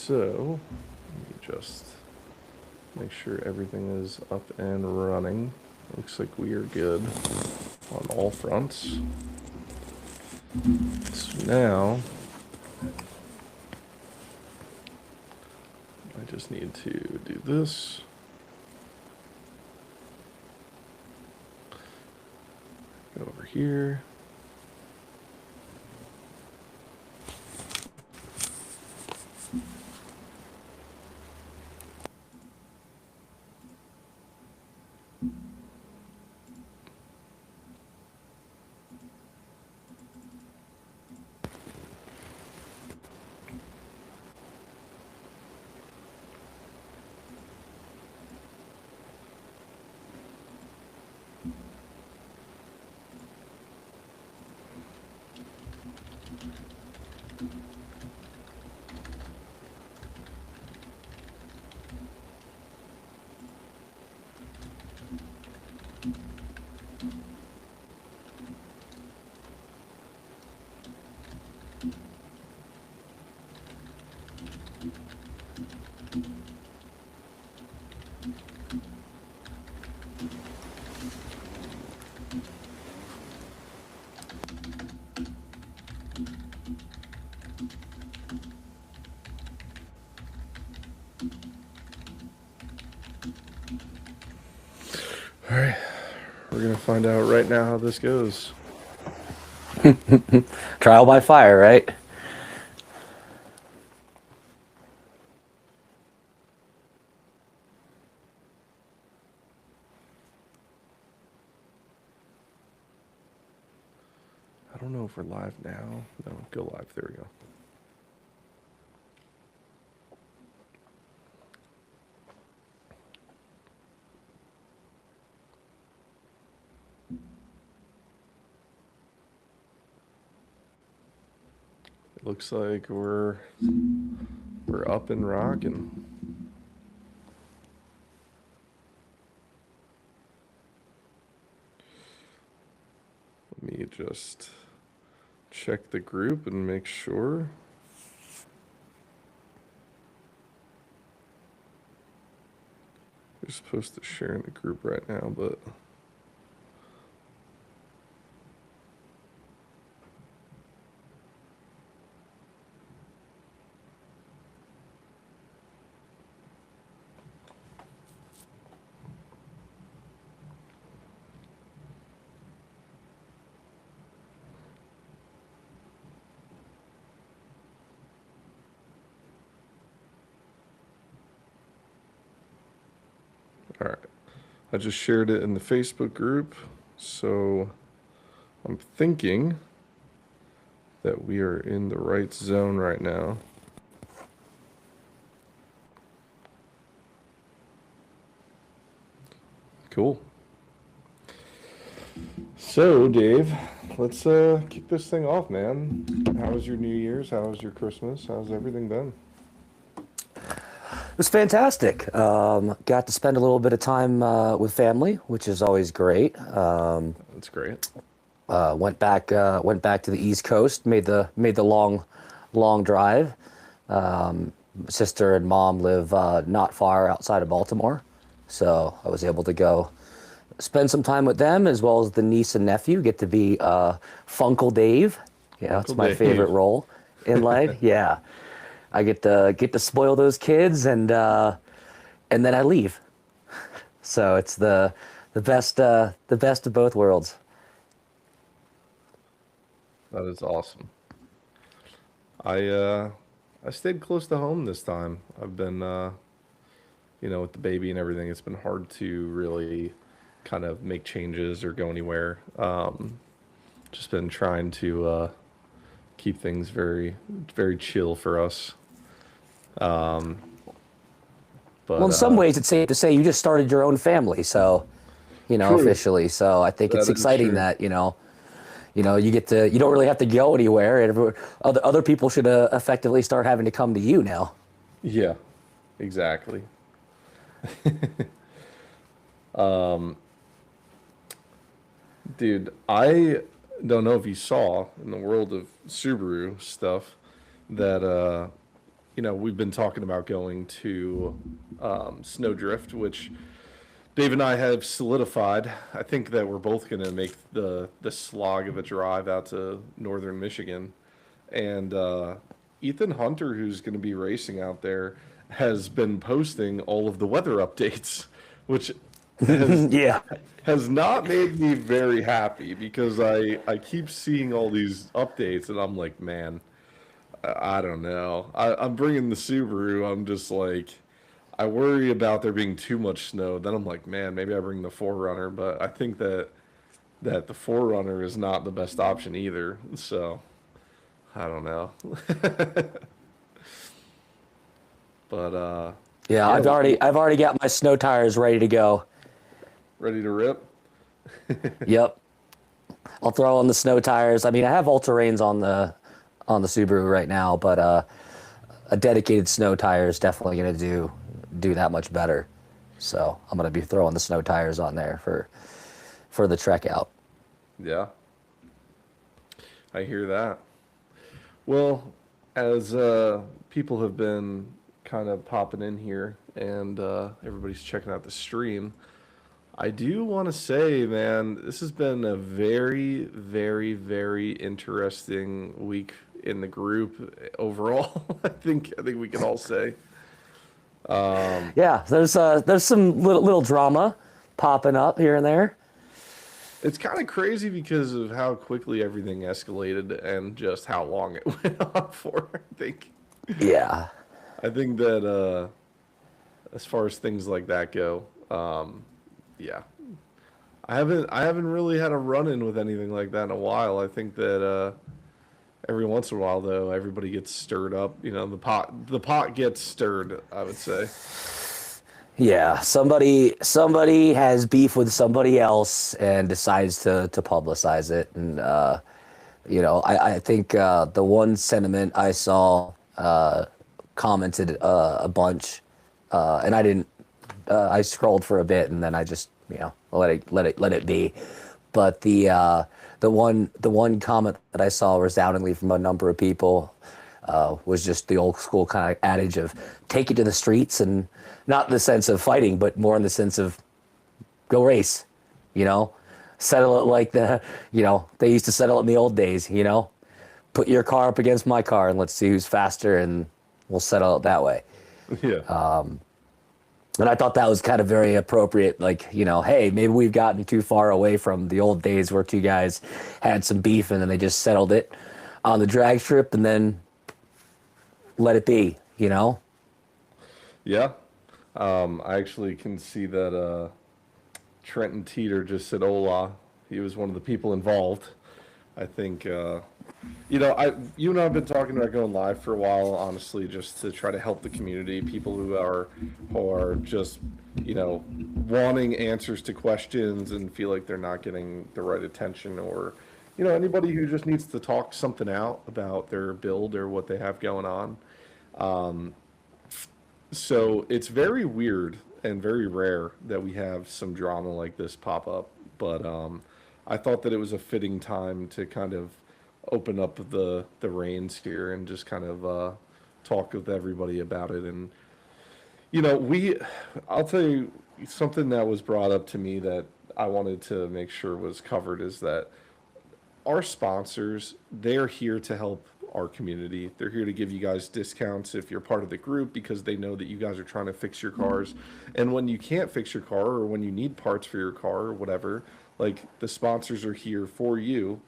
So, let me just make sure everything is up and running. Looks like we are good on all fronts. So now, I just need to do this. Go over here. All right, we're gonna find out right now how this goes. Trial by fire, right? I don't know if we're live now. No, go live. There we go. It looks like we're up and rocking. Let me just check the group and make sure. We're supposed to share in the group right now, but all right. I just shared it in the Facebook group, so I'm thinking that we are in the right zone right now. Cool. So, Dave, let's kick this thing off, man. How was your New Year's? How was your Christmas? How's everything been? It was fantastic. Got to spend a little bit of time with family, which is always great. That's great. Went back to the East Coast, made the long drive. Sister and mom live not far outside of Baltimore, so I was able to go spend some time with them as well as the niece and nephew. Get to be Funkle Dave. Yeah, it's Uncle my favorite Dave. role in life. Yeah, I get to spoil those kids and then I leave. So it's the best of both worlds. That is awesome. I I stayed close to home this time. I've been with the baby and everything, it's been hard to really kind of make changes or go anywhere. Just been trying to keep things very chill for us. Um, Well, but in some ways, it's safe to say you just started your own family, so true. officially. So I think it's That is exciting true. that you get to you don't really have to go anywhere. Other people should effectively start having to come to you now. Yeah, exactly. Um, Dude, I don't know if you saw in the world of Subaru stuff that we've been talking about going to Snowdrift, which Dave and I have solidified. I think that we're both going to make the slog of a drive out to northern Michigan. And Ethan Hunter, who's going to be racing out there, has been posting all of the weather updates, which has Yeah. has not made me very happy because I keep seeing all these updates and I'm like, man, I don't know. I'm bringing the Subaru. I'm just like, I worry about there being too much snow. Then I'm like, man, maybe I bring the Forerunner, but I think that the Forerunner is not the best option either. So I don't know. But Yeah, yeah, I've already got my snow tires ready to go. ready to rip. Yep. I'll throw on the snow tires. I mean, I have all-terrains on the Subaru right now, but a dedicated snow tire is definitely going to do that much better. So I'm going to be throwing the snow tires on there for the trek out. Yeah, I hear that. Well, as people have been kind of popping in here and everybody's checking out the stream, I do want to say, man, this has been a very, very, very interesting week in the group overall. I think we can all say. Yeah, there's some little drama popping up here and there. It's kind of crazy because of how quickly everything escalated and just how long it went on for. Yeah. I think that as far as things like that go, yeah, I haven't really had a run-in with anything like that in a while. I think that every once in a while though, everybody gets stirred up. The pot gets stirred, I would say. Yeah, somebody has beef with somebody else and decides to publicize it, and I think the one sentiment I saw commented a bunch, and I didn't. I scrolled for a bit and then I just let it be. But the one comment that I saw resoundingly from a number of people was just the old school kind of adage of take it to the streets, and not in the sense of fighting, but more in the sense of go race, settle it like they used to settle it in the old days, put your car up against my car and let's see who's faster and we'll settle it that way. Yeah. And I thought that was kind of very appropriate. Like, hey, maybe we've gotten too far away from the old days where two guys had some beef and then they just settled it on the drag strip and then let it be, Yeah. I actually can see that Trenton Teeter just said hola. He was one of the people involved. I think you and I have been talking about going live for a while, honestly, just to try to help the community, people who are just, wanting answers to questions and feel like they're not getting the right attention, or, anybody who just needs to talk something out about their build or what they have going on. So it's very weird and very rare that we have some drama like this pop up, but I thought that it was a fitting time to kind of open up the reins here and just kind of talk with everybody about it. And I'll tell you something that was brought up to me that I wanted to make sure was covered is that our sponsors, they're here to help our community. They're here to give you guys discounts if you're part of the group because they know that you guys are trying to fix your cars. And when you can't fix your car or when you need parts for your car or whatever, like the sponsors are here for you.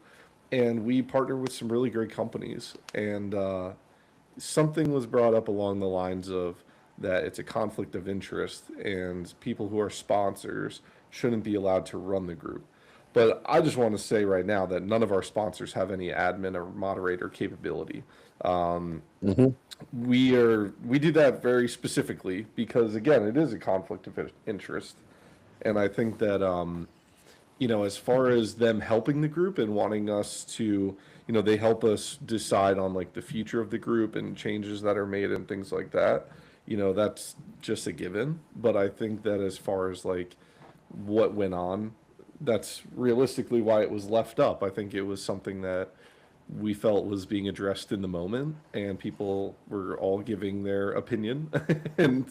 And we partner with some really great companies. And something was brought up along the lines of that it's a conflict of interest and people who are sponsors shouldn't be allowed to run the group. But I just want to say right now that none of our sponsors have any admin or moderator capability. Mm-hmm. We do that very specifically because again, it is a conflict of interest, and I think that as far as them helping the group and wanting us to, they help us decide on like the future of the group and changes that are made and things like that. That's just a given. But I think that as far as like what went on, that's realistically why it was left up. I think it was something that we felt was being addressed in the moment, and people were all giving their opinion, and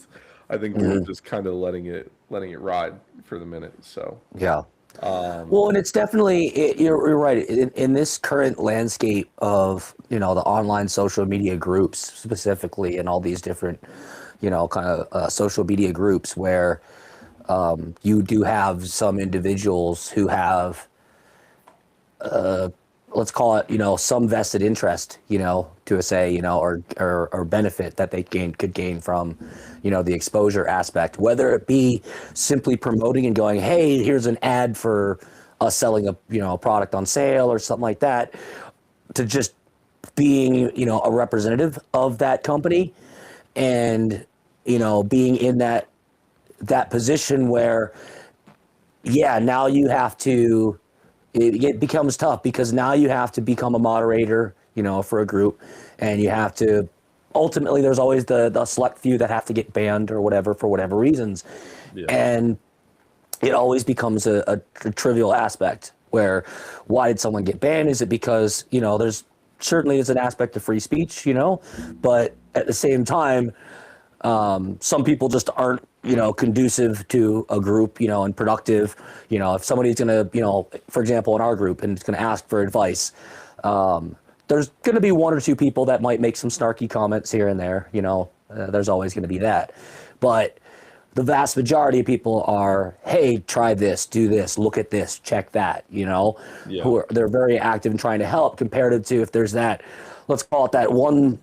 I think we were Hmm. just kind of letting it ride for the minute. So, Yeah. um, Well, and it's definitely you're right in this current landscape of the online social media groups specifically, and all these different kind of social media groups where you do have some individuals who have let's call it, some vested interest, to a say, or benefit that they could gain from, the exposure aspect, whether it be simply promoting and going, hey, here's an ad for us selling a product on sale or something like that, to just being, a representative of that company, and, being in that position where, yeah, now you have to, it becomes tough because now you have to become a moderator, for a group, and you have to, ultimately, there's always the select few that have to get banned or whatever for whatever reasons. yeah, And it always becomes a trivial aspect where, why did someone get banned? Is it because, there's certainly is an aspect of free speech, but at the same time, some people just aren't, conducive to a group, and productive. If somebody's gonna, for example, in our group, and it's gonna ask for advice, there's gonna be one or two people that might make some snarky comments here and there. There's always gonna be that, but the vast majority of people are, hey, try this, do this, look at this, check that. yeah, They're very active in trying to help, compared to if there's that, let's call it that one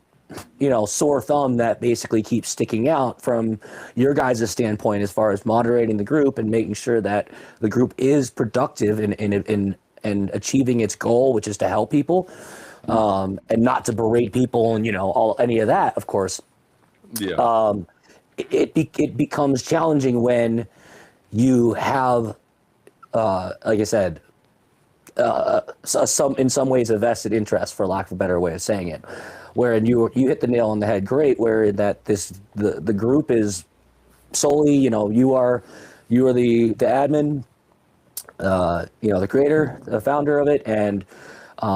sore thumb that basically keeps sticking out from your guys' standpoint as far as moderating the group and making sure that the group is productive in achieving its goal, which is to help people, and not to berate people and all any of that, of course. yeah. It becomes challenging when you have, like I said, some in some ways a vested interest, for lack of a better way of saying it, wherein you hit the nail on the head great, where that the group is solely, you are the admin, the creator, the founder of it, and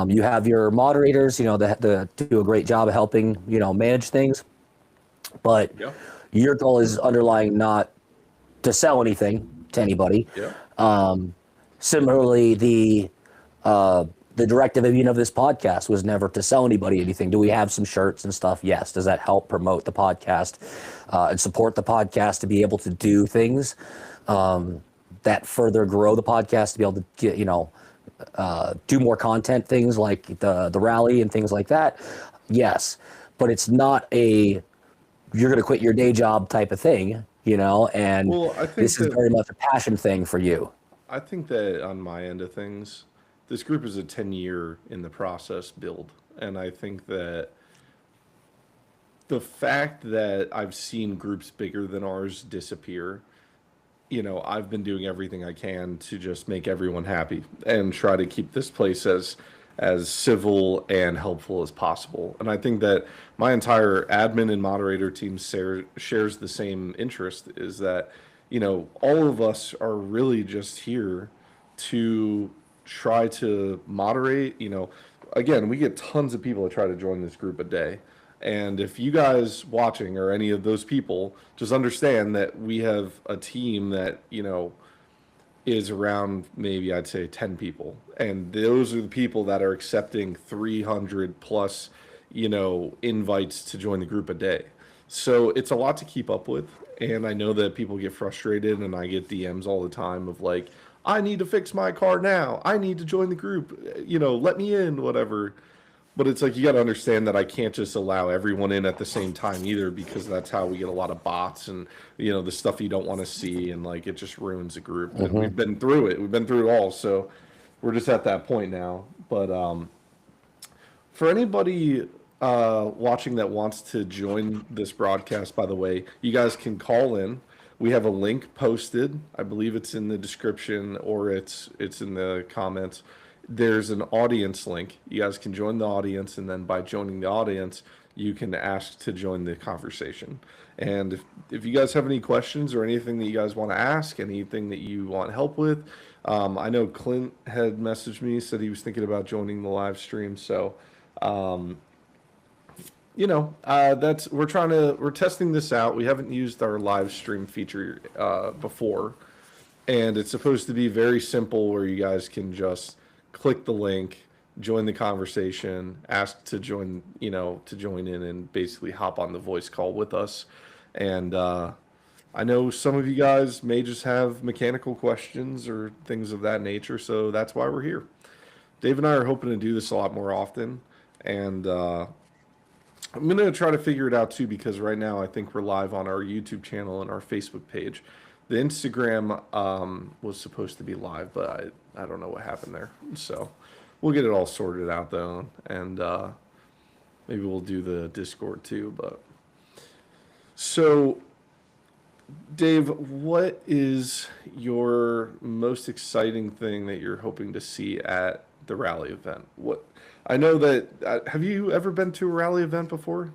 you have your moderators, that do a great job of helping manage things, but Yeah. your goal is underlying not to sell anything to anybody. Yeah. Similarly, the directive even of this podcast was never to sell anybody anything. Do we have some shirts and stuff? Yes. Does that help promote the podcast and support the podcast to be able to do things that further grow the podcast, to be able to get, do more content, things like the rally and things like that? Yes. But it's not a you're going to quit your day job type of thing, and Well, I think this is that very much a passion thing for you. I think that on my end of things, this group is a 10-year in the process build. And I think that the fact that I've seen groups bigger than ours disappear, I've been doing everything I can to just make everyone happy and try to keep this place as civil and helpful as possible. And I think that my entire admin and moderator team shares the same interest, is that, all of us are really just here to try to moderate. Again, we get tons of people that try to join this group a day. And if you guys watching or any of those people, just understand that we have a team that, is around, maybe I'd say 10 people. And those are the people that are accepting 300 plus, invites to join the group a day. So it's a lot to keep up with. And I know that people get frustrated, and I get DMs all the time of like, I need to fix my car now. I need to join the group. Let me in, whatever. But it's like, you got to understand that I can't just allow everyone in at the same time either, because that's how we get a lot of bots and the stuff you don't want to see, and like it just ruins the group. And Mm-hmm. we've been through it. We've been through it all, so we're just at that point now. But for anybody watching that wants to join this broadcast, by the way, you guys can call in. We have a link posted. I believe it's in the description, or it's in the comments. There's an audience link. You guys can join the audience, and then by joining the audience, you can ask to join the conversation. And if you guys have any questions or anything that you guys want to ask, anything that you want help with, I know Clint had messaged me, said he was thinking about joining the live stream. So That's we're testing this out. We haven't used our live stream feature before, and it's supposed to be very simple where you guys can just click the link, join the conversation, ask to join, to join in and basically hop on the voice call with us. And I know some of you guys may just have mechanical questions or things of that nature, so that's why we're here. Dave and I are hoping to do this a lot more often, and I'm going to try to figure it out too, because right now I think we're live on our YouTube channel and our Facebook page. The Instagram was supposed to be live, but I don't know what happened there. So we'll get it all sorted out though, and maybe we'll do the Discord too. But so, Dave, what is your most exciting thing that you're hoping to see at the rally event? What I know that have you ever been to a rally event before?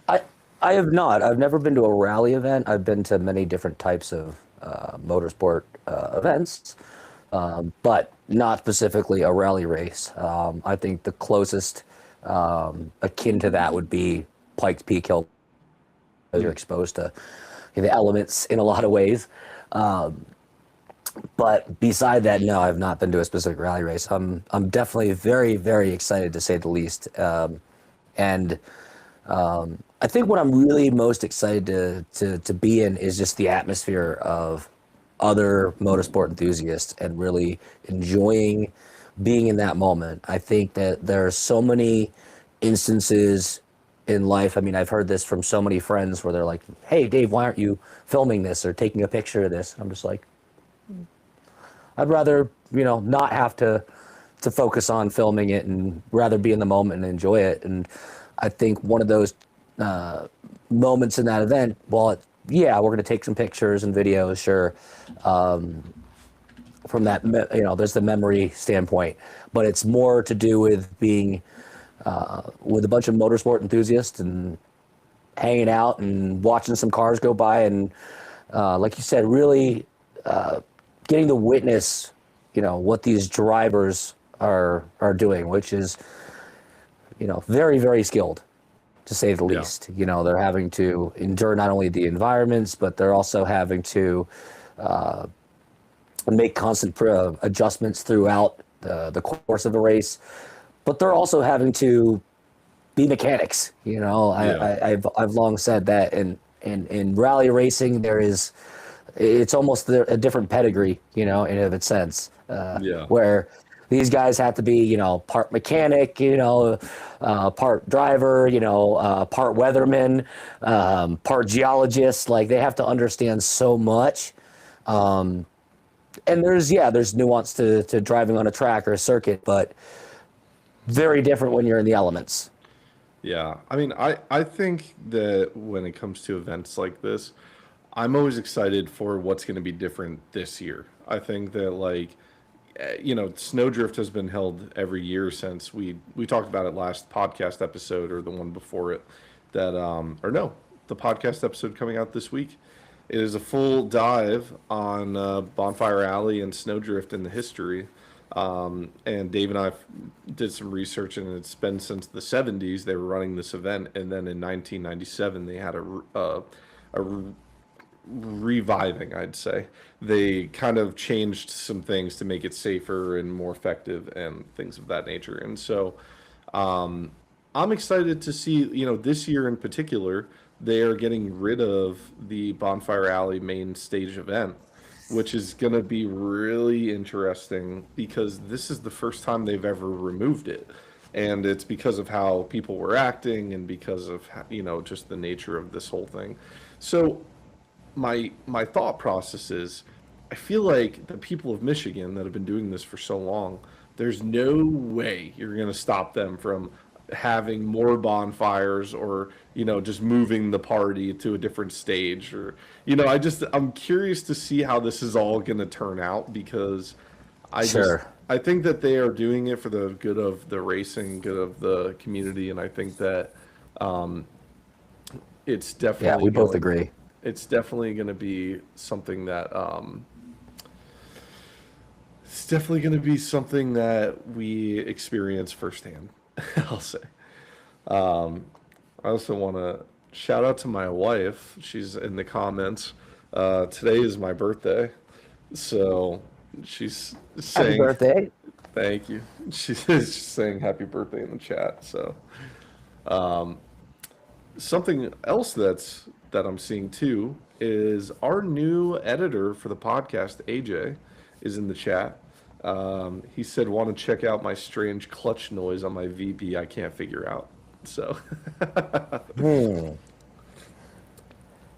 I I have not. I've never been to a rally event. I've been to many different types of motorsport events, but not specifically a rally race. I think the closest akin to that would be Pikes Peak Hill. You're exposed to the elements in a lot of ways. But beside that, no, I've not been to a specific rally race. I'm definitely very, very excited, to say the least. And I think what I'm really most excited to be in is just the atmosphere of other motorsport enthusiasts and really enjoying being in that moment. I think that there are so many instances in life. I mean, I've heard this from so many friends where they're like, "Hey, Dave, why aren't you filming this or taking a picture of this?" I'm just like, I'd rather, not have to focus on filming it and rather be in the moment and enjoy it. And I think one of those moments in that event, we're going to take some pictures and videos, sure. From that, there's the memory standpoint, but it's more to do with being with a bunch of motorsport enthusiasts and hanging out and watching some cars go by. And like you said, really getting to witness, what these drivers are doing, which is, very, very skilled, to say the least. They're having to endure not only the environments, but they're also having to make constant adjustments throughout the course of a race. But they're also having to be mechanics. I've long said that in rally racing, it's almost a different pedigree, in of its sense, where these guys have to be, part mechanic, part driver, part weatherman, part geologist. Like, they have to understand so much. And there's nuance to driving on a track or a circuit, but very different when you're in the elements. Yeah. I mean, I think that when it comes to events like this, I'm always excited for what's going to be different this year. I think that, Snowdrift has been held every year since we talked about it last podcast episode, or the one before it, the podcast episode coming out this week. It is a full dive on Bonfire Alley and Snowdrift and the history. And Dave and I did some research, and it's been since the 70s they were running this event, and then in 1997 they had a reviving, I'd say. They kind of changed some things to make it safer and more effective and things of that nature. And so I'm excited to see, this year in particular, they are getting rid of the Bonfire Alley main stage event, which is going to be really interesting because this is the first time they've ever removed it. And it's because of how people were acting and because of, just the nature of this whole thing. So my thought process is, I feel like the people of Michigan that have been doing this for so long, there's no way you're going to stop them from having more bonfires or, just moving the party to a different stage, or, I'm curious to see how this is all going to turn out, because I think that they are doing it for the good of the racing, good of the community. And I think that it's definitely, yeah, we both agree. It's definitely going to be something that we experience firsthand. I'll say. I also want to shout out to my wife. She's in the comments. Today is my birthday, so she's Happy saying birthday. thank you. She's saying happy birthday in the chat. So something else that I'm seeing too is our new editor for the podcast, AJ, is in the chat. He said, "Want to check out my strange clutch noise on my VB I can't figure out." So, Hmm.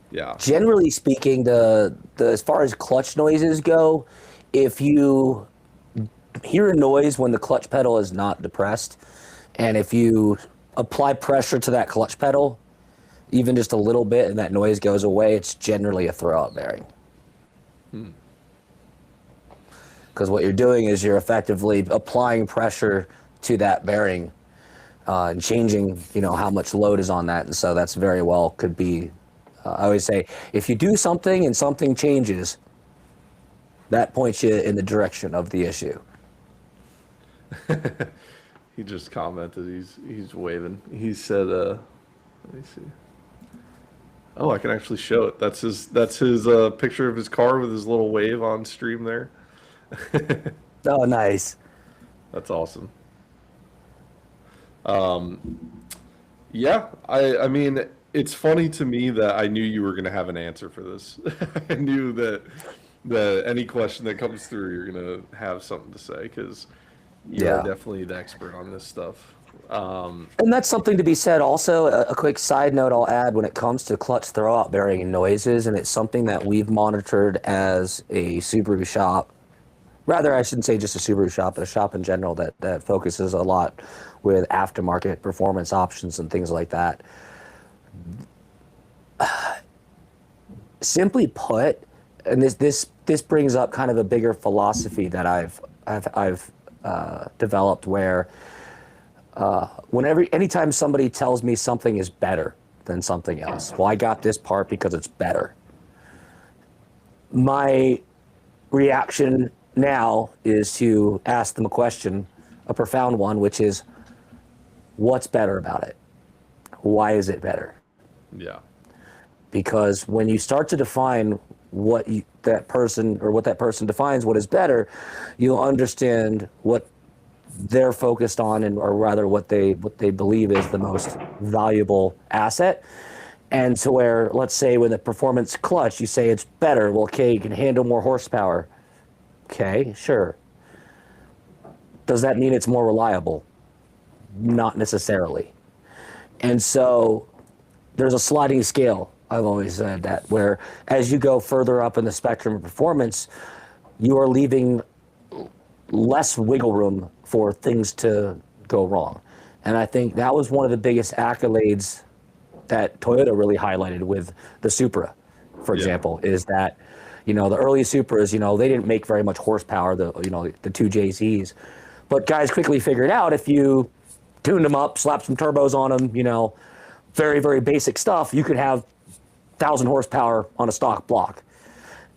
yeah, Generally speaking, the as far as clutch noises go, if you hear a noise when the clutch pedal is not depressed, and if you apply pressure to that clutch pedal, even just a little bit, and that noise goes away, it's generally a throwout bearing. Because what you're doing is you're effectively applying pressure to that bearing and changing, how much load is on that. And so that's very well could be, I always say, if you do something and something changes, that points you in the direction of the issue. he just commented. He's waving. He said, "Let me see." Oh, I can actually show it. That's his picture of his car with his little wave on stream there. Oh, nice. That's awesome. Yeah, I mean, it's funny to me that I knew you were going to have an answer for this. I knew that any question that comes through, you're going to have something to say because you are Yeah. definitely the expert on this stuff. And that's something to be said also. A quick side note I'll add when it comes to clutch throwout bearing noises, and it's something that we've monitored as a Subaru shop. Rather, I shouldn't say just a Subaru shop, but a shop in general that focuses a lot with aftermarket performance options and things like that. Simply put, and this brings up kind of a bigger philosophy that I've developed where anytime somebody tells me something is better than something else, well, I got this part because it's better. My reaction now is to ask them a question, a profound one, which is, what's better about it? Why is it better? Yeah. Because when you start to define that person defines what is better, you'll understand what they're focused on, or rather what they believe is the most valuable asset. And so where, let's say with a performance clutch, you say it's better. Well, okay, you can handle more horsepower. Okay, sure. Does that mean it's more reliable? Not necessarily. And so there's a sliding scale, I've always said that, where as you go further up in the spectrum of performance, you are leaving less wiggle room for things to go wrong. And I think that was one of the biggest accolades that Toyota really highlighted with the Supra, for example, is that, the early Supras, they didn't make very much horsepower, the two JZs. But guys quickly figured out if you tuned them up, slapped some turbos on them, very, very basic stuff, you could have 1,000 horsepower on a stock block.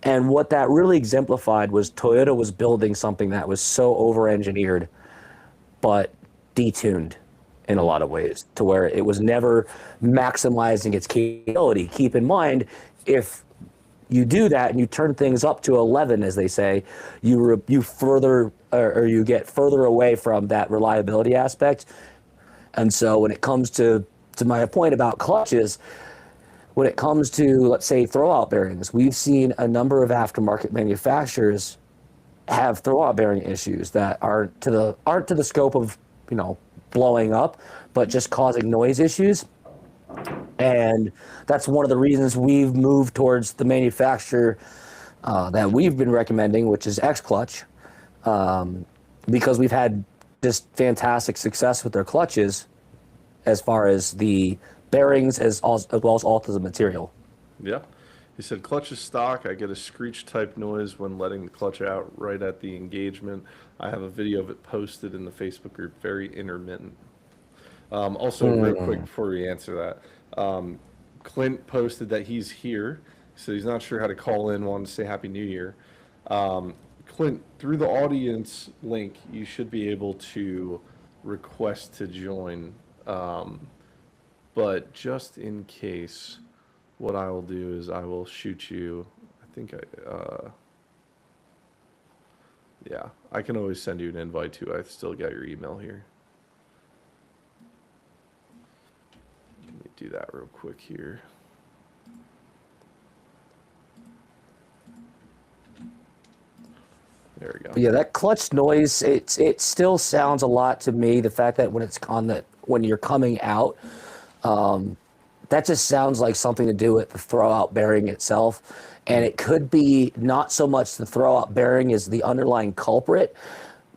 And what that really exemplified was Toyota was building something that was so over-engineered, but detuned in a lot of ways, to where it was never maximizing its capability. Keep in mind, if you do that and you turn things up to 11, as they say, you further or you get further away from that reliability aspect. And so when it comes to my point about clutches, when it comes to, let's say, throwout bearings, we've seen a number of aftermarket manufacturers have throwout bearing issues that aren't to the scope of blowing up, but just causing noise issues. And that's one of the reasons we've moved towards the manufacturer that we've been recommending, which is X-Clutch, because we've had just fantastic success with their clutches as far as the bearings as well as all to the material. Yeah. He said, clutch is stock. I get a screech type noise when letting the clutch out right at the engagement. I have a video of it posted in the Facebook group. Very intermittent. Also, real quick before we answer that, Clint posted that he's here. So he's not sure how to call in, wanted to say Happy New Year. Clint, through the audience link, you should be able to request to join. But just in case, what I will do is I will shoot you. I think yeah, I can always send you an invite too. I still got your email here. Let me do that real quick here. There we go. But yeah, that clutch noise, it still sounds a lot to me. The fact that when you're coming out, that just sounds like something to do with the throwout bearing itself. And it could be not so much the throwout bearing as the underlying culprit,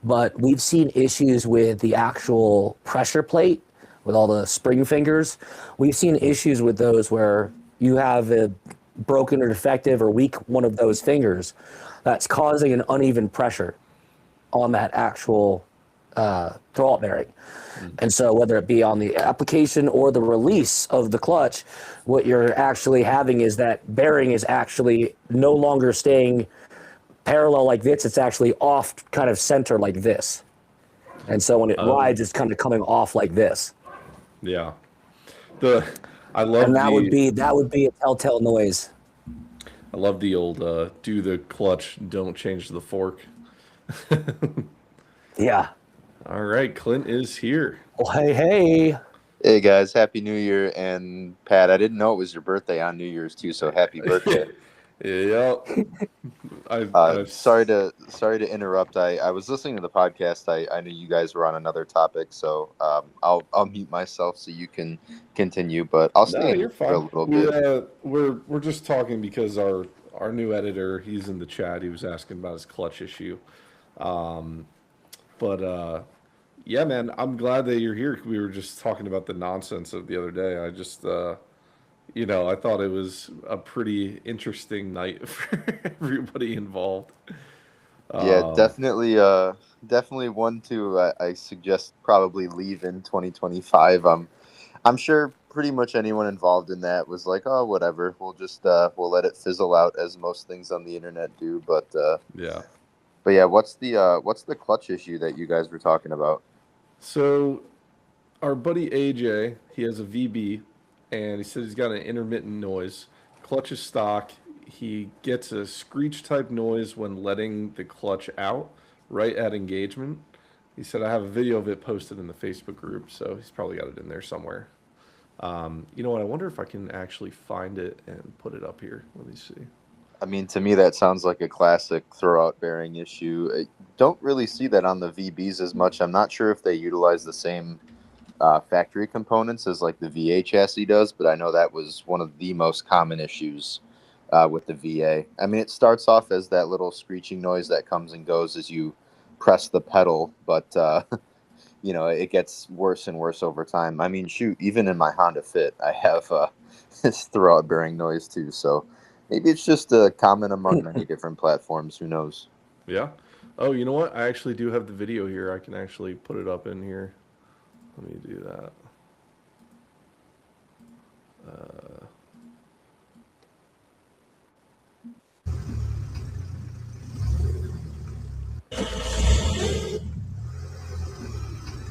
but we've seen issues with the actual pressure plate with all the spring fingers. We've seen issues with those where you have a broken or defective or weak one of those fingers that's causing an uneven pressure on that actual throwout bearing. And so whether it be on the application or the release of the clutch, what you're actually having is that bearing is actually no longer staying parallel like this. It's actually off kind of center like this. And so when it rides, it's kind of coming off like this. Yeah. I love And that would be a telltale noise. I love the old do the clutch, don't change the fork. Yeah. All right, Clint is here. Well, hey. Hey guys, Happy New Year. And Pat, I didn't know it was your birthday on New Year's too, so happy birthday. Yeah. Sorry to interrupt. I was listening to the podcast. I knew you guys were on another topic, so I'll mute myself so you can continue. But I'll stay you're for fine. a little bit. We're just talking because our new editor, he's in the chat. He was asking about his clutch issue. Yeah, man, I'm glad that you're here. We were just talking about the nonsense of the other day. I just, I thought it was a pretty interesting night for everybody involved. Yeah, definitely one to I suggest probably leave in 2025. I'm sure pretty much anyone involved in that was like, oh, whatever. We'll just we'll let it fizzle out as most things on the internet do. But yeah. But yeah, what's the clutch issue that you guys were talking about? So, our buddy AJ, he has a VB, and he said he's got an intermittent noise. Clutch is stock. He gets a screech type noise when letting the clutch out right at engagement. He said I have a video of it posted in the Facebook group, so he's probably got it in there somewhere. You know what? I wonder if I can actually find it and put it up here. Let me see. I mean, to me, that sounds like a classic throwout bearing issue. I don't really see that on the VBs as much. I'm not sure if they utilize the same factory components as like the VA chassis does, but I know that was one of the most common issues with the VA. I mean, it starts off as that little screeching noise that comes and goes as you press the pedal, but it gets worse and worse over time. I mean, shoot, even in my Honda Fit, I have this throwout bearing noise too, so maybe it's just common among many different platforms. Who knows? Yeah. Oh, you know what? I actually do have the video here. I can actually put it up in here. Let me do that.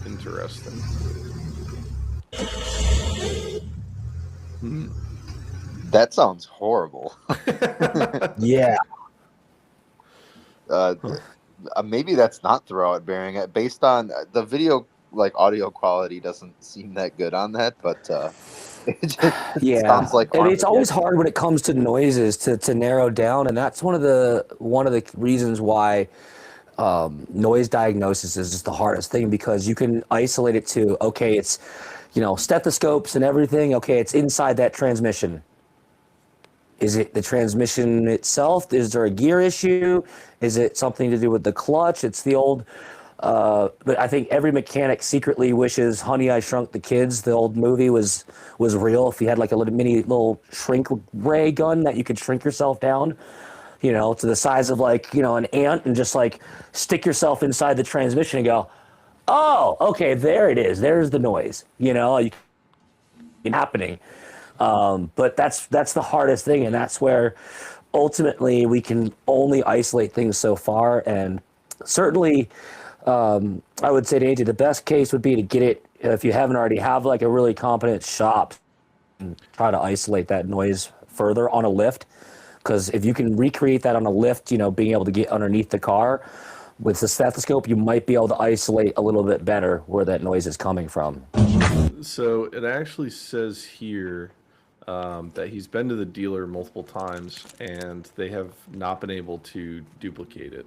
Interesting. That sounds horrible. Yeah. Maybe that's not throwout bearing. Based on the video, like audio quality doesn't seem that good on that, but it just sounds like. And it's always hard when it comes to noises to narrow down, and that's one of the reasons why noise diagnosis is just the hardest thing, because you can isolate it to, okay, it's stethoscopes and everything. Okay, it's inside that transmission. Is it the transmission itself? Is there a gear issue? Is it something to do with the clutch? It's the old, but I think every mechanic secretly wishes Honey, I Shrunk the Kids, the old movie, was real. If you had like a little shrink ray gun that you could shrink yourself down, to the size of like, an ant, and just like stick yourself inside the transmission and go, oh, okay, there it is. There's the noise, happening. But that's the hardest thing, and that's where ultimately we can only isolate things so far. And certainly I would say to AJ, the best case would be to get it, if you haven't already, have like a really competent shop and try to isolate that noise further on a lift. Because if you can recreate that on a lift, being able to get underneath the car with the stethoscope, you might be able to isolate a little bit better where that noise is coming from. So it actually says here that he's been to the dealer multiple times and they have not been able to duplicate it.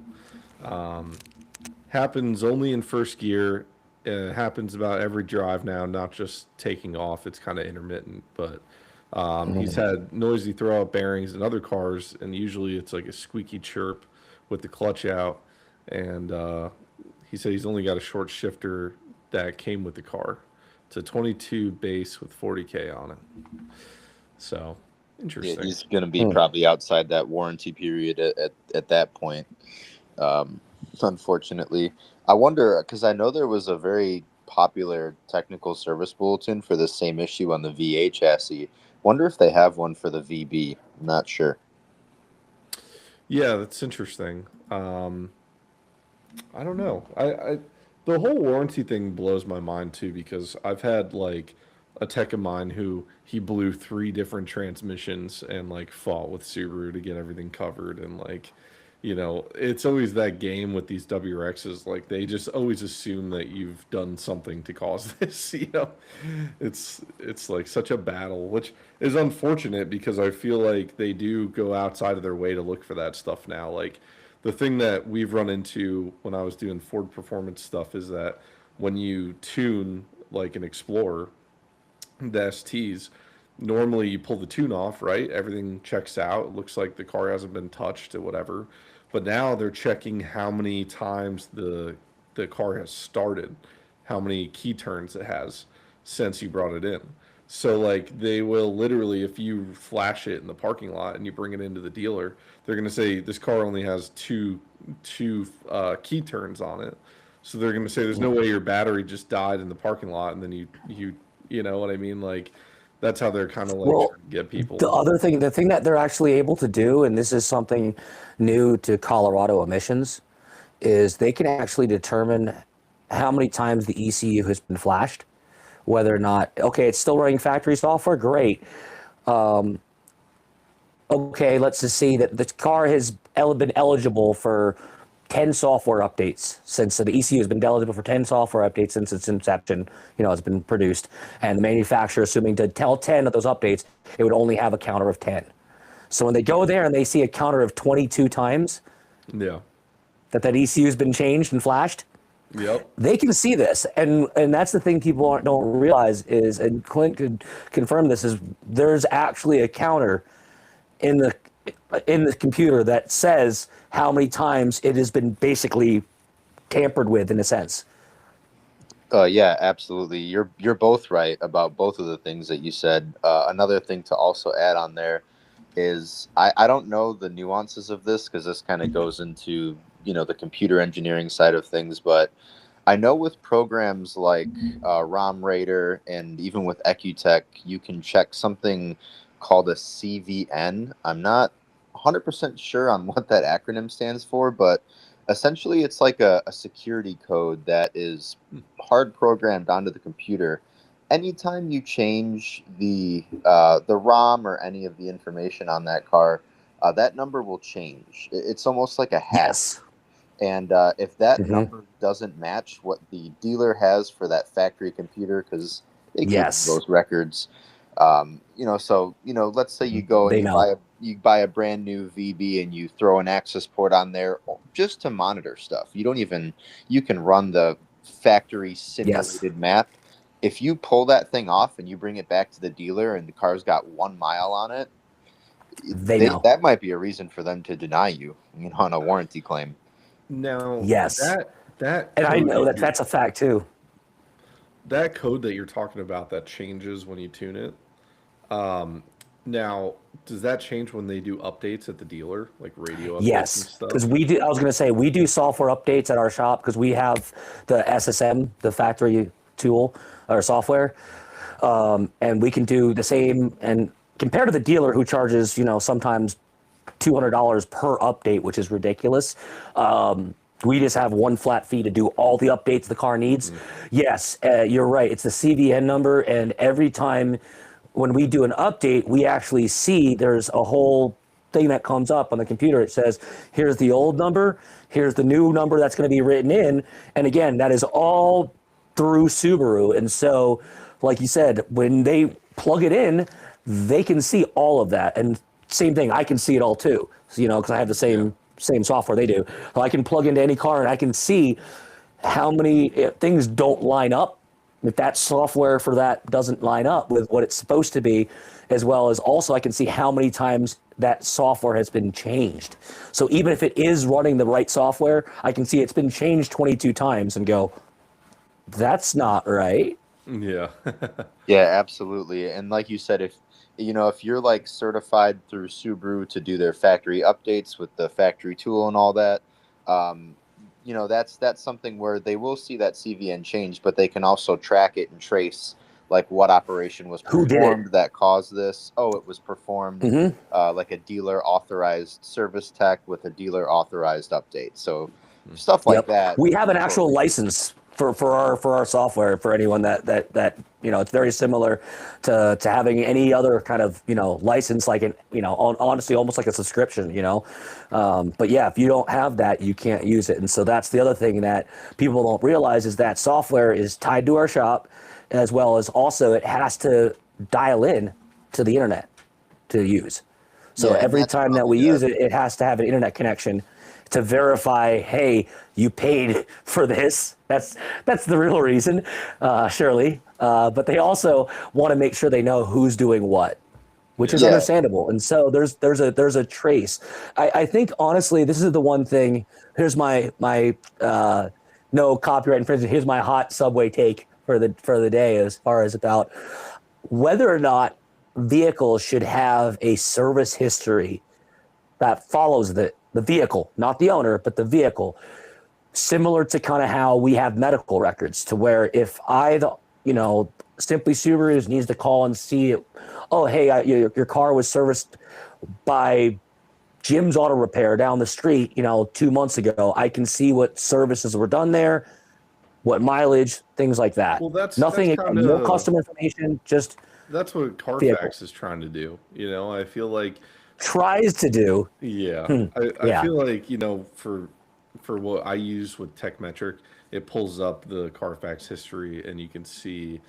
Happens only in first gear. It happens about every drive now, not just taking off. It's kind of intermittent, but he's had noisy throwout bearings in other cars, and usually it's like a squeaky chirp with the clutch out. And he said he's only got a short shifter that came with the car. It's a 22 base with 40K on it. So, interesting. He's going to be probably outside that warranty period at that point. Unfortunately, I wonder, because I know there was a very popular technical service bulletin for the same issue on the VA chassis. Wonder if they have one for the VB. I'm not sure. Yeah, that's interesting. I don't know. I the whole warranty thing blows my mind too, because I've had like a tech of mine who he blew 3 different transmissions and like fought with Subaru to get everything covered, and like, it's always that game with these WRXs. Like they just always assume that you've done something to cause this. It's like such a battle, which is unfortunate because I feel like they do go outside of their way to look for that stuff now. Like the thing that we've run into when I was doing Ford Performance stuff is that when you tune like an Explorer, the STs, normally you pull the tune off, right? Everything checks out. It looks like the car hasn't been touched or whatever. But now they're checking how many times the car has started, how many key turns it has since you brought it in. So like they will literally, if you flash it in the parking lot and you bring it into the dealer, they're going to say this car only has two key turns on it. So they're going to say there's no way your battery just died in the parking lot, and then you know what I mean? Like that's how they're kind of like trying to get people. The thing that they're actually able to do, and this is something new to Colorado emissions, is they can actually determine how many times the ECU has been flashed, whether or not, okay, it's still running factory software, great. Okay, let's just see that the car has been eligible for 10 software updates since the ECU has been eligible for 10 software updates since its inception, it's been produced. And the manufacturer, assuming to tell 10 of those updates, it would only have a counter of 10. So when they go there and they see a counter of 22 times that ECU has been changed and flashed, they can see this. And that's the thing people don't realize is, and Clint could confirm this, is there's actually a counter in the computer that says how many times it has been basically tampered with, in a sense. Yeah, absolutely. You're both right about both of the things that you said. Another thing to also add on there is I don't know the nuances of this, because this kind of goes into the computer engineering side of things, but I know with programs like ROM Raider and even with Ecutech, you can check something called a CVN. I'm not 100% sure on what that acronym stands for, but essentially it's like a security code that is hard programmed onto the computer. Anytime you change the ROM or any of the information on that car, that number will change. It's almost like a hash. Yes. And if that number doesn't match what the dealer has for that factory computer, because they keep those records, let's say you go and you buy a brand new VB and you throw an access port on there just to monitor stuff. You can run the factory simulated map. If you pull that thing off and you bring it back to the dealer and the car's got 1 mile on it, that might be a reason for them to deny you, on a warranty claim. Now, that and I know that's a fact too. That code that you're talking about that changes when you tune it. Now, does that change when they do updates at the dealer, like radio updates and stuff? Because we do. I was going to say we do software updates at our shop because we have the SSM, the factory tool or software, and we can do the same. And compared to the dealer who charges, sometimes $200 per update, which is ridiculous. we just have one flat fee to do all the updates the car needs? Yes, you're right. It's the CVN number, and every time when we do an update, we actually see there's a whole thing that comes up on the computer. It says, here's the old number, here's the new number that's going to be written in. And again, that is all through Subaru. And so, like you said, when they plug it in, they can see all of that. And same thing, I can see it all too, so, because I have the same software they do. So I can plug into any car and I can see how many things don't line up, if that software for that doesn't line up with what it's supposed to be, as well as also I can see how many times that software has been changed. So even if it is running the right software, I can see it's been changed 22 times and go, that's not right. Yeah. Yeah, absolutely. And like you said, if you're like certified through Subaru to do their factory updates with the factory tool and all that, that's something where they will see that CVN change, but they can also track it and trace like what operation was performed that caused this. Oh, it was performed like a dealer authorized service tech with a dealer authorized update. So stuff like that. We have an actual license for our software for anyone that it's very similar to having any other kind of license, like honestly almost like a subscription, but yeah, if you don't have that, you can't use it. And so that's the other thing that people don't realize, is that software is tied to our shop, as well as also it has to dial in to the internet to use. So every time that we use it, it has to have an internet connection to verify, hey, you paid for this. That's the real reason, surely. But they also want to make sure they know who's doing what, which is understandable. And so there's a trace. I think honestly, this is the one thing. Here's my no copyright infringement. Here's my hot Subway take for the day, as far as about whether or not vehicles should have a service history that follows the vehicle, not the owner, but the vehicle, similar to kind of how we have medical records, to where if Simply Subaru needs to call and see, oh, hey, your car was serviced by Jim's Auto Repair down the street, 2 months ago. I can see what services were done there, what mileage, things like that. Well, that's nothing, kinda, no customer information, just that's what Carfax vehicle. is trying to do. I feel like tries to do. I feel like for what I use with TechMetric, it pulls up the Carfax history and you can see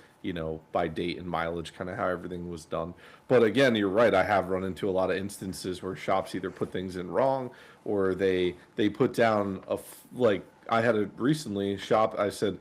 by date and mileage kind of how everything was done. But again, you're right, I have run into a lot of instances where shops either put things in wrong, or they put down like I had a recently shop. I said,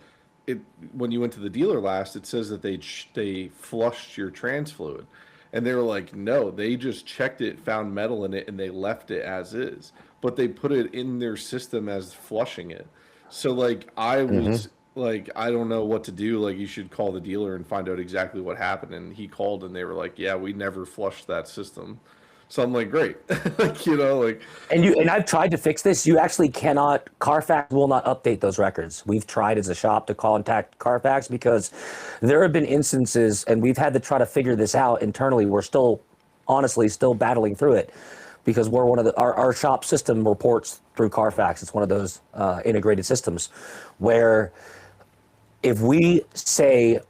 when you went to the dealer last, it says that they flushed your trans fluid. And they were like, no, they just checked it, found metal in it, and they left it as is. But they put it in their system as flushing it. So, like, I was like, I don't know what to do. Like, you should call the dealer and find out exactly what happened. And he called, and they were like, yeah, we never flushed that system. So I'm like, great. And I've tried to fix this. You actually cannot, Carfax will not update those records. We've tried as a shop to contact Carfax, because there have been instances, and we've had to try to figure this out internally. We're still battling through it, because we're one of our shop system reports through Carfax. It's one of those integrated systems where if we say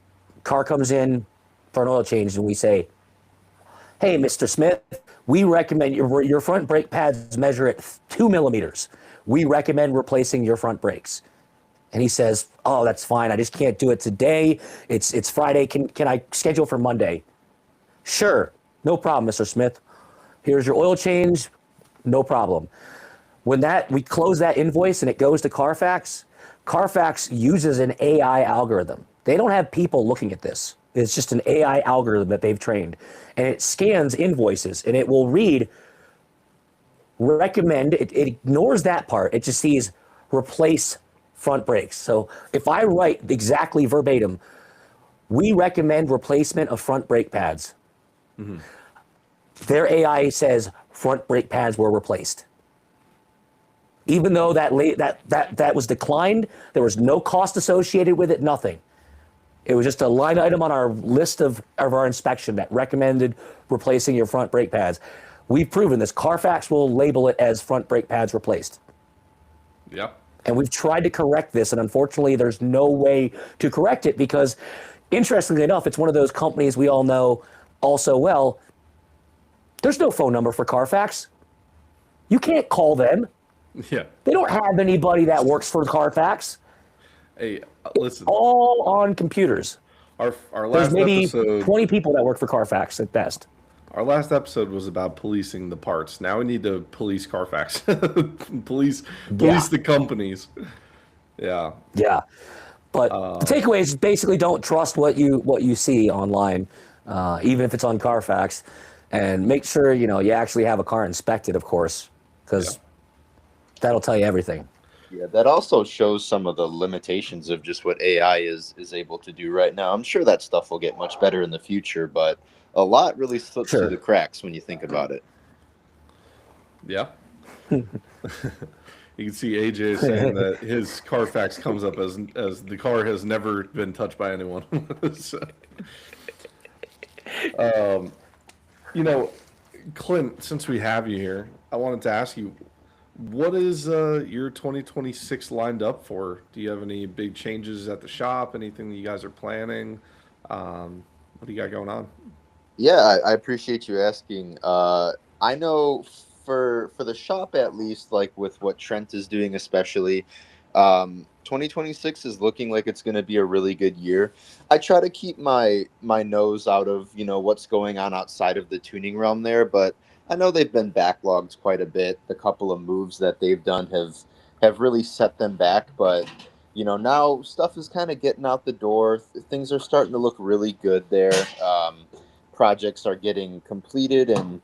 car comes in for an oil change and we say, hey, Mr. Smith, we recommend your front brake pads measure at 2 millimeters. We recommend replacing your front brakes. And he says, oh, that's fine. I just can't do it today. It's Friday. Can I schedule for Monday? Sure. No problem, Mr. Smith. Here's your oil change. No problem. When we close that invoice and it goes to Carfax, Carfax uses an AI algorithm. They don't have people looking at this. It's just an AI algorithm that they've trained, and it scans invoices and it will read recommend. It ignores that part. It just sees replace front brakes. So if I write exactly verbatim, we recommend replacement of front brake pads. Their AI says front brake pads were replaced. Even though that was declined, there was no cost associated with it, nothing. It was just a line item on our list of our inspection that recommended replacing your front brake pads. We've proven this. Carfax will label it as front brake pads replaced. Yep. And we've tried to correct this, and unfortunately, there's no way to correct it because, interestingly enough, it's one of those companies we all know also well. There's no phone number for Carfax. You can't call them. Yeah. They don't have anybody that works for Carfax. Hey, listen. All on computers. Our There's last maybe episode. 20 people that work for Carfax at best. Our last episode was about policing the parts. Now we need to police Carfax. police the companies. Yeah. Yeah. But the takeaway is basically don't trust what you see online, even if it's on Carfax, and make sure you actually have a car inspected, of course, because that'll tell you everything. Yeah, that also shows some of the limitations of just what AI is able to do right now. I'm sure that stuff will get much better in the future, but a lot really slips through the cracks when you think about it. Yeah. You can see AJ saying that his Carfax comes up as the car has never been touched by anyone. So, Clint, since we have you here, I wanted to ask you, what is your 2026 lined up for? Do you have any big changes at the shop? Anything that you guys are planning? What do you got going on? Yeah, I appreciate you asking. I know for the shop, at least, like with what Trent is doing, especially, 2026 is looking like it's going to be a really good year. I try to keep my nose out of what's going on outside of the tuning realm there, but I know they've been backlogged quite a bit. The couple of moves that they've done have really set them back, but now stuff is kind of getting out the door. Things are starting to look really good there. Projects are getting completed, and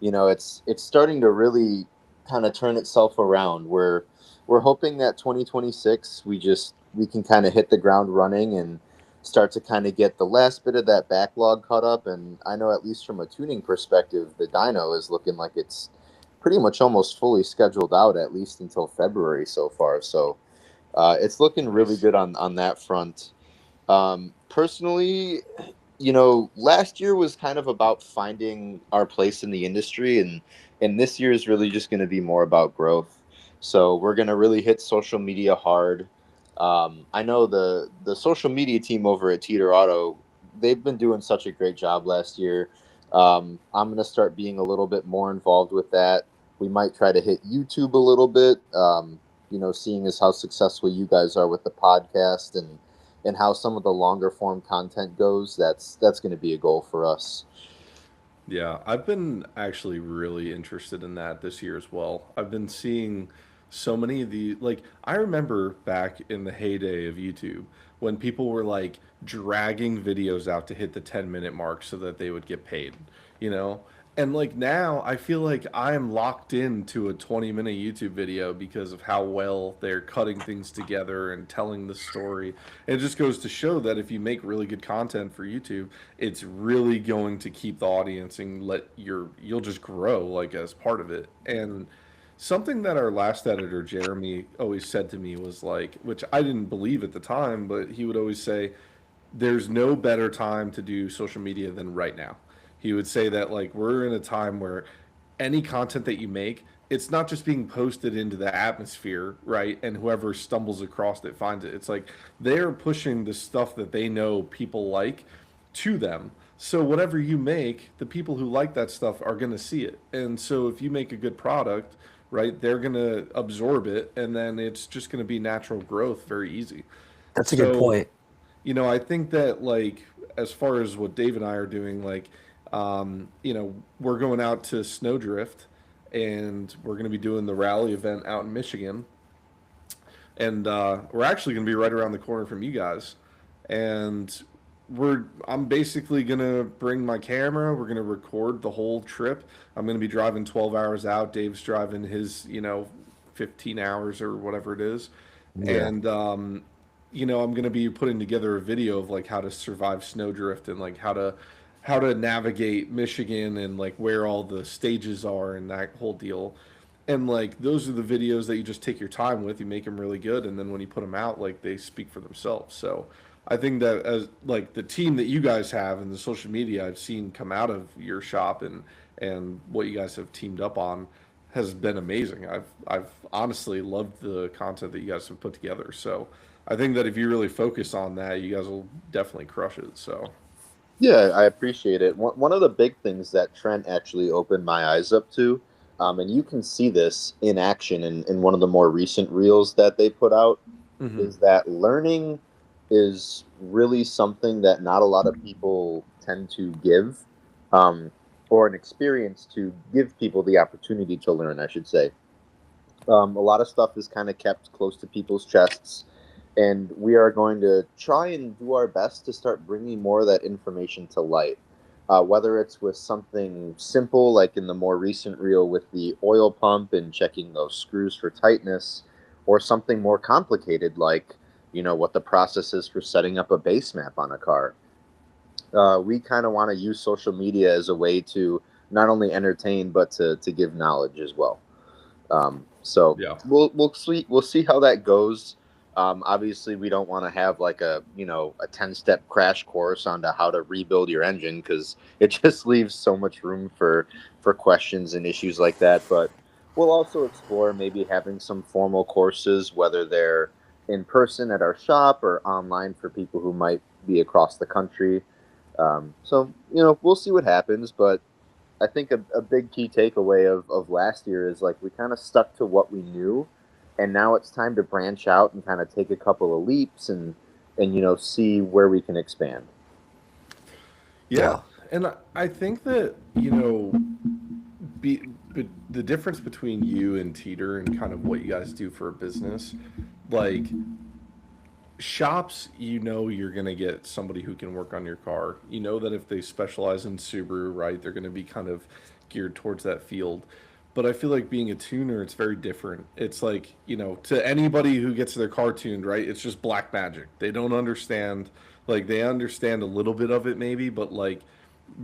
it's starting to really kind of turn itself around. We're hoping that 2026 we can kind of hit the ground running and start to kind of get the last bit of that backlog caught up. And I know, at least from a tuning perspective, the dyno is looking like it's pretty much almost fully scheduled out, at least until February so far. So it's looking really good on that front. Personally, last year was kind of about finding our place in the industry, and this year is really just going to be more about growth. So we're going to really hit social media hard. I know the social media team over at Teeter Auto, they've been doing such a great job last year. I'm going to start being a little bit more involved with that. We might try to hit YouTube a little bit, seeing as how successful you guys are with the podcast and how some of the longer form content goes. That's going to be a goal for us. Yeah, I've been actually really interested in that this year as well. I've been seeing so many of the, like, I remember back in the heyday of YouTube when people were like dragging videos out to hit the 10-minute mark so that they would get paid, And like now I feel like I am locked into a 20-minute YouTube video because of how well they're cutting things together and telling the story. And it just goes to show that if you make really good content for YouTube, it's really going to keep the audience and you'll just grow like as part of it. And something that our last editor, Jeremy, always said to me was like, which I didn't believe at the time, but he would always say, there's no better time to do social media than right now. He would say that like we're in a time where any content that you make, it's not just being posted into the atmosphere, right? And whoever stumbles across it finds it. It's like they're pushing the stuff that they know people like to them. So whatever you make, the people who like that stuff are going to see it. And so if you make a good product, right, they're going to absorb it, and then it's just going to be natural growth, very easy. That's a good point. I think that like as far as what Dave and I are doing, like we're going out to Snowdrift, and we're going to be doing the rally event out in Michigan, and we're actually going to be right around the corner from you guys, and I'm basically going to bring my camera. We're going to record the whole trip. I'm going to be driving 12 hours out. Dave's driving his 15 hours or whatever it is. Yeah. And I'm going to be putting together a video of like how to survive Snowdrift and like how to navigate Michigan and like where all the stages are and that whole deal. And like those are the videos that you just take your time with. You make them really good, and then when you put them out, like they speak for themselves. So I think that as like the team that you guys have and the social media I've seen come out of your shop and what you guys have teamed up on has been amazing. I've honestly loved the content that you guys have put together. So I think that if you really focus on that, you guys will definitely crush it. So Yeah, I appreciate it. One of the big things that Trent actually opened my eyes up to, and you can see this in action in one of the more recent reels that they put out, hmm is that learning is really something that not a lot of people tend to give, um, or an experience to give people the opportunity to learn, I should say. A lot of stuff is kind of kept close to people's chests, and we are going to try and do our best to start bringing more of that information to light. Whether it's with something simple, like in the more recent reel with the oil pump and checking those screws for tightness, or something more complicated, like what the process is for setting up a base map on a car. We kind of want to use social media as a way to not only entertain but to give knowledge as well. So yeah, we'll see how that goes. Obviously, we don't want to have like a 10-step crash course on to how to rebuild your engine, because it just leaves so much room for questions and issues like that. But we'll also explore maybe having some formal courses, whether they're in person at our shop or online for people who might be across the country. So we'll see what happens, but I think a big key takeaway of last year is like we kind of stuck to what we knew, and now it's time to branch out and kind of take a couple of leaps and see where we can expand. yeah, Yeah. and I think that but the difference between you and Teeter and kind of what you guys do for a business, like shops, you're going to get somebody who can work on your car. You know that if they specialize in Subaru, right, they're going to be kind of geared towards that field. But I feel like being a tuner, it's very different. It's like, to anybody who gets their car tuned, right, it's just black magic. They don't understand, like, they understand a little bit of it maybe, but like,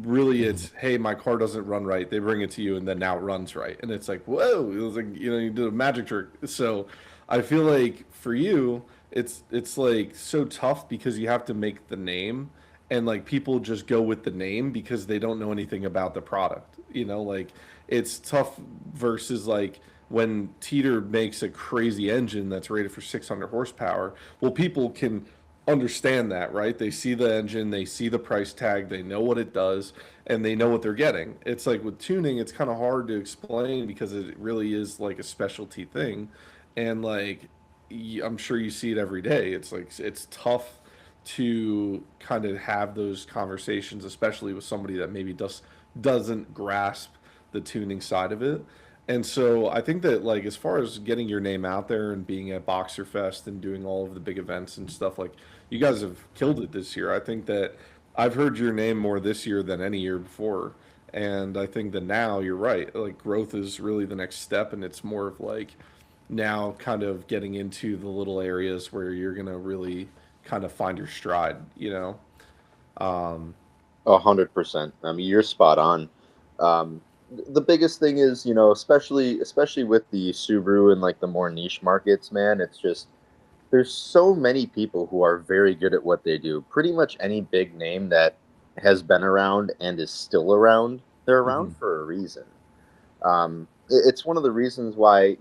really Mhm. it's, hey, my car doesn't run right. They bring it to you and then now it runs right. And it's like, whoa, it was like, you did a magic trick. So I feel like for you, it's like so tough because you have to make the name, and like people just go with the name because they don't know anything about the product. Like it's tough versus like when Teeter makes a crazy engine that's rated for 600 horsepower. Well, people can understand that, right? They see the engine, they see the price tag, they know what it does, and they know what they're getting. It's like with tuning, it's kind of hard to explain because it really is like a specialty thing. And like I'm sure you see it every day. It's like it's tough to kind of have those conversations, especially with somebody that maybe doesn't grasp the tuning side of it. And so I think that like as far as getting your name out there and being at Boxer Fest and doing all of the big events and stuff, like you guys have killed it this year. I think that I've heard your name more this year than any year before. And I think that now you're right. Like growth is really the next step, and it's more of like now kind of getting into the little areas where you're gonna really kind of find your stride. 100%. I mean, you're spot on. The biggest thing is, especially with the Subaru and like the more niche markets, man, it's just there's so many people who are very good at what they do. Pretty much any big name that has been around and is still around, they're around Mhm. for a reason. It's one of the reasons why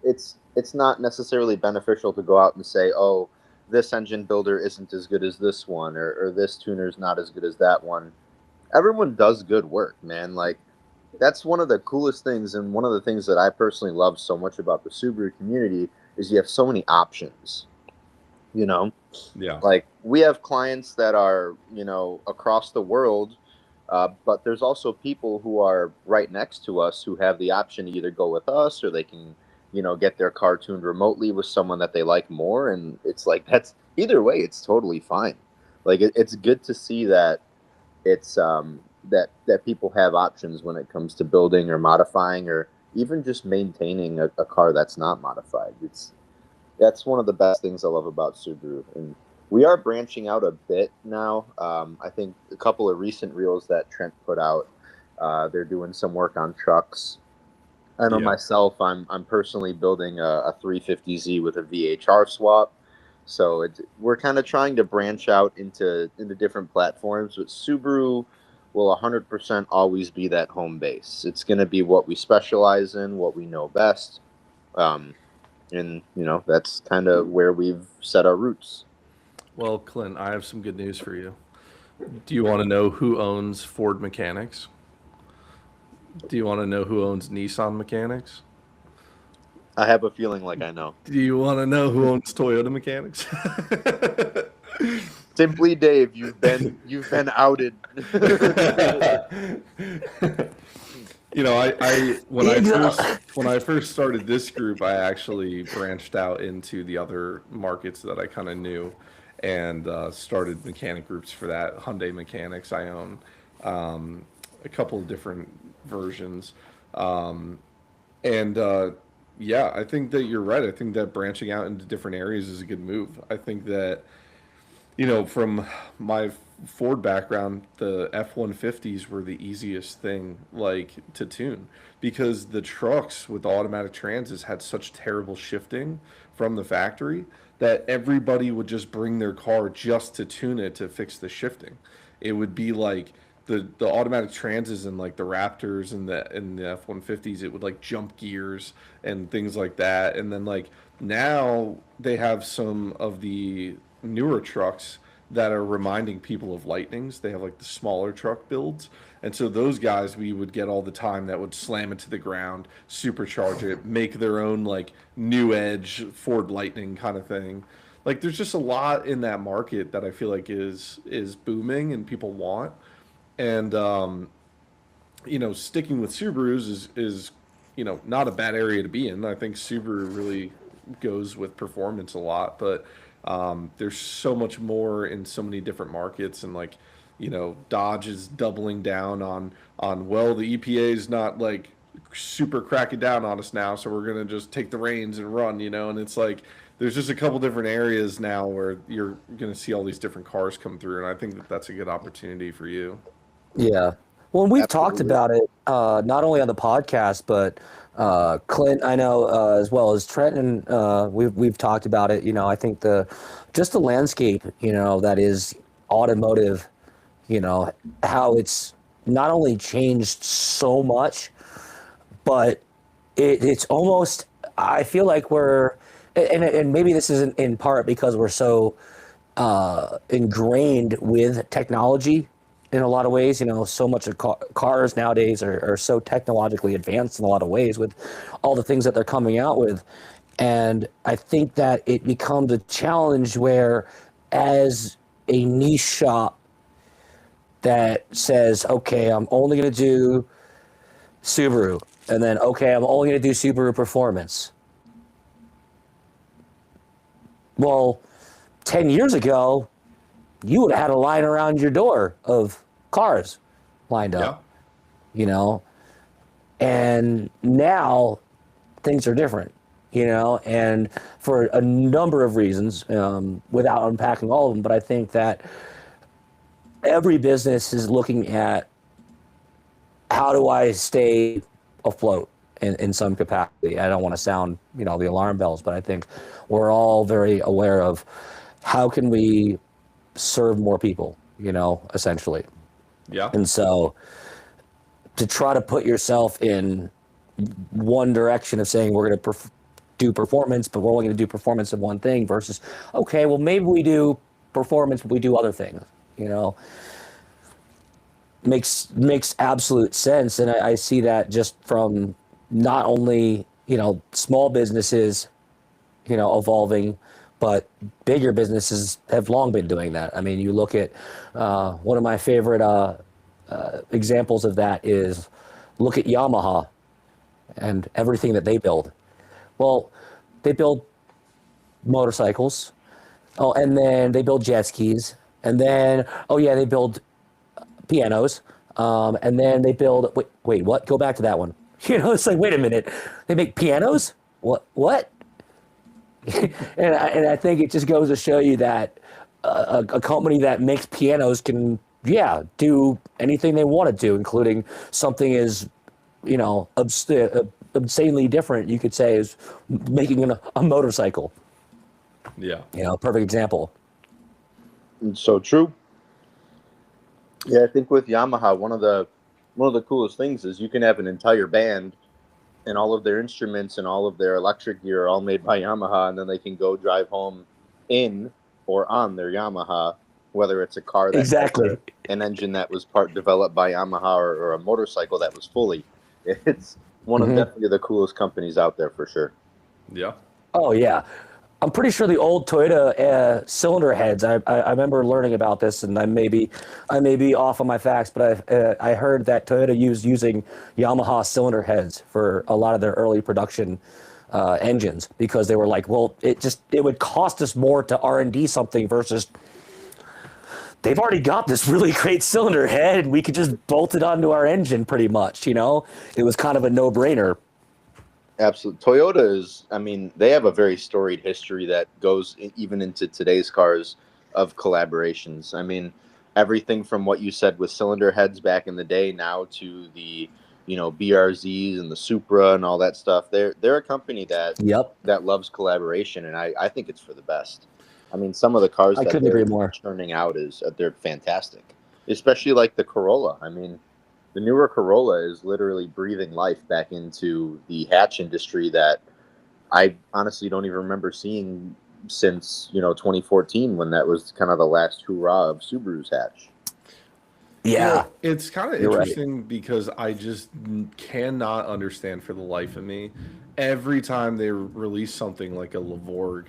it's not necessarily beneficial to go out and say, oh, this engine builder isn't as good as this one, or this tuner's not as good as that one. Everyone does good work, man. Like that's one of the coolest things, and one of the things that I personally love so much about the Subaru community is you have so many options. You know, Yeah. like we have clients that are across the world, but there's also people who are right next to us who have the option to either go with us, or they can get their car tuned remotely with someone that they like more, and it's like that's either way it's totally fine. Like it's good to see that it's that people have options when it comes to building or modifying or even just maintaining a car that's not modified. That's one of the best things I love about Subaru. And we are branching out a bit now. I think a couple of recent reels that Trent put out, they're doing some work on trucks. I know Yeah. myself, I'm personally building a 350Z with a VHR swap. So we're kind of trying to branch out into different platforms. But Subaru will 100% always be that home base. It's going to be what we specialize in, what we know best. And, that's kind of where we've set our roots. Well, Clint, I have some good news for you. Do you want to know who owns Ford Mechanics? Do you want to know who owns Nissan Mechanics? I have a feeling like I know. Do you want to know who owns Toyota Mechanics? Simply Dave, you've been outed. I when I first started this group, I actually branched out into the other markets that I kind of knew, and started mechanic groups for that. Hyundai Mechanics, I own a couple of different versions, and yeah, I think that you're right. I think that branching out into different areas is a good move. I think that from my Ford background, the F-150s were the easiest thing like to tune because the trucks with the automatic transits had such terrible shifting from the factory that everybody would just bring their car just to tune it to fix the shifting. It would be like the automatic transits and like the Raptors and the F-150s, it would like jump gears and things like that. And then like now they have some of the newer trucks that are reminding people of Lightnings. They have like the smaller truck builds. And so those guys we would get all the time that would slam it to the ground, supercharge it, make their own like new edge Ford Lightning kind of thing. Like there's just a lot in that market that I feel like is booming and people want. And sticking with Subarus is not a bad area to be in. I think Subaru really goes with performance a lot, but there's so much more in so many different markets, and like Dodge is doubling down on well, the EPA is not like super cracking down on us now, so we're gonna just take the reins and run, and it's like there's just a couple different areas now where you're gonna see all these different cars come through, and I think that that's a good opportunity for you. Yeah. Well, and we've talked Absolutely. about it not only on the podcast, but Clint, I know, as well as Trent, and we've talked about it. I think the landscape, that is automotive, how it's not only changed so much, but it's almost, I feel like and maybe this is in part because we're so ingrained with technology in a lot of ways. So much of cars nowadays are so technologically advanced in a lot of ways with all the things that they're coming out with. And I think that it becomes a challenge where, as a niche shop that says, okay, I'm only going to do Subaru, and then, okay, I'm only going to do Subaru Performance. Well, 10 years ago, you would have had a line around your door of cars lined up, and now things are different, and for a number of reasons, without unpacking all of them. But I think that every business is looking at, how do I stay afloat in some capacity? I don't want to sound, the alarm bells, but I think we're all very aware of how can we serve more people, essentially. Yeah. And so to try to put yourself in one direction of saying we're going to do performance, but we're only going to do performance of one thing, versus, okay, well, maybe we do performance, but we do other things, makes absolute sense. And I see that just from not only, small businesses, evolving, but bigger businesses have long been doing that. I mean, you look at one of my favorite examples of that is, look at Yamaha and everything that they build. Well, they build motorcycles. Oh, and then they build jet skis. And then, oh yeah, they build pianos. And then they build, wait, what? Go back to that one. It's like, wait a minute. They make pianos? What? and I think it just goes to show you that a company that makes pianos can, do anything they want to do, including something as, insanely different, you could say, is making a motorcycle. Yeah. Perfect example. It's so true. Yeah, I think with Yamaha, one of the coolest things is you can have an entire band and all of their instruments and all of their electric gear are all made by Yamaha, and then they can go drive home in or on their Yamaha, whether it's a car that has Exactly. an engine that was part developed by Yamaha or a motorcycle that was fully. It's one of Mhm. definitely the coolest companies out there for sure. Yeah. Oh yeah, I'm pretty sure the old Toyota cylinder heads. I remember learning about this, and I may be off on my facts, but I heard that Toyota using Yamaha cylinder heads for a lot of their early production engines because they were like, well, it would cost us more to R&D something versus they've already got this really great cylinder head, and we could just bolt it onto our engine pretty much. It was kind of a no-brainer. Absolutely. Toyota is, I mean, they have a very storied history that goes even into today's cars of collaborations. I mean, everything from what you said with cylinder heads back in the day now to the, BRZs and the Supra and all that stuff. They're a company that Yep, loves collaboration, and I think it's for the best. I mean, some of the cars I that couldn't agree they're more. churning out they're fantastic, especially like the Corolla. I mean, the newer Corolla is literally breathing life back into the hatch industry that I honestly don't even remember seeing since 2014 when that was kind of the last hurrah of Subaru's hatch. Yeah, It's kind of you're right. interesting because I just cannot understand for the life of me. Every time they release something like a Lavorg,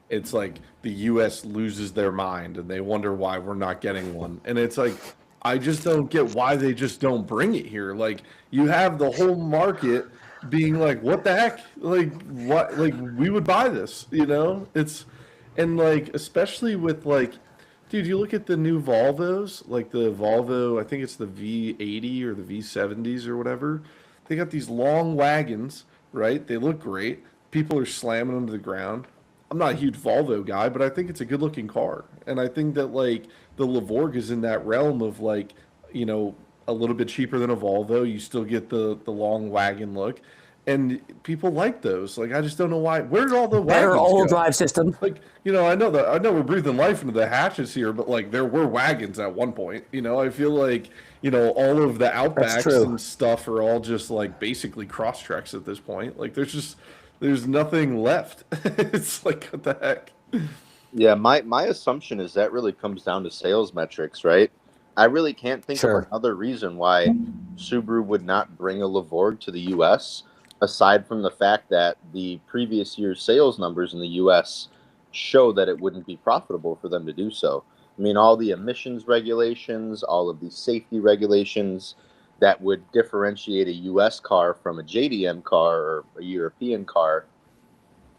it's like the U.S. loses their mind and they wonder why we're not getting one. And it's like, I just don't get why they just don't bring it here. Like, you have the whole market being like, what the heck? Like, what? Like, we would buy this, and like, especially with like, dude, you look at the new Volvos, like the Volvo, I think it's the V80 or the V70s or whatever. They got these long wagons, right? They look great. People are slamming them to the ground. I'm not a huge Volvo guy, but I think it's a good looking car. And I think that like the Lavorg is in that realm of like, you know, a little bit cheaper than a Volvo. You still get the long wagon look. And people like those. Like I just don't know why. Where did all the Better wagons all-wheel go? drive system. Like, I know we're breathing life into the hatches here, but like there were wagons at one point. I feel like, all of the That's Outbacks true. and stuff are all just like basically cross treks at this point. Like there's nothing left. It's like what the heck? Yeah, my assumption is that really comes down to sales metrics, right? I really can't think of Sure. another reason why Subaru would not bring a Lavorg to the US aside from the fact that the previous year's sales numbers in the US show that it wouldn't be profitable for them to do so. I mean, all the emissions regulations, all of the safety regulations that would differentiate a US car from a JDM car or a European car,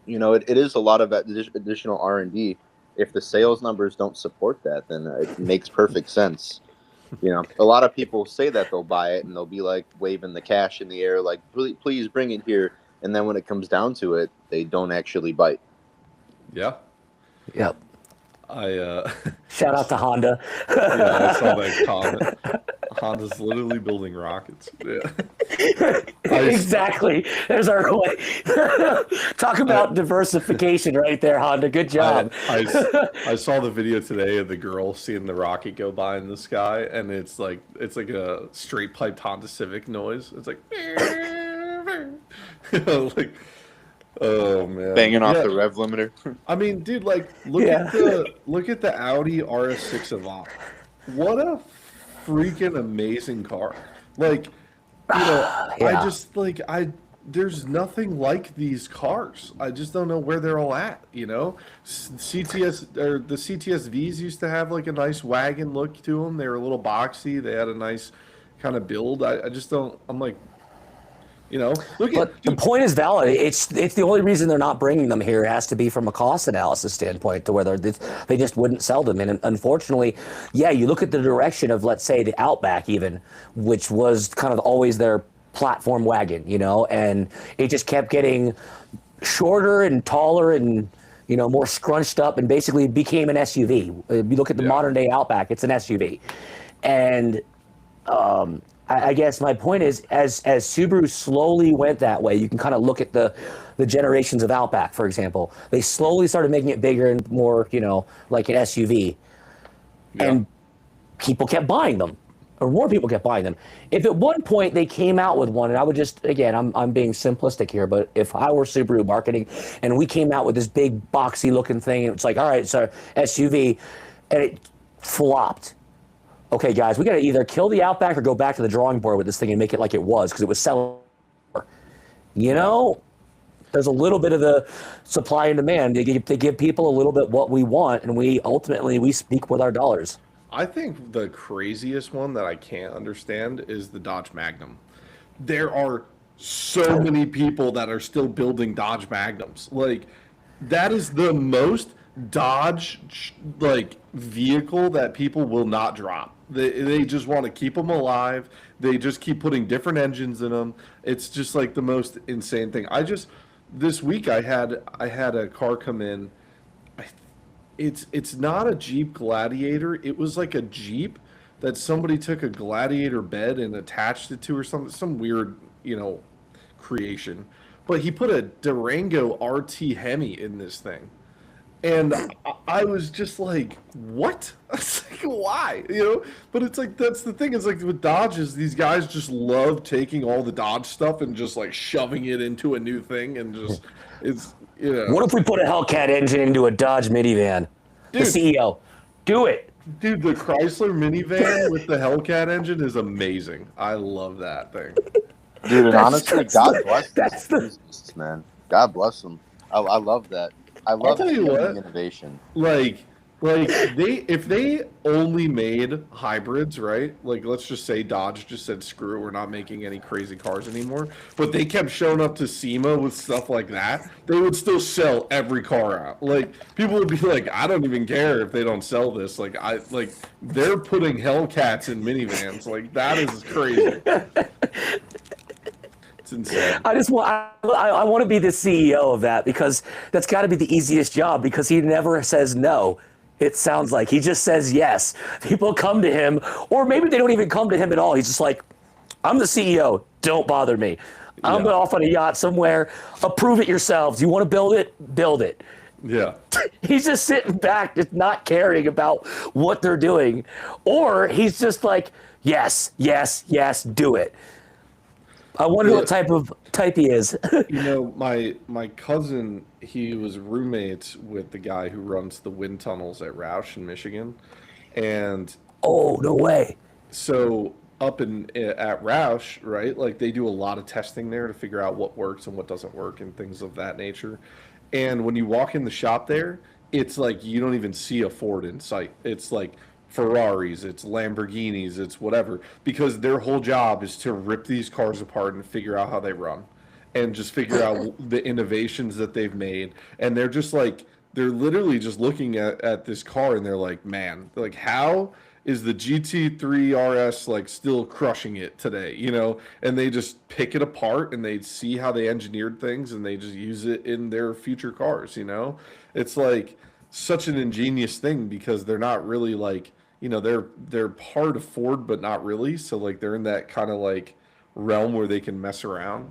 it is a lot of additional R&D. If the sales numbers don't support that, then it makes perfect sense. A lot of people say that they'll buy it and they'll be like waving the cash in the air, like, please bring it here. And then when it comes down to it, they don't actually bite. Yeah. Yep. I Shout out to Honda. yeah, I saw that comment. Honda's literally building rockets. Yeah. Exactly. There's our way. Talk about diversification right there, Honda. Good job. I saw the video today of the girl seeing the rocket go by in the sky, and it's like a straight piped Honda Civic noise. It's like, like, oh man, Banging off Yeah, the rev limiter. I mean, dude, like Yeah. look at the Audi RS6 Avant. What a freaking amazing car! Like, I Yeah. just like there's nothing like these cars. I just don't know where they're all at. CTS or the CTS-Vs used to have like a nice wagon look to them. They were a little boxy. They had a nice kind of build. I just don't. I'm like, look But at the dude. point is valid. It's the only reason they're not bringing them here. It has to be from a cost analysis standpoint, to where they just wouldn't sell them. And unfortunately, yeah, you look at the direction of, let's say, the Outback, even, which was kind of always their platform wagon, and it just kept getting shorter and taller and more scrunched up, and basically became an SUV. You look at the Yeah. modern day Outback; it's an SUV, and I guess my point is, as Subaru slowly went that way, you can kind of look at the generations of Outback, for example. They slowly started making it bigger and more, like an SUV. Yeah. And people kept buying them, or more people kept buying them. If at one point they came out with one, and I would just, again, I'm being simplistic here, but if I were Subaru marketing and we came out with this big boxy looking thing, and it's like, all right, so SUV, and it flopped. Okay, guys, we got to either kill the Outback or go back to the drawing board with this thing and make it like it was, because it was selling. You know, there's a little bit of the supply and demand. They give people a little bit what we want, and we ultimately speak with our dollars. I think the craziest one that I can't understand is the Dodge Magnum. There are so many people that are still building Dodge Magnums. Like, that is the most Dodge like vehicle that people will not drop. They just want to keep them alive. They just keep putting different engines in them. It's just like the most insane thing. This week I had a car come in. It's not a Jeep Gladiator. It was like a Jeep that somebody took a Gladiator bed and attached it to, or some weird, creation. But he put a Durango RT Hemi in this thing. And I was just like, what? I was like, why? But it's like, that's the thing. It's like with Dodges, these guys just love taking all the Dodge stuff and just like shoving it into a new thing, and just, What if we put a Hellcat engine into a Dodge minivan? Dude, the CEO, do it. Dude, the Chrysler minivan with the Hellcat engine is amazing. I love that thing. Dude, and honestly, God bless these businesses, man. God bless them. I love that. I love innovation. Like if they only made hybrids, right? Like, let's just say Dodge just said, screw it, we're not making any crazy cars anymore. But they kept showing up to SEMA with stuff like that. They would still sell every car out. Like, people would be like, I don't even care if they don't sell this. Like, they're putting Hellcats in minivans. Like, that is crazy. It's insane. I want to be the CEO of that, because that's got to be the easiest job, because he never says no. It sounds like he just says yes. People come to him, or maybe they don't even come to him at all. He's just like, I'm the CEO. Don't bother me. I'm off on a yacht somewhere. Approve it yourselves. You want to build it? Build it. Yeah. He's just sitting back, just not caring about what they're doing. Or he's just like, yes, yes, yes, do it. I wonder what type he is. My cousin, he was roommates with the guy who runs the wind tunnels at Roush in Michigan, and oh, no way. So up at Roush, right? Like, they do a lot of testing there to figure out what works and what doesn't work and things of that nature. And when you walk in the shop there, it's like you don't even see a Ford in sight. It's like Ferraris, it's Lamborghinis, it's whatever, because their whole job is to rip these cars apart and figure out how they run, and just figure out the innovations that they've made. And they're literally just looking at this car, and they're like, man, like, how is the GT3 RS like still crushing it today? And they just pick it apart, and they see how they engineered things, and they just use it in their future cars. It's like such an ingenious thing, because they're not really like, they're part of Ford, but not really. So like, they're in that kind of like realm where they can mess around.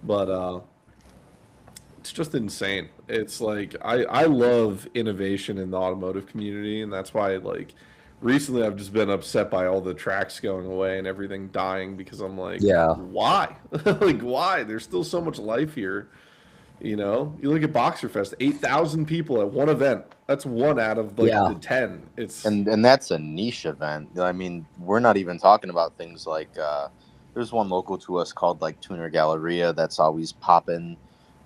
But it's just insane. It's like, I love innovation in the automotive community, and that's why, like, recently I've just been upset by all the tracks going away and everything dying, because I'm like, why? Like, why? There's still so much life here. You look at Boxerfest, 8,000 people at one event. That's one out of the 10. And that's a niche event. I mean, we're not even talking about things like there's one local to us called like Tuner Galleria that's always popping.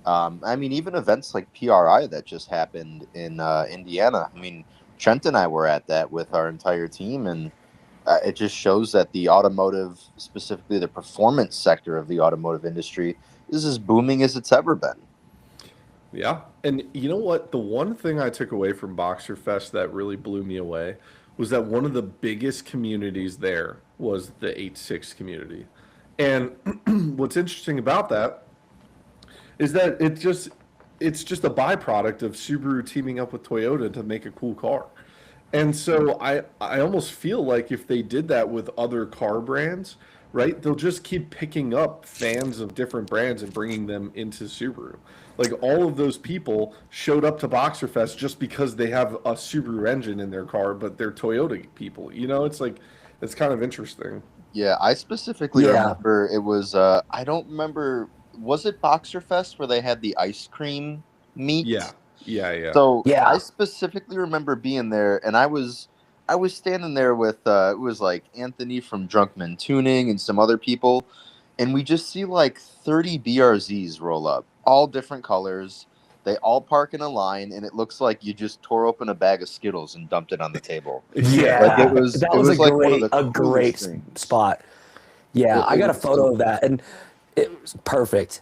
I mean, even events like PRI that just happened in Indiana. I mean, Trent and I were at that with our entire team, and it just shows that the automotive, specifically the performance sector of the automotive industry, is as booming as it's ever been. Yeah. And you know what? The one thing I took away from Boxerfest that really blew me away was that one of the biggest communities there was the 8.6 community. And what's interesting about that is that it's just a byproduct of Subaru teaming up with Toyota to make a cool car. And so I almost feel like if they did that with other car brands, right? They'll just keep picking up fans of different brands and bringing them into Subaru. Like all of those people showed up to Boxerfest just because they have a Subaru engine in their car, but they're Toyota people. You know, it's like it's kind of interesting. Yeah, I specifically Yeah. remember it was I don't remember, was it Boxer Fest where they had the ice cream Yeah, meet? yeah, yeah, So I Yeah. specifically remember being there, and I was standing there with it was like Anthony from Drunkman Tuning and some other people, and we just see like 30 BRZs roll up, all different colors. They all park in a line, and it looks like you just tore open a bag of Skittles and dumped it on the table. yeah, Like Yeah. it That was was like one of the a coolest great things. spot. Yeah, I It got a was so photo of cool. that, and it was perfect.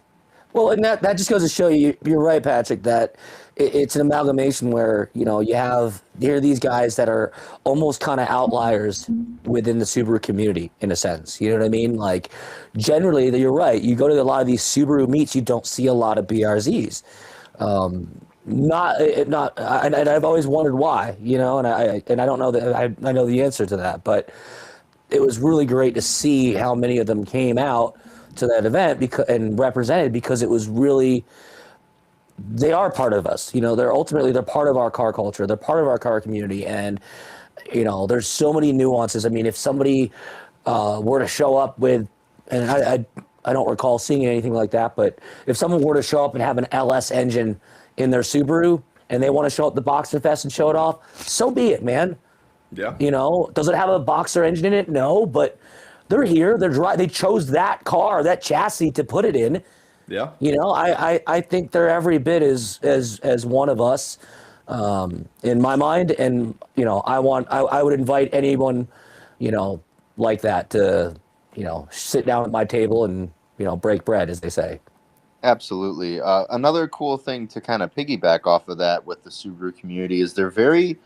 Well, and that just goes to show you, you're right, Patrick, that it's an amalgamation where, you know, here are these guys that are almost kind of outliers within the Subaru community, in a sense. You know what I mean? Like, generally, you're right. You go to a lot of these Subaru meets, you don't see a lot of BRZs. Not, and I've always wondered why, you know, and I don't know that I know the answer to that, but it was really great to see how many of them came out to that event because and represented, because it was really, they are part of us. You know, they're part of our car culture. They're part of our car community, and you know, there's so many nuances. I mean, if somebody were to show up with, and I don't recall seeing anything like that, but if someone were to show up and have an LS engine in their Subaru and they want to show up the Boxer Fest and show it off, so be it, man. yeah, You know, does it have a Boxer engine in it? No, but they're here. They chose that car, that chassis to put it in. yeah. You know, I think they're every bit as one of us, in my mind. And you know, I would invite anyone, you know, like that to, you know, sit down at my table and, you know, break bread, as they say. Absolutely. Another cool thing to kind of piggyback off of that with the Subaru community is they're very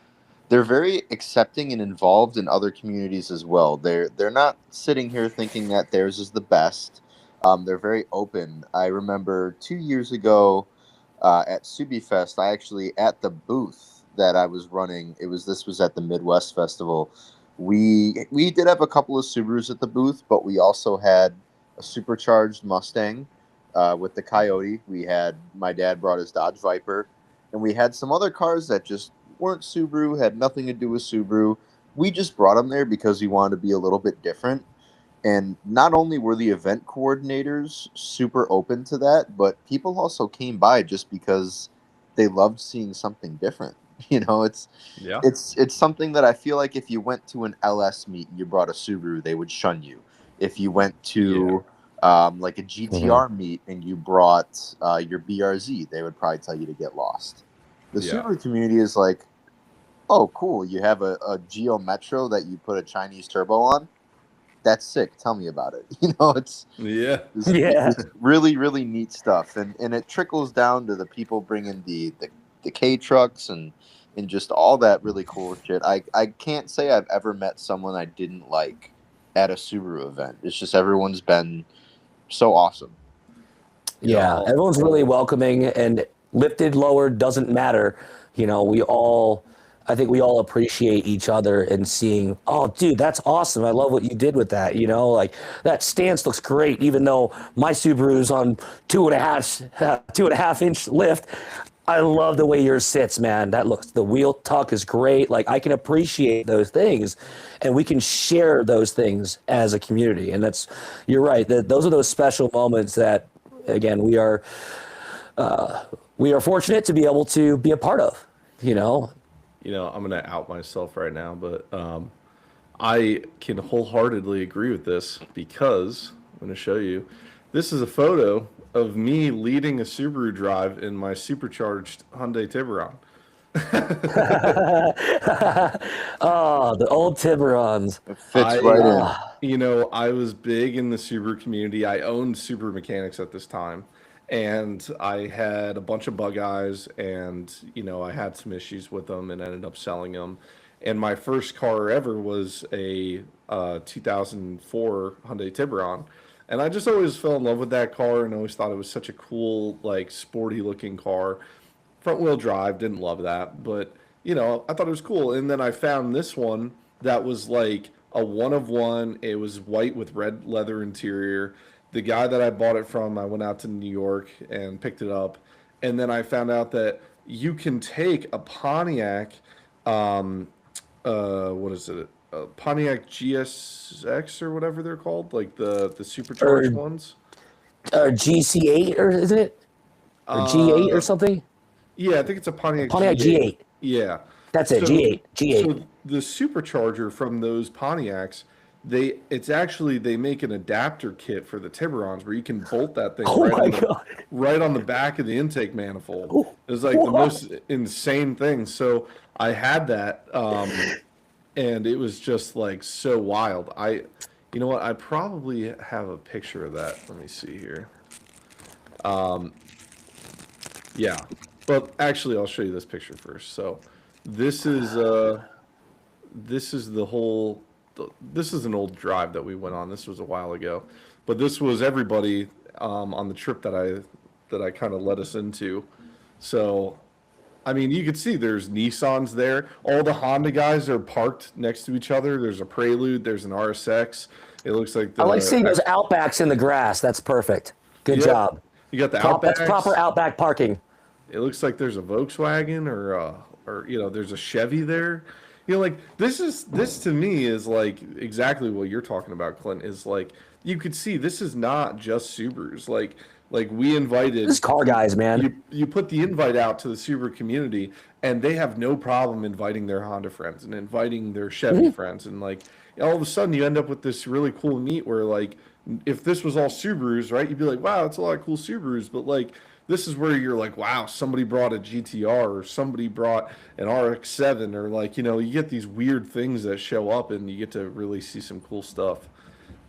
accepting and involved in other communities as well. They're not sitting here thinking that theirs is the best. They're very open. I remember 2 years ago at SubiFest, I actually at the booth that I was running. This was at the Midwest Festival. We did have a couple of Subarus at the booth, but we also had a supercharged Mustang with the Coyote. We had my dad brought his Dodge Viper, and we had some other cars that just weren't Subaru, had nothing to do with Subaru. We just brought them there because we wanted to be a little bit different. And not only were the event coordinators super open to that, but people also came by just because they loved seeing something different. You know, Yeah. it's something that I feel like if you went to an LS meet and you brought a Subaru, they would shun you. If you went Yeah. to like a Mhm. GTR meet and you brought your BRZ, they would probably tell you to get lost. The Yeah. Subaru community is like, oh, cool, you have a Geo Metro that you put a Chinese turbo on. That's sick. Tell me about it. You know, Yeah. Yeah. it's really really neat stuff, and it trickles down to the people bringing the K trucks and just all that really cool shit. I can't say I've ever met someone I didn't like at a Subaru event. It's just everyone's been so awesome. You know, Yeah, everyone's really welcoming, and lifted, lowered, doesn't matter. You know, I think we all appreciate each other and seeing, oh, dude, that's awesome. I love what you did with that. You know, like that stance looks great, even though my Subaru's on 2.5 inch lift. I love the way yours sits, man. The wheel tuck is great. Like I can appreciate those things, and we can share those things as a community. And you're right. Those are those special moments that, again, we are fortunate to be able to be a part of. You know, I'm gonna out myself right now, but I can wholeheartedly agree with this because I'm gonna show you. This is a photo of me leading a Subaru drive in my supercharged Hyundai Tiburon. oh, the old Tiburons. It fits I, right in. I was big in the Subaru community. I owned Subaru Mechanics at this time, and I had a bunch of bug eyes, and I had some issues with them, and ended up selling them. And my first car ever was a 2004 Hyundai Tiburon, and I just always fell in love with that car, and always thought it was such a cool, like sporty looking car. Front wheel drive, didn't love that, but I thought it was cool. And then I found this one that was like a one of one. It was white with red leather interior. The guy that I bought it from, I went out to New York and picked it up, and then I found out that you can take a Pontiac, um, what is it? Pontiac GSX or whatever they're called, like the supercharged Or ones. GC8, or is it? Or G8 or Uh, something? yeah, I think it's a Pontiac Pontiac G8. G8. Yeah. That's it, So, G8. G8. so the supercharger from those Pontiacs, it's actually they make an adapter kit for the Tiburons where you can bolt that thing Oh my God. right on the back of the intake manifold. Oh, It was like the what? most insane thing. So I had that, and it was just like so wild. You know what? I probably have a picture of that. Let me see here. Yeah, but actually, I'll show you this picture first. So, this is this is the whole. This is an old drive that we went on. This was a while ago, but this was everybody on the trip that I kind of led us into. So, I mean, you could see there's Nissans there. All the Honda guys are parked next to each other. There's a Prelude. There's an RSX. It looks like I like seeing those the Outbacks in the grass. That's perfect. Good yep. job. You got the That's proper Outbacks. Outback parking. It looks like there's a Volkswagen or there's a Chevy there. You know, like this to me is like exactly what you're talking about, Clint, is like you could see this is not just Subarus. Like we This invited car guys, man. you put the invite out to the Subaru community and they have no problem inviting their Honda friends and inviting their Chevy friends and like all of a sudden you end up with this really cool meet where like if this was all Subarus, right, you'd be like, wow, it's a lot of cool Subarus, but like this is where you're like, wow, somebody brought a GTR or somebody brought an RX-7 or like, you get these weird things that show up and you get to really see some cool stuff.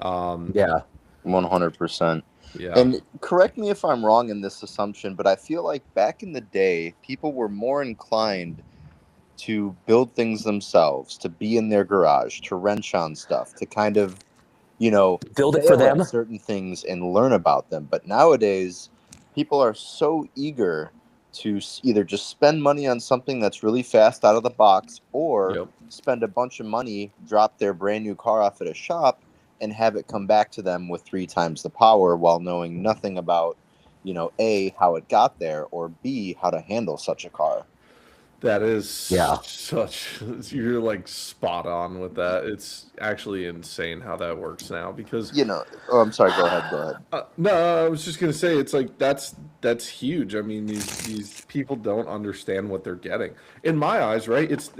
Yeah. 100%. Yeah. And correct me if I'm wrong in this assumption, but I feel like back in the day, people were more inclined to build things themselves, to be in their garage, to wrench on stuff, to kind of, Build it for fail at them. certain things and learn about them. But nowadays, people are so eager to either just spend money on something that's really fast out of the box or Yep. spend a bunch of money, drop their brand new car off at a shop, and have it come back to them with 3 times the power while knowing nothing about, A, how it got there, or B, how to handle such a car. That is Yeah. you're like spot on with that. It's actually insane how that works now because Oh, I'm sorry, go ahead. no, I was just gonna say it's like that's huge. I mean, these people don't understand what they're getting. In my eyes, right? It's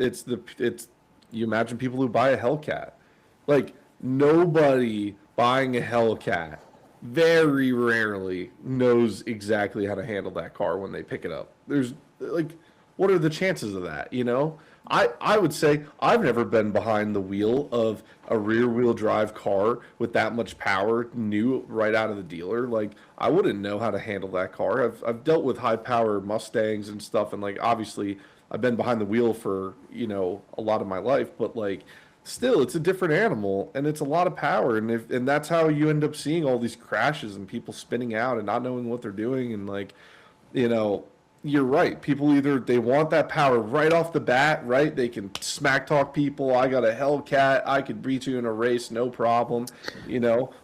you imagine people who buy a Hellcat, like nobody buying a Hellcat very rarely knows exactly how to handle that car when they pick it up. There's like, what are the chances of that? I would say I've never been behind the wheel of a rear wheel drive car with that much power, new right out of the dealer. Like I wouldn't know how to handle that car. I've dealt with high power Mustangs and stuff, and like obviously I've been behind the wheel for a lot of my life, but like still it's a different animal and it's a lot of power, and that's how you end up seeing all these crashes and people spinning out and not knowing what they're doing, and like you know you're right. People either they want that power right off the bat, right? They can smack talk people. I got a Hellcat. I could beat you in a race, no problem,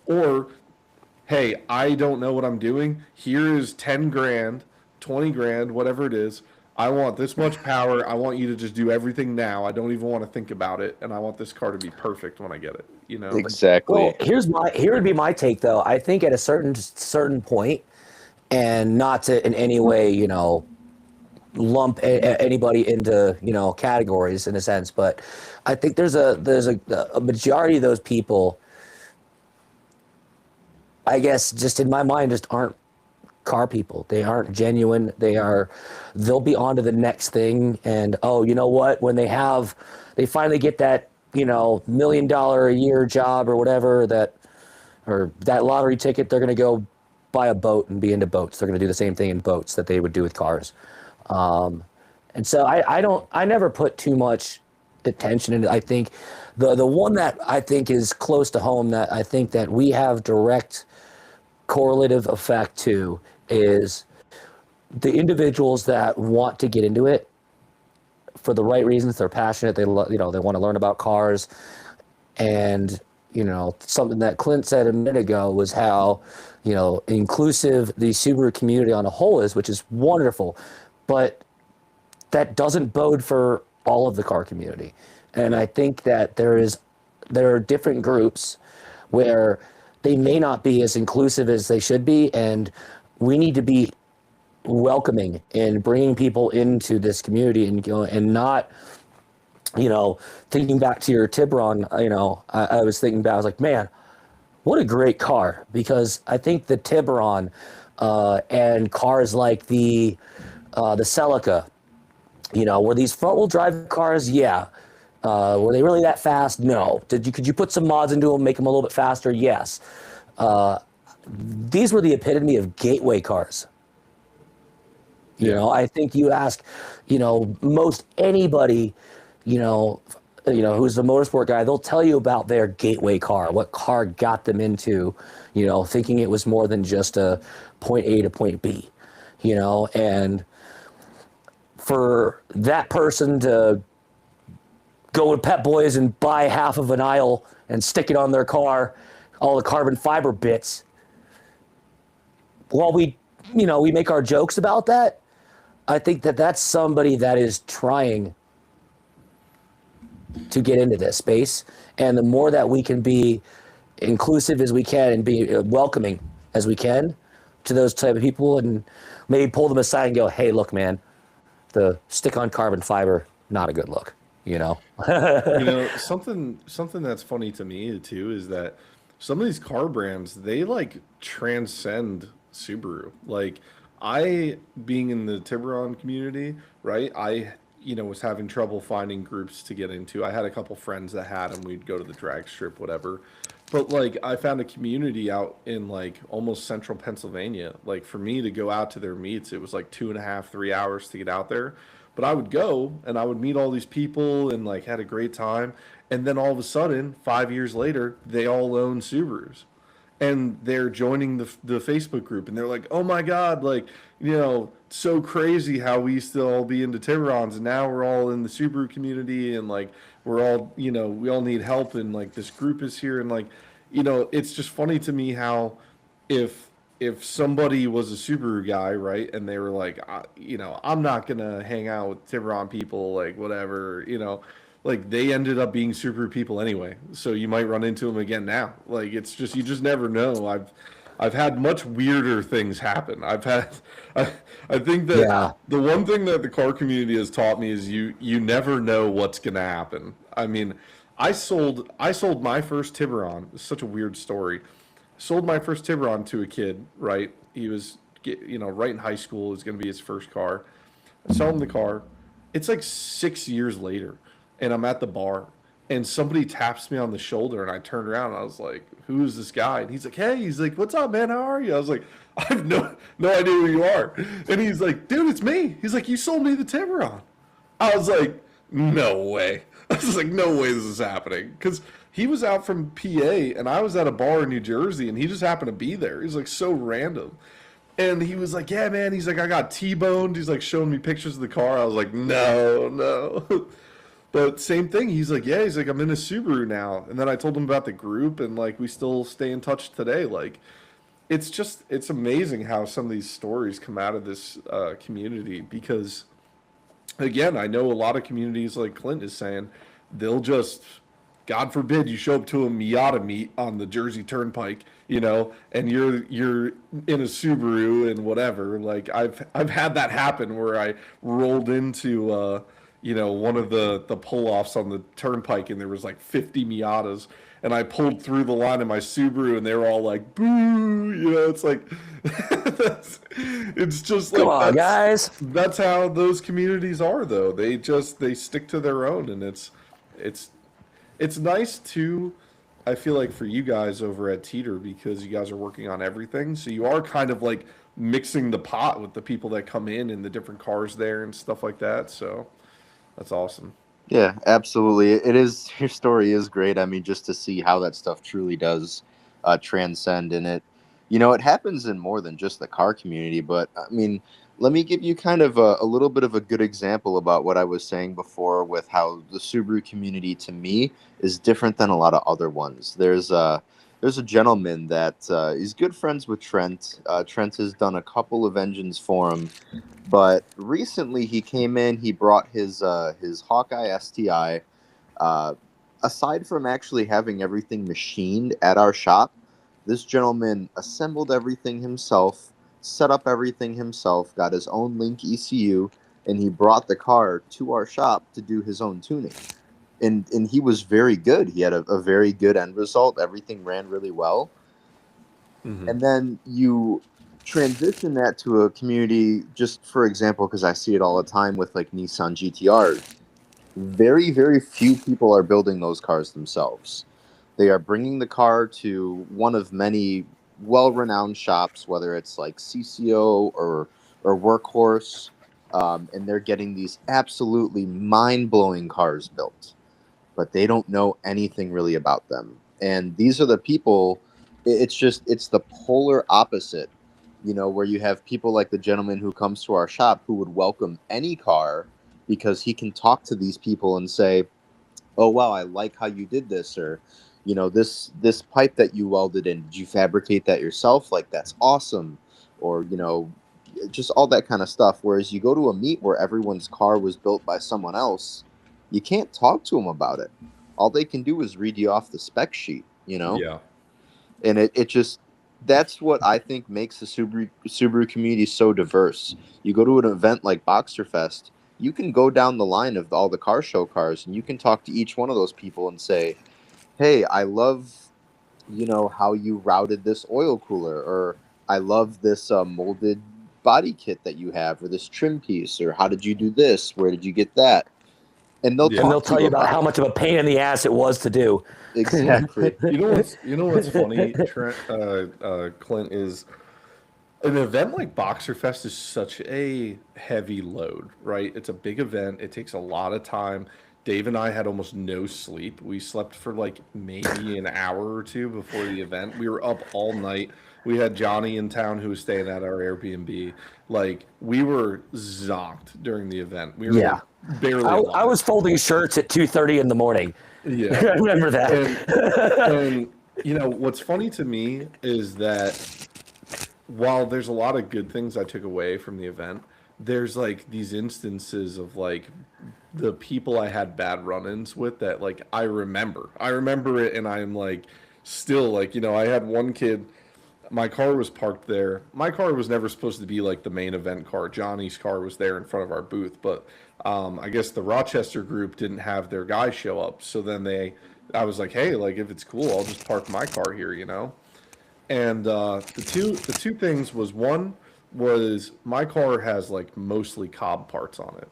Or, hey, I don't know what I'm doing. Here is 10 grand, 20 grand, whatever it is. I want this much power. I want you to just do everything now. I don't even want to think about it, and I want this car to be perfect when I get it. Exactly. Well, here would be my take though. I think at a certain point, and not to in any way, lump anybody into categories in a sense, but I think there's a majority of those people, I guess, just in my mind, just aren't car people. They aren't genuine. They'll be on to the next thing, and you know what? When they finally get that $1 million a year job or whatever, or that lottery ticket, they're gonna go buy a boat and be into boats. They're gonna do the same thing in boats that they would do with cars. And so I never put too much attention into. I think the one that I think is close to home, that I think that we have direct correlative effect to, is the individuals that want to get into it for the right reasons. They're passionate. They want to learn about cars, And, something that Clint said a minute ago was how, inclusive the Subaru community on a whole is, which is wonderful. But that doesn't bode for all of the car community. And I think that there are different groups where they may not be as inclusive as they should be, and we need to be welcoming and bringing people into this community, and not, thinking back to your Tiburon. I was thinking about, I was like, man, what a great car, because I think the Tiburon and cars like the Celica, were these front-wheel drive cars? Yeah. Were they really that fast? No. Could you put some mods into them, make them a little bit faster? Yes. These were the epitome of gateway cars. I think you ask, most anybody, who's a motorsport guy, they'll tell you about their gateway car, what car got them into, thinking it was more than just a point A to point B, and for that person to go to Pep Boys and buy half of an aisle and stick it on their car, all the carbon fiber bits, while we make our jokes about that, I think that that's somebody that is trying to get into this space. And the more that we can be inclusive as we can and be welcoming as we can to those type of people, and maybe pull them aside and go, hey, look, man, the stick on carbon fiber, not a good look, something that's funny to me too is that some of these car brands, they like transcend Subaru. Like, I, being in the Tiburon community, right? I, was having trouble finding groups to get into. I had a couple friends that had them. We'd go to the drag strip, whatever. But like, I found a community out in like almost central Pennsylvania. Like, for me to go out to their meets, it was like 2.5, 3 hours to get out there. But I would go and I would meet all these people and like had a great time. And then all of a sudden, 5 years later, they all own Subarus. And they're joining the Facebook group, and they're like, oh my God, like, so crazy how we used to all be into Tiburons, and now we're all in the Subaru community, and like, we're all, we all need help, and like, this group is here. And like, it's just funny to me how if somebody was a Subaru guy, right, and they were like, I'm not gonna hang out with Tiburon people, like, whatever, like, they ended up being Subaru people anyway. So you might run into them again now. Like, it's just, you just never know. I've had much weirder things happen. I think that the one thing that the car community has taught me is you never know what's gonna happen. I mean, I sold my first Tiburon. It's such a weird story. Sold my first Tiburon to a kid, right? He was, right in high school. It was going to be his first car. I sell him the car. It's like 6 years later, and I'm at the bar, and somebody taps me on the shoulder, and I turned around, and I was like, who is this guy? And he's like, hey, he's like, what's up, man? How are you? I was like, I have no idea who you are. And he's like, dude, it's me. He's like, you sold me the Tiburon. I was like, no way. I was like, no way this is happening. Because he was out from PA, and I was at a bar in New Jersey, and he just happened to be there. He's like, so random. And he was like, yeah, man. He's like, I got T-boned. He's like showing me pictures of the car. I was like, no. But same thing. He's like, yeah. He's like, I'm in a Subaru now. And then I told him about the group, and like, we still stay in touch today. Like, it's amazing how some of these stories come out of this community, because, again, I know a lot of communities, like Clint is saying, they'll just, God forbid, you show up to a Miata meet on the Jersey Turnpike, and you're in a Subaru and whatever. Like, I've had that happen where I rolled into one of the pull-offs on the Turnpike, and there was like 50 Miatas, and I pulled through the line in my Subaru, and they were all like, boo, it's like, it's just like, come on, guys. That's how those communities are, though. They stick to their own, and it's nice too, I feel like, for you guys over at Teeter, because you guys are working on everything. So you are kind of like mixing the pot with the people that come in and the different cars there and stuff like that. So that's awesome. Yeah, absolutely. It is. Your story is great. I mean, just to see how that stuff truly does transcend, and it happens in more than just the car community. But I mean, Let me give you kind of a little bit of a good example about what I was saying before with how the Subaru community to me is different than a lot of other ones. There's a gentleman that is good friends with Trent. Trent has done a couple of engines for him, but recently he came in. He brought his Hawkeye STI. Uh, Aside from actually having everything machined at our shop, this gentleman assembled everything himself, set up everything himself, got his own Link ECU, and he brought the car to our shop to do his own tuning. And he was very good. He had a very good end result. Everything ran really well. Mm-hmm. And then you transition that to a community, just for example, because I see it all the time with like Nissan GTRs. Very, very few people are building those cars themselves. They are bringing the car to one of many well-renowned shops, whether it's like CCO or Workhorse, and they're getting these absolutely mind-blowing cars built, but they don't know anything really about them. And these are the people. It's the polar opposite, where you have people like the gentleman who comes to our shop who would welcome any car because he can talk to these people and say, "Oh wow, I like how you did this," or this pipe that you welded in, did you fabricate that yourself? Like, that's awesome. Or just all that kind of stuff. Whereas you go to a meet where everyone's car was built by someone else, you can't talk to them about it. All they can do is read you off the spec sheet. Yeah. And it just, that's what I think makes the Subaru community so diverse. You go to an event like Boxerfest, you can go down the line of all the car show cars and you can talk to each one of those people and say, "Hey, I love how you routed this oil cooler," or "I love this molded body kit that you have," or "this trim piece," or "How did you do this, where did you get that?" And they'll Yeah. And talk they'll to tell you you about about how it. much of a pain in the ass it was to do. Exactly. You know what's funny, Trent, Clint, is an event like Boxerfest is such a heavy load, right? It's a big event. It takes a lot of time. Dave and I had almost no sleep. We slept for like maybe an hour or two before the event. We were up all night. We had Johnny in town who was staying at our Airbnb. Like, we were zonked during the event. We were like Yeah. barely I alive. was folding shirts at 2:30 in the morning. I Yeah. remember And that. and what's funny to me is that while there's a lot of good things I took away from the event, there's like these instances of like the people I had bad run-ins with that like I remember. I remember it and I'm like still like, I had one kid, my car was parked there. My car was never supposed to be like the main event car. Johnny's car was there in front of our booth, but I guess the Rochester group didn't have their guy show up. So then I was like, hey, like if it's cool, I'll just park my car here. And the two things was, one was my car has like mostly Cobb parts on it,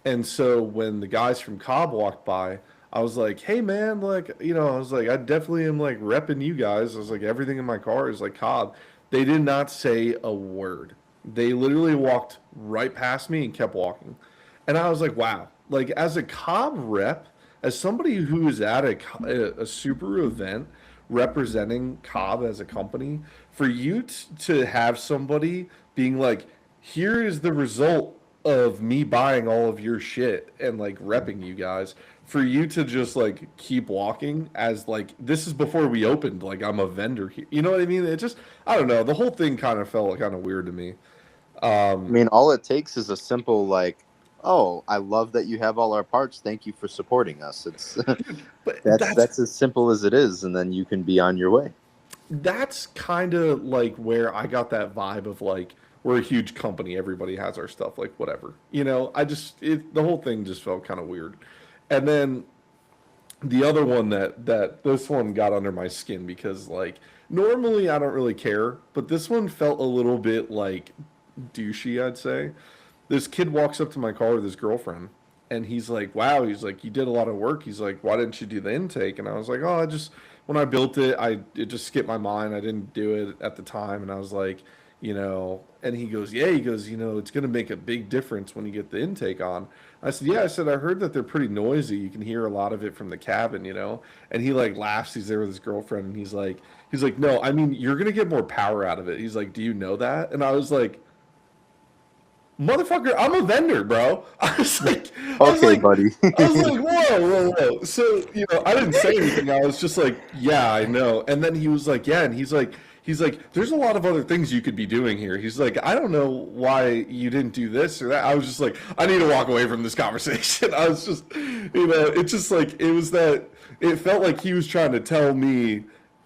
and so when the guys from Cobb walked by, I was like, "Hey man, like I was like, I definitely am like repping you guys." I was like, everything in my car is like Cobb. They did not say a word. They literally walked right past me and kept walking, and I was like, "Wow!" Like as a Cobb rep, as somebody who is at a Subaru event representing Cobb as a company, for you to have somebody being like, here is the result of me buying all of your shit and like repping you guys, for you to just like keep walking as like this is before we opened, like I'm a vendor here. You know what I mean? It just, I don't know. The whole thing kind of felt kind of weird to me. I mean, all it takes is a simple like, "Oh, I love that you have all our parts. Thank you for supporting us." It's But that's as simple as it is, and then you can be on your way. that's kind of like where I got that vibe of like we're a huge company, everybody has our stuff, like whatever. The whole thing just felt kind of weird. And then the other one that this one got under my skin because like normally I don't really care, but this one felt a little bit like douchey, I'd say. This kid walks up to my car with his girlfriend and he's like, "Wow," he's like, "You did a lot of work." He's like, "Why didn't you do the intake?" And I was like, "Oh, I just when I built it, it just skipped my mind. I didn't do it at the time." And I was like, and he goes, "Yeah," he goes, "It's going to make a big difference when you get the intake on." I said, "Yeah," I said, "I heard that they're pretty noisy. You can hear a lot of it from the cabin." And he like laughs. He's there with his girlfriend and he's like, "No, I mean, you're going to get more power out of it." He's like, "Do you know that?" And I was like, motherfucker, I'm a vendor, bro. I was like, Okay, buddy. I was like, whoa. So, I didn't say anything. I was just like, yeah, I know. And then he was like, yeah, and he's like, there's a lot of other things you could be doing here. He's like, I don't know why you didn't do this or that. I was just like, I need to walk away from this conversation. I was just, it's just like, it felt like he was trying to tell me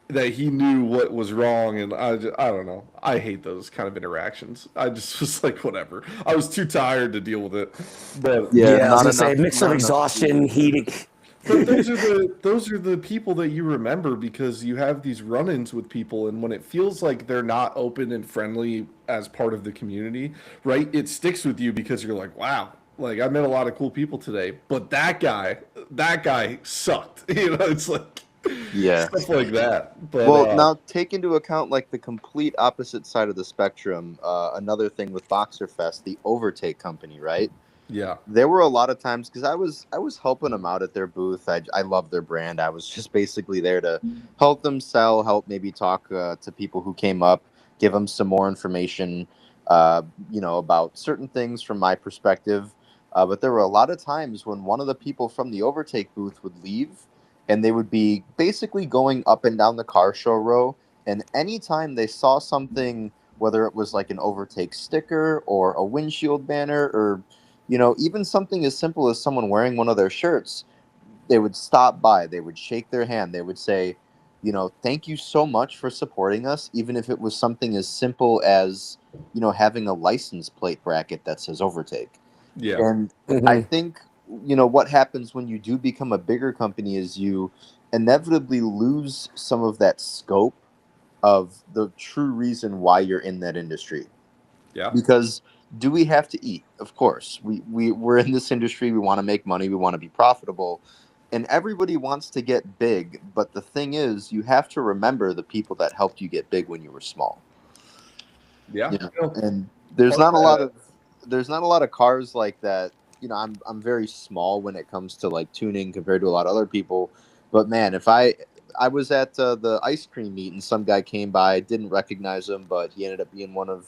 that he knew what was wrong, and I don't know. I hate those kind of interactions. I just was like, whatever. I was too tired to deal with it. But Yeah, Yeah, I was not gonna say enough. mix of Not enough. exhaustion, heating. but those are the people that you remember because you have these run-ins with people, and when it feels like they're not open and friendly as part of the community, right? It sticks with you because you're like, wow, like I met a lot of cool people today, but that guy sucked. It's like Yeah. stuff like that. But Well, now take into account like the complete opposite side of the spectrum. Another thing with Boxer Fest, the Overtake company, right? yeah, There were a lot of times because I was helping them out at their booth. I love their brand. I was just basically there to help them sell, help maybe talk to people who came up, give them some more information, about certain things from my perspective. But there were a lot of times when one of the people from the Overtake booth would leave, and they would be basically going up and down the car show row. And anytime they saw something, whether it was like an Overtake sticker or a windshield banner or even something as simple as someone wearing one of their shirts, they would stop by, they would shake their hand, they would say, thank you so much for supporting us, even if it was something as simple as, having a license plate bracket that says Overtake. yeah, And I Mhm. think, what happens when you do become a bigger company is you inevitably lose some of that scope of the true reason why you're in that industry. yeah, Because do we have to eat? Of course. We're in this industry. We want to make money. We want to be profitable. And everybody wants to get big. But the thing is, you have to remember the people that helped you get big when you were small. yeah. And Part of that, there's not a lot of cars like that. I'm very small when it comes to like tuning compared to a lot of other people. But man, if I was at the ice cream meet and some guy came by, didn't recognize him, but he ended up being one of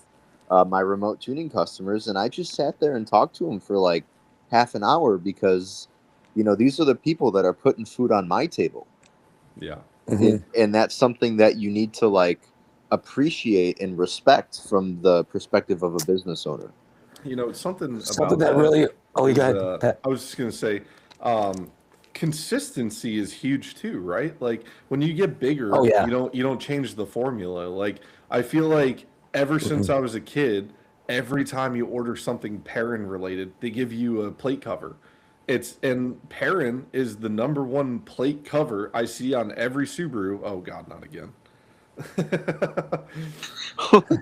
my remote tuning customers, and I just sat there and talked to him for like half an hour because these are the people that are putting food on my table, yeah. Mhm. and that's something that you need to like appreciate and respect from the perspective of a business owner. It's something Something about that that really. Oh, you is, go ahead, Pat. I was just gonna say, um, consistency is huge too, right? Like when you get Oh bigger, yeah. you don't change the formula. Like I feel like ever since Mhm. I was a kid, every time you order something Perrin related, they give you a plate cover. And Perrin is the number one plate cover I see on every Subaru. Oh God, not again.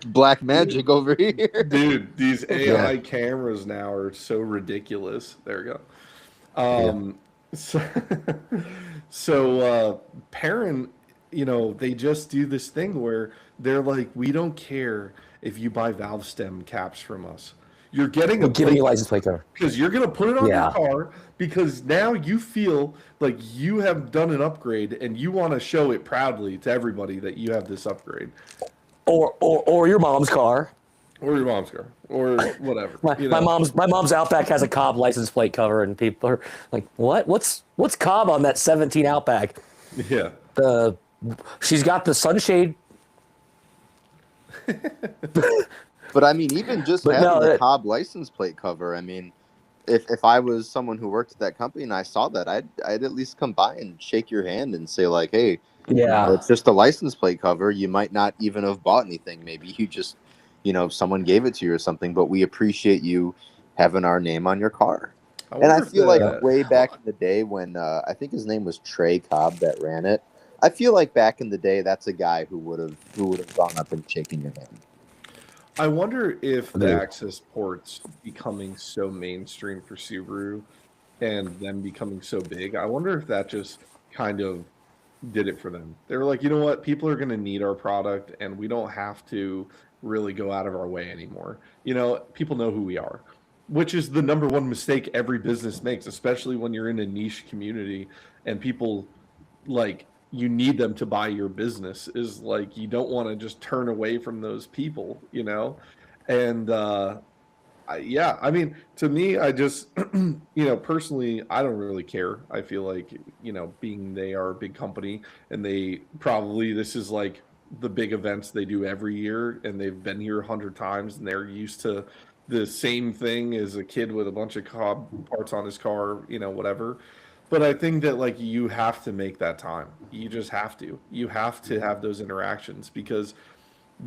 Black magic over here. Dude, these Yeah. AI cameras now are so ridiculous. There we go. Yeah. So, Perrin, they just do this thing where they're like, we don't care if you buy valve stem caps from us. You're getting We're a giving plate you license plate cover. because you're going to put it on your Yeah. car because now you feel like you have done an upgrade and you want to show it proudly to everybody that you have this upgrade. Or your mom's car. Or your mom's car, or whatever, My mom's Outback has a Cobb license plate cover, and people are like, "What? What's Cobb on that 17 Outback?" Yeah. The She's got the sunshade, But I mean, even just but having no, the that, Cobb license plate cover, I mean, if I was someone who worked at that company and I saw that, I'd at least come by and shake your hand and say like, hey, yeah. it's just a license plate cover. You might not even have bought anything. Maybe you just, someone gave it to you or something. But we appreciate you having our name on your car. I And I wonder if feel like the way back in the day when I think his name was Trey Cobb that ran it. I feel like back in the day, that's a guy who would have gone up and shaken your hand. I wonder if the Agreed. access ports becoming so mainstream for Subaru and them becoming so big, I wonder if that just kind of did it for them. They were like, you know what, people are going to need our product and we don't have to really go out of our way anymore. People know who we are, which is the number one mistake every business makes, especially when you're in a niche community and people like you need them to buy your business is like you don't want to just turn away from those people. And Yeah, I mean, to me, I just, personally, I don't really care. I feel like, being they are a big company and they probably, this is like the big events they do every year and they've been here 100 times and they're used to the same thing as a kid with a bunch of Cobb parts on his car, whatever. But I think that like you have to make that time. You just have to. You have to have those interactions because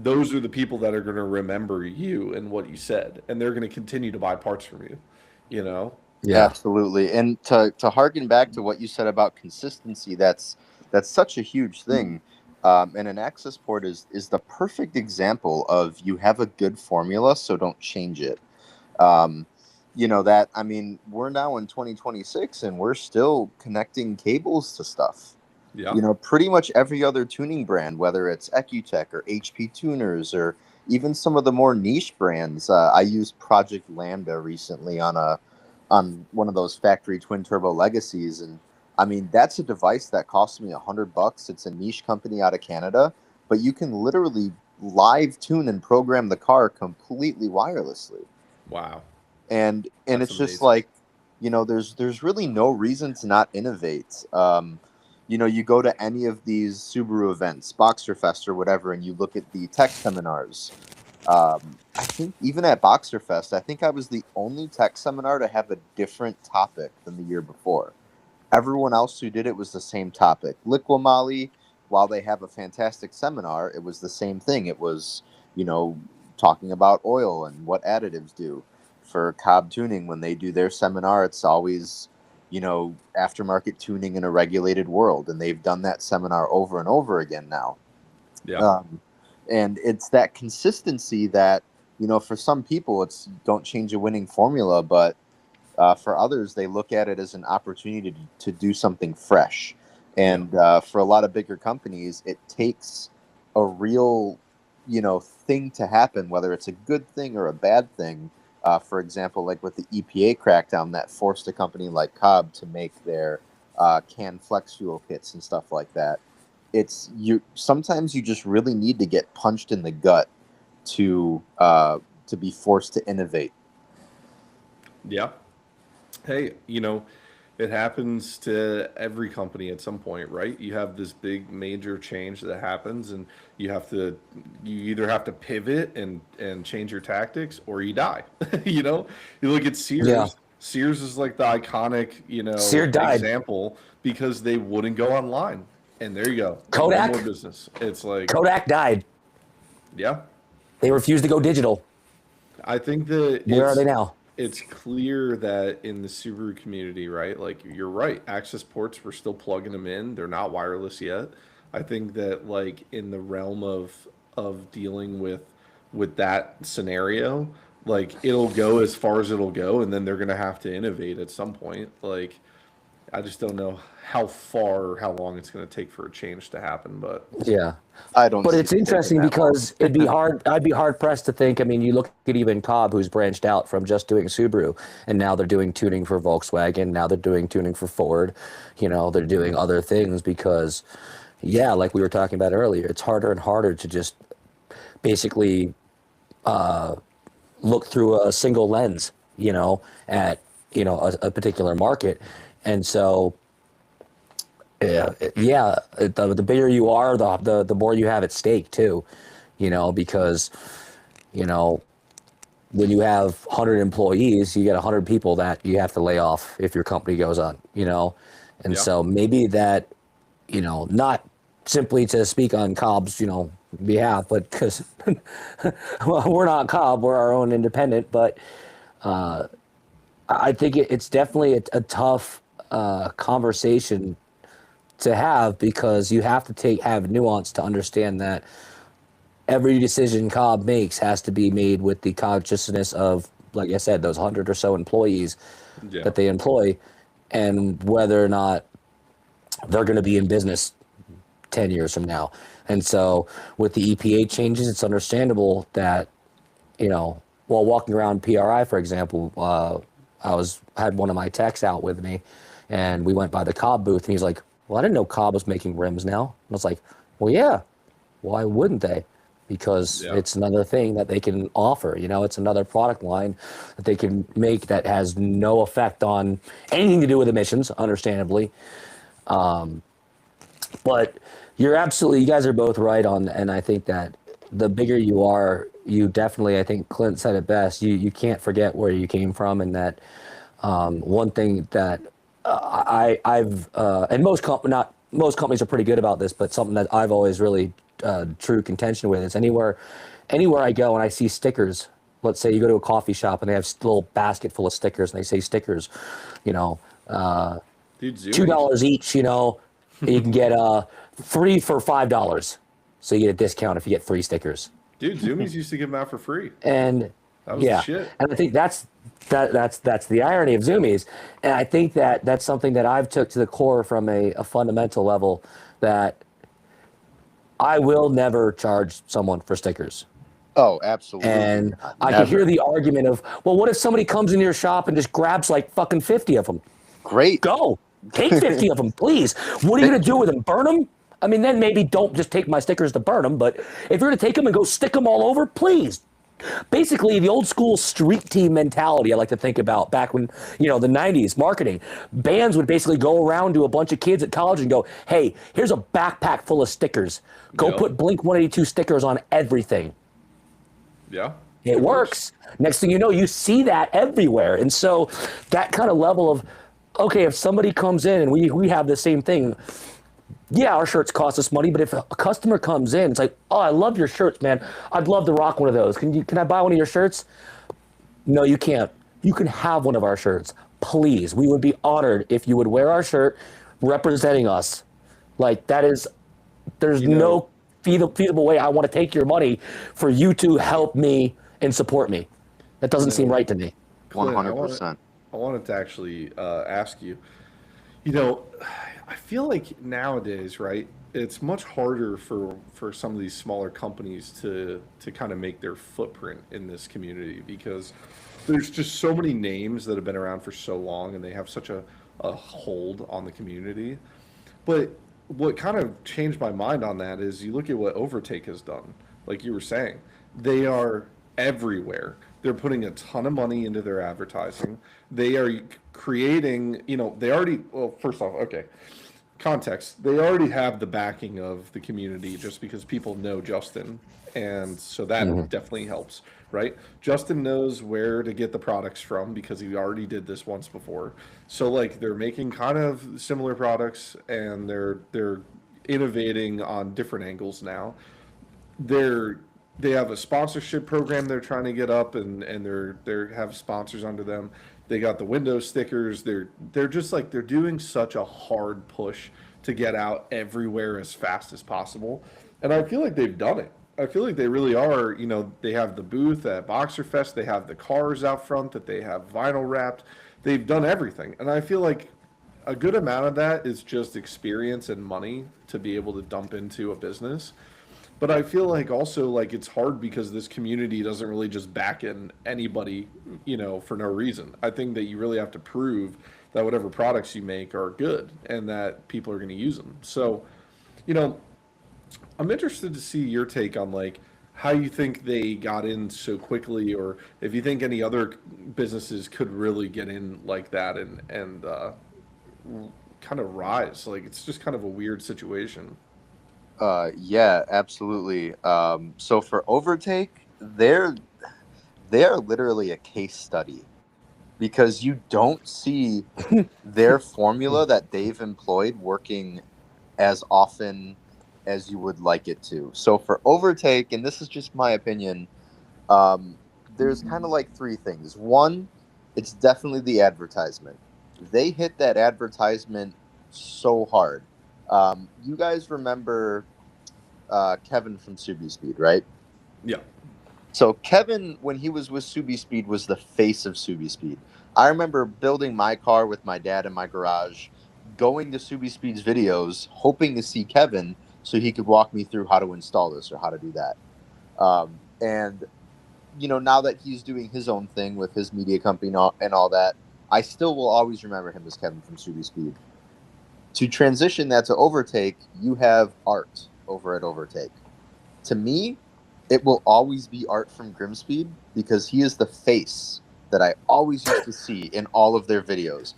those are the people that are going to remember you and what you said, and they're going to continue to buy parts from you. You know? Yeah. Absolutely. And to harken back to what you said about consistency, that's such a huge thing. And an access port is the perfect example of you have a good formula, so don't change it. Um, that I mean, we're now in 2026 and we're still connecting cables to stuff. Yeah. Pretty much every other tuning brand, whether it's Ecutech or HP Tuners or even some of the more niche brands. I used Project Lambda recently on one of those factory twin turbo legacies, and I mean that's a device that cost me $100. It's a niche company out of Canada, but you can literally live tune and program the car completely wirelessly. Wow. And That's it's just amazing. like, there's really no reason to not innovate. You go to any of these Subaru events, Boxerfest or whatever, and you look at the tech seminars. I think even at Boxerfest, I think I was the only tech seminar to have a different topic than the year before. Everyone else who did it was the same topic. Liqui, while they have a fantastic seminar, it was the same thing. It was, you know, talking about oil and what additives do. For Cobb Tuning, when they do their seminar, it's always, aftermarket tuning in a regulated world. And they've done that seminar over and over again now. Yeah. And it's that consistency that, for some people, it's don't change a winning formula, but for others, they look at it as an opportunity to do something fresh. And for a lot of bigger companies, it takes a real, thing to happen, whether it's a good thing or a bad thing. For example, like with the EPA crackdown that forced a company like Cobb to make their canned flex fuel kits and stuff like that. Sometimes you just really need to get punched in the gut to be forced to innovate. Yeah. Hey, it happens to every company at some point, right? You have this big major change that happens and you either have to pivot and change your tactics or you die. You look at Sears. Yeah. Sears is like the iconic, Sears died. example because they wouldn't go online. And there you go. Kodak? No more business. It's like, Kodak died. yeah. They refused to go digital. I think that Where are they now? it's clear that in the Subaru community, right? Like you're right, access ports, we're still plugging them in. They're not wireless yet. I think that like in the realm of dealing with that scenario, like it'll go as far as it'll go, and then they're gonna have to innovate at some point. Like I just don't know how far or how long it's gonna take for a change to happen, but Yeah. I don't. But see it's it taking interesting that long. because it'd be hard. I'd be hard pressed to think. I mean, you look at even Cobb, who's branched out from just doing Subaru, and now they're doing tuning for Volkswagen. Now they're doing tuning for Ford. They're doing other things because, yeah, like we were talking about earlier, it's harder and harder to just basically look through a single lens, at a particular market, and so. Yeah. The bigger you are, the more you have at stake too, because, when you have 100 employees, you get 100 people that you have to lay off if your company goes on, and Yeah. so maybe that, not simply to speak on Cobb's, behalf, but because well, we're not Cobb, we're our own independent, but I think it's definitely a tough conversation to have because you have to have nuance to understand that every decision Cobb makes has to be made with the consciousness of, like I said, those 100 or so employees yeah. that they employ, and whether or not they're going to be in business 10 years from now. And so with the EPA changes, it's understandable that, while walking around PRI, for example, I had one of my techs out with me, and we went by the Cobb booth, and he's like, well, I didn't know Cobb was making rims now. And I was like, well, yeah, why wouldn't they? because Yeah. it's another thing that they can offer. You know, it's another product line that they can make that has no effect on anything to do with emissions, understandably. But you guys are both right on, and I think that the bigger you are, you definitely, I think Clint said it best, you can't forget where you came from, and that one thing that and not most companies are pretty good about this, but something that I've always really true contention with is anywhere I go and I see stickers. Let's say you go to a coffee shop and they have a little basket full of stickers and they say stickers, you know, Dude, $2 each, you know, you can get 3 for $5. So you get a discount if you get 3 stickers. Dude, Zoomies used to give them out for free. And That was the shit. and I think that's the irony of Zoomies. And I think that that's something that I've took to the core from a fundamental level, that I will never charge someone for stickers. Oh, absolutely. And I Never. can hear the argument of, well, what if somebody comes into your shop and just grabs like fucking 50 of them? Great. Go. Take 50 of them, please. What are you going to do with them? Burn them? I mean, then maybe don't just take my stickers to burn them, but if you're going to take them and go stick them all over, please. Basically, the old school street team mentality I like to think about back when, the 90s marketing. Bands would basically go around to a bunch of kids at college and go, hey, here's a backpack full of stickers. Go Yep. put Blink 182 stickers on everything. Yeah. It works. Next thing you know, you see that everywhere. And so that kind of level of, okay, if somebody comes in and we have the same thing, yeah, our shirts cost us money, but if a customer comes in, it's like, oh, I love your shirts, man. I'd love to rock one of those. Can I buy one of your shirts? No, you can't. You can have one of our shirts. Please. We would be honored if you would wear our shirt representing us. Like, there's no feasible way I want to take your money for you to help me and support me. That doesn't seem right to me. Clint, 100%. I wanted to actually ask you, I feel like nowadays, right, it's much harder for some of these smaller companies to kind of make their footprint in this community, because there's just so many names that have been around for so long and they have such a hold on the community. But what kind of changed my mind on that is you look at what Overtake has done. Like you were saying, they are everywhere. They're putting a ton of money into their advertising. They are creating, first off, okay, context. They already have the backing of the community just because people know Justin. And so that definitely helps, right? Justin knows where to get the products from because he already did this once before. So like they're making kind of similar products and they're innovating on different angles now. They have a sponsorship program they're trying to get up and they have sponsors under them. They got the window stickers. They're just like they're doing such a hard push to get out everywhere as fast as possible. And I feel like they've done it. I feel like they really are, they have the booth at Boxer Fest, they have the cars out front that they have vinyl wrapped. They've done everything. And I feel like a good amount of that is just experience and money to be able to dump into a business. But I feel like also like it's hard because this community doesn't really just back in anybody, for no reason. I think that you really have to prove that whatever products you make are good and that people are going to use them. So, I'm interested to see your take on like how you think they got in so quickly, or if you think any other businesses could really get in like that and kind of rise. Like it's just kind of a weird situation. Yeah, absolutely. So for Overtake, they are literally a case study because you don't see their formula that they've employed working as often as you would like it to. So for Overtake, and this is just my opinion, there's kind of like 3 things. One, it's definitely the advertisement. They hit that advertisement so hard. You guys remember Kevin from Subi Speed, right? Yeah. So Kevin, when he was with Subi Speed, was the face of Subi Speed. I remember building my car with my dad in my garage, going to Subi Speed's videos, hoping to see Kevin so he could walk me through how to install this or how to do that. And, now that he's doing his own thing with his media company and all that, I still will always remember him as Kevin from Subi Speed. To transition that to Overtake, you have Art over at Overtake. To me, it will always be Art from Grimspeed because he is the face that I always used to see in all of their videos.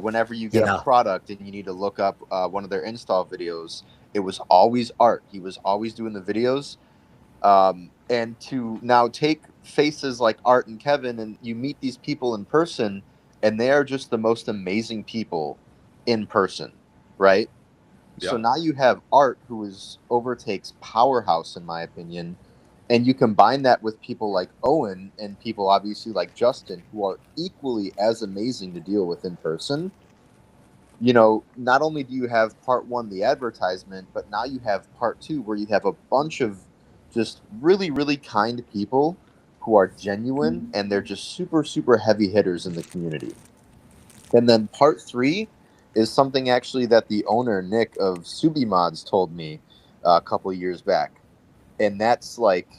Whenever you get a Yeah. product and you need to look up one of their install videos, it was always Art. He was always doing the videos. And to now take faces like Art and Kevin, and you meet these people in person, and they are just the most amazing people in person, right? So Yeah. now you have Art, who is Overtake's powerhouse, in my opinion, and you combine that with people like Owen and people obviously like Justin, who are equally as amazing to deal with in person. You know, not only do you have part one, the advertisement, but now you have part two, where you have a bunch of just really, really kind people who are genuine and they're just super, super heavy hitters in the community. And then part three is something actually that the owner, Nick of Subi Mods, told me a couple of years back. And that's like,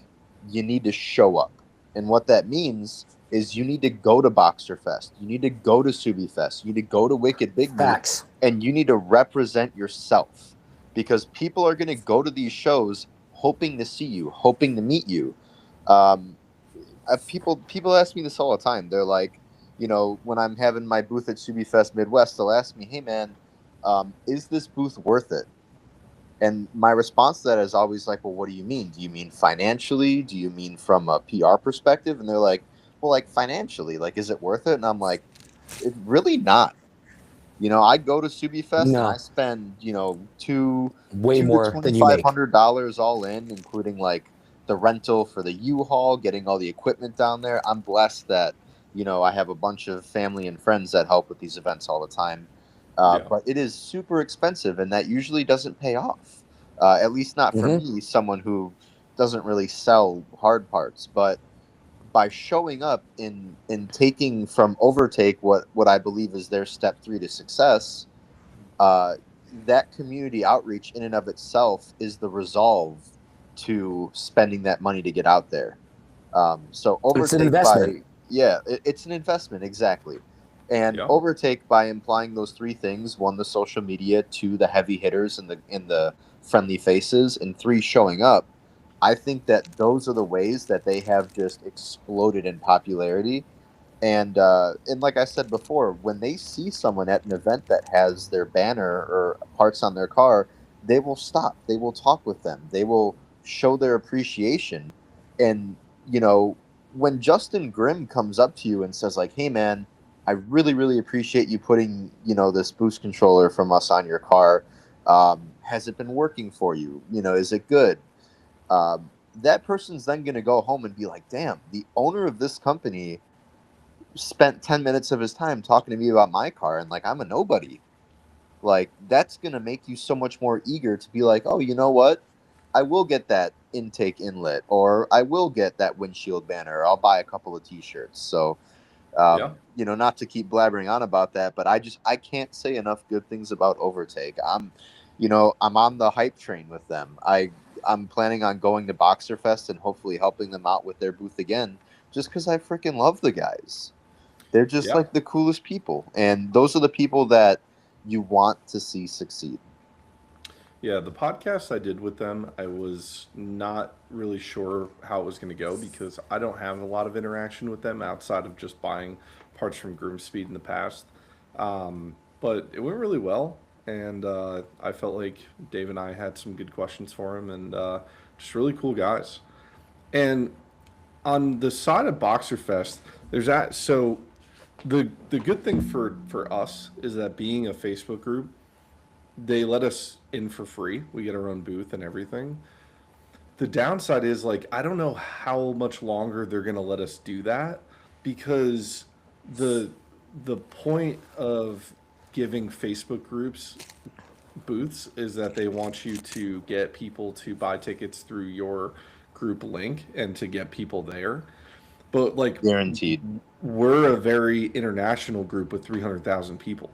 you need to show up. And what that means is you need to go to Boxer Fest. You need to go to Subi Fest. You need to go to Wicked Big Meat. Facts. And you need to represent yourself. Because people are going to go to these shows hoping to see you, hoping to meet you. Um, people ask me this all the time. They're like, you know, when I'm having my booth at Subi Fest Midwest, they'll ask me, "Hey man, is this booth worth it?" And my response to that is always like, "Well, what do you mean? Do you mean financially? Do you mean from a PR perspective?" And they're like, "Well, like financially, like is it worth it?" And I'm like, "It's really not." You know, I go to Subi Fest and I No, spend, you know, two way two to more twenty than you five make. $2,500 all in, including like the rental for the U-Haul, getting all the equipment down there. I'm blessed that, you know, I have a bunch of family and friends that help with these events all the time. Yeah. But it is super expensive, and that usually doesn't pay off. At least not for Hmm. me, someone who doesn't really sell hard parts. But by showing up in taking from Overtake what I believe is their step three to success, uh, that community outreach in and of itself is the resolve to spending that money to get out there. So It's an Overtake investment. by yeah, it's an investment exactly. And Yeah. Overtake by implying those three things: one, the social media; two, the heavy hitters and the friendly faces; and three, showing up. I think that those are the ways that they have just exploded in popularity. And like I said before, when they see someone at an event that has their banner or parts on their car, they will stop. They will talk with them. They will show their appreciation. And you know, when Justin Grimm comes up to you and says like, "Hey man, I really really appreciate you putting, you know, this boost controller from us on your car. Has it been working for you? You know, is it good?" That person's then going to go home and be like, "Damn, the owner of this company spent 10 minutes of his time talking to me about my car, and like I'm a nobody." Like that's going to make you so much more eager to be like, "Oh, you know what? I will get that intake inlet, or I will get that windshield banner, or I'll buy a couple of t-shirts." So Yeah. you know, not to keep blabbering on about that, but I can't say enough good things about Overtake. You know, I'm on the hype train with them. I'm planning on going to Boxer Fest and hopefully helping them out with their booth again, just because I freaking love the guys. They're just Yeah. like the coolest people, and those are the people that you want to see succeed. Yeah, the podcast I did with them, I was not really sure how it was going to go because I don't have a lot of interaction with them outside of just buying parts from Groomspeed in the past. But it went really well, and I felt like Dave and I had some good questions for him, and just really cool guys. And on the side of Boxer Fest, there's that. So the good thing for us is that being a Facebook group, they let us in for free. We get our own booth and everything. The downside is like I don't know how much longer they're gonna let us do that because the the point of giving Facebook groups booths is that they want you to get people to buy tickets through your group link and to get people there. But like Guaranteed. we're a very international group with 300,000 people.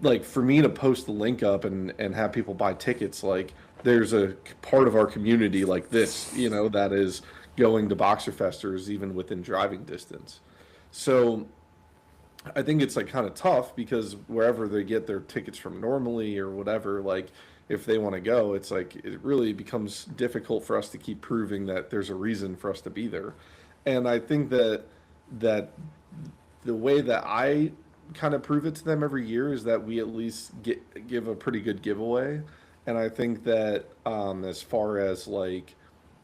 Like for me to post the link up and have people buy tickets, like there's a part of our community like this, you know, that is going to Boxer Festers even within driving distance. So I think it's like kind of tough because wherever they get their tickets from normally or whatever, like if they want to go, it's like it really becomes difficult for us to keep proving that there's a reason for us to be there. And I think that the way that I kind of prove it to them every year is that we at least give a pretty good giveaway. And I think that as far as like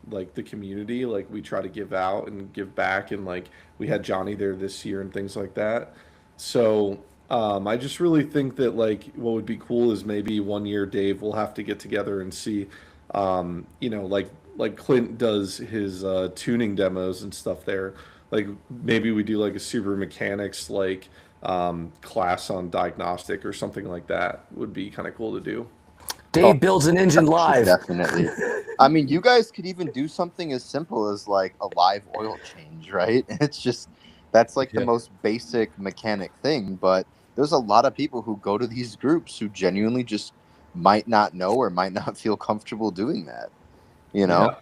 the community, like we try to give out and give back, and like we had Johnny there this year and things like that. So I just really think that like what would be cool is maybe one year Dave will have to get together and see, like Clint does his tuning demos and stuff there. Like maybe we do like a Subaru mechanics class on diagnostic or something like that would be kind of cool to do. Dave builds an engine live. Definitely. I mean, you guys could even do something as simple as like a live oil change, right? It's just that's like the most basic mechanic thing, but there's a lot of people who go to these groups who genuinely just might not know or might not feel comfortable doing that. You know?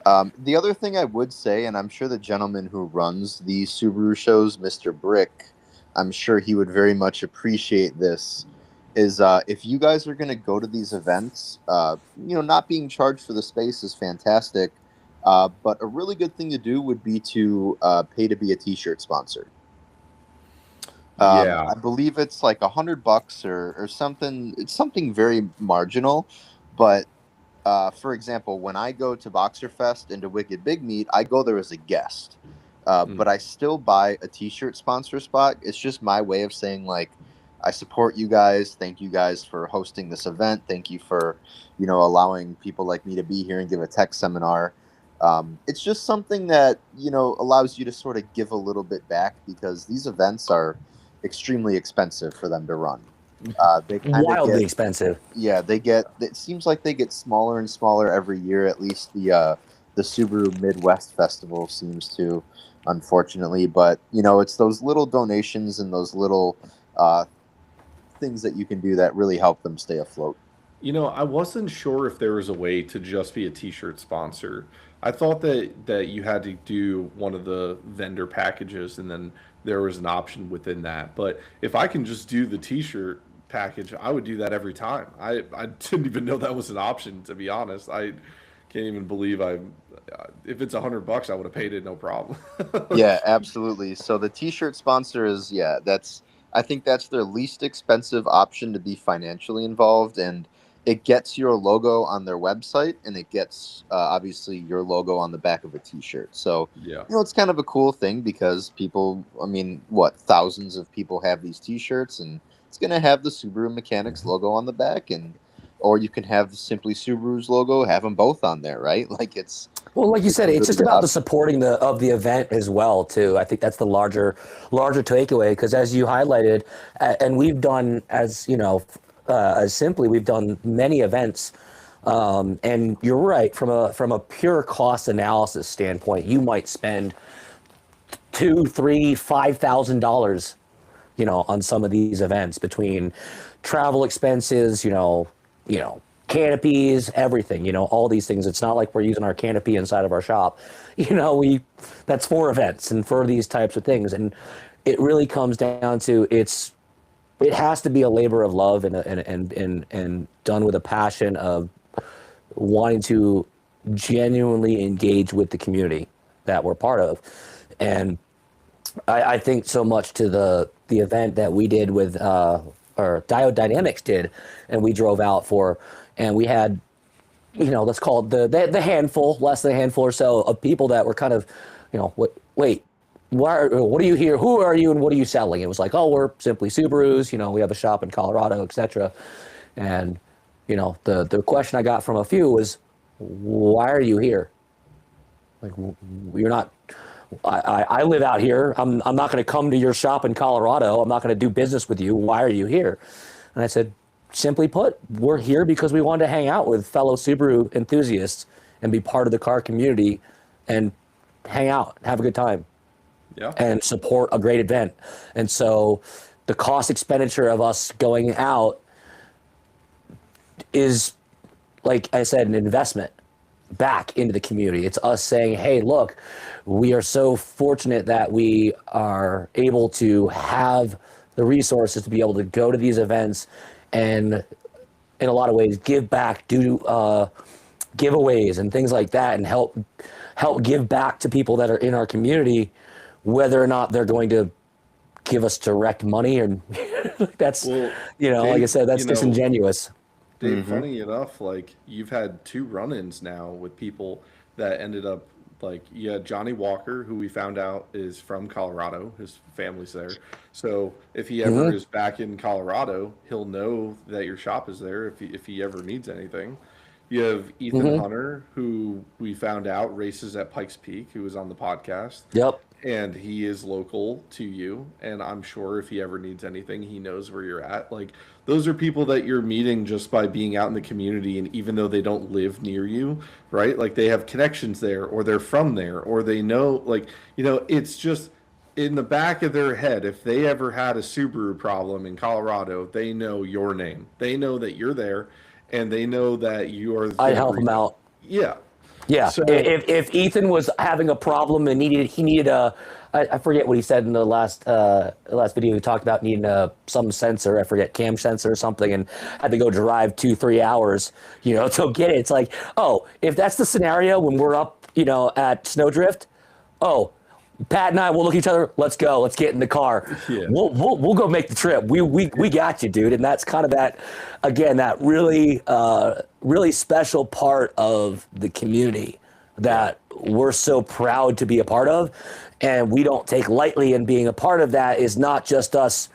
The other thing I would say, and I'm sure the gentleman who runs the Subaru shows, Mr. Brick, I'm sure he would very much appreciate this, is if you guys are going to go to these events, not being charged for the space is fantastic, but a really good thing to do would be to pay to be a t-shirt sponsor. I believe it's like $100 or something. It's something very marginal, but for example, when I go to Boxer Fest and to Wicked Big Meat, I go there as a guest, but I still buy a t-shirt sponsor spot. It's just my way of saying like, I support you guys. Thank you guys for hosting this event. Thank you for, allowing people like me to be here and give a tech seminar. It's just something that, allows you to sort of give a little bit back, because these events are extremely expensive for them to run. They wildly expensive. Yeah, it seems like they get smaller and smaller every year. At least the Subaru Midwest Festival seems to, unfortunately. But, it's those little donations and those little things that you can do that really help them stay afloat. I wasn't sure if there was a way to just be a t-shirt sponsor. I thought that you had to do one of the vendor packages and then there was an option within that. But if I can just do the t-shirt package, I would do that every time. I didn't even know that was an option, to be honest. I can't even believe if it's $100, I would have paid it, no problem. Yeah, absolutely. So the t-shirt sponsor is, I think that's their least expensive option to be financially involved, and it gets your logo on their website, and it gets obviously your logo on the back of a t-shirt. So, it's kind of a cool thing, because people, thousands of people have these t-shirts, and it's going to have the Subaru Mechanics logo on the back, or you can have simply Subaru's logo, have them both on there, right? Like like you said, it's just about the supporting of the event as well, too. I think that's the larger takeaway, because as you highlighted, and we've done, as simply, we've done many events, and you're right, from a pure cost analysis standpoint, you might spend $2,000, $3,000, $5,000, on some of these events, between travel expenses, canopies, everything, all these things. It's not like we're using our canopy inside of our shop. That's for events and for these types of things. And it really comes down to it has to be a labor of love and done with a passion of wanting to genuinely engage with the community that we're part of. And I think so much to the event that we did with or Diode Dynamics did, and we drove out for, and we had, let's call it the handful, less than a handful or so of people that were kind of, wait, what are you here? Who are you and what are you selling? It was like, oh, we're simply Subarus, we have a shop in Colorado, etc. And, the question I got from a few was, why are you here? Like, you're not, I live out here. I'm not going to come to your shop in Colorado. I'm not going to do business with you. Why are you here? And I said, simply put, we're here because we wanted to hang out with fellow Subaru enthusiasts and be part of the car community and hang out, have a good time, and support a great event. And so the cost expenditure of us going out is, like I said, an investment back into the community. It's us saying, hey, look, we are so fortunate that we are able to have the resources to be able to go to these events and in a lot of ways, give back, do giveaways and things like that, and help give back to people that are in our community, whether or not they're going to give us direct money, or that's, Well, like I Dave, said, that's disingenuous. Dave, funny enough, like you've had two run-ins now with people that ended up like you had Johnny Walker, who we found out is from Colorado. His family's there. So if he ever is back in Colorado, he'll know that your shop is there if he ever needs anything. You have Ethan Hunter, who we found out races at Pikes Peak, who was on the podcast. Yep. And he is local to you, and I'm sure if he ever needs anything, he knows where you're at. Like those are people that you're meeting just by being out in the community, and even though they don't live near you, right? Like they have connections there, or they're from there, or they know, like, it's just in the back of their head. If they ever had a Subaru problem in Colorado, they know your name. They know that you're there, and they know that you are. I'd help them out. Yeah. Yeah, So, if Ethan was having a problem and he needed I forget what he said in the last video. He talked about needing some sensor, I forget, cam sensor or something, and had to go drive 2-3 hours, to get it. It's like, oh, if that's the scenario when we're up, at Snowdrift, oh, Pat and I will look at each other. Let's go. Let's get in the car. Yeah. We'll go make the trip. We got you, dude. And that's kind of that, again, that really really special part of the community that we're so proud to be a part of, and we don't take lightly. And being a part of that is not just us,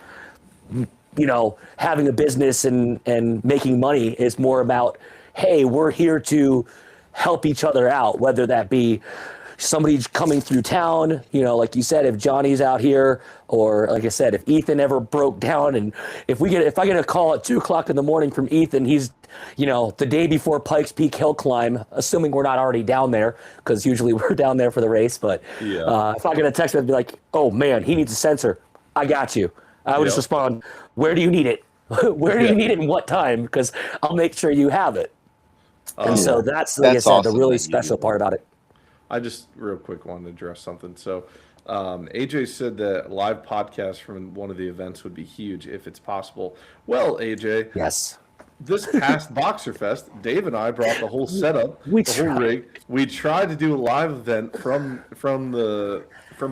having a business and making money. It's more about, hey, we're here to help each other out, whether that be somebody's coming through town, like you said, if Johnny's out here, or like I said, if Ethan ever broke down, and if I get a call at 2:00 in the morning from Ethan, he's, the day before Pikes Peak hill climb, assuming we're not already down there, because usually we're down there for the race. But if I get a text, I'd be like, oh man, he needs a sensor. I got you. I would just respond, where do you need it? Where do you need it and what time? Because I'll make sure you have it. And so that's, like I said, awesome the really that you special part about it. I just real quick wanted to address something. So, AJ said that live podcast from one of the events would be huge if it's possible. Well, AJ, Yes. this past Boxer Fest, Dave and I brought the whole setup, We the whole tried. rig. We tried to do a live event from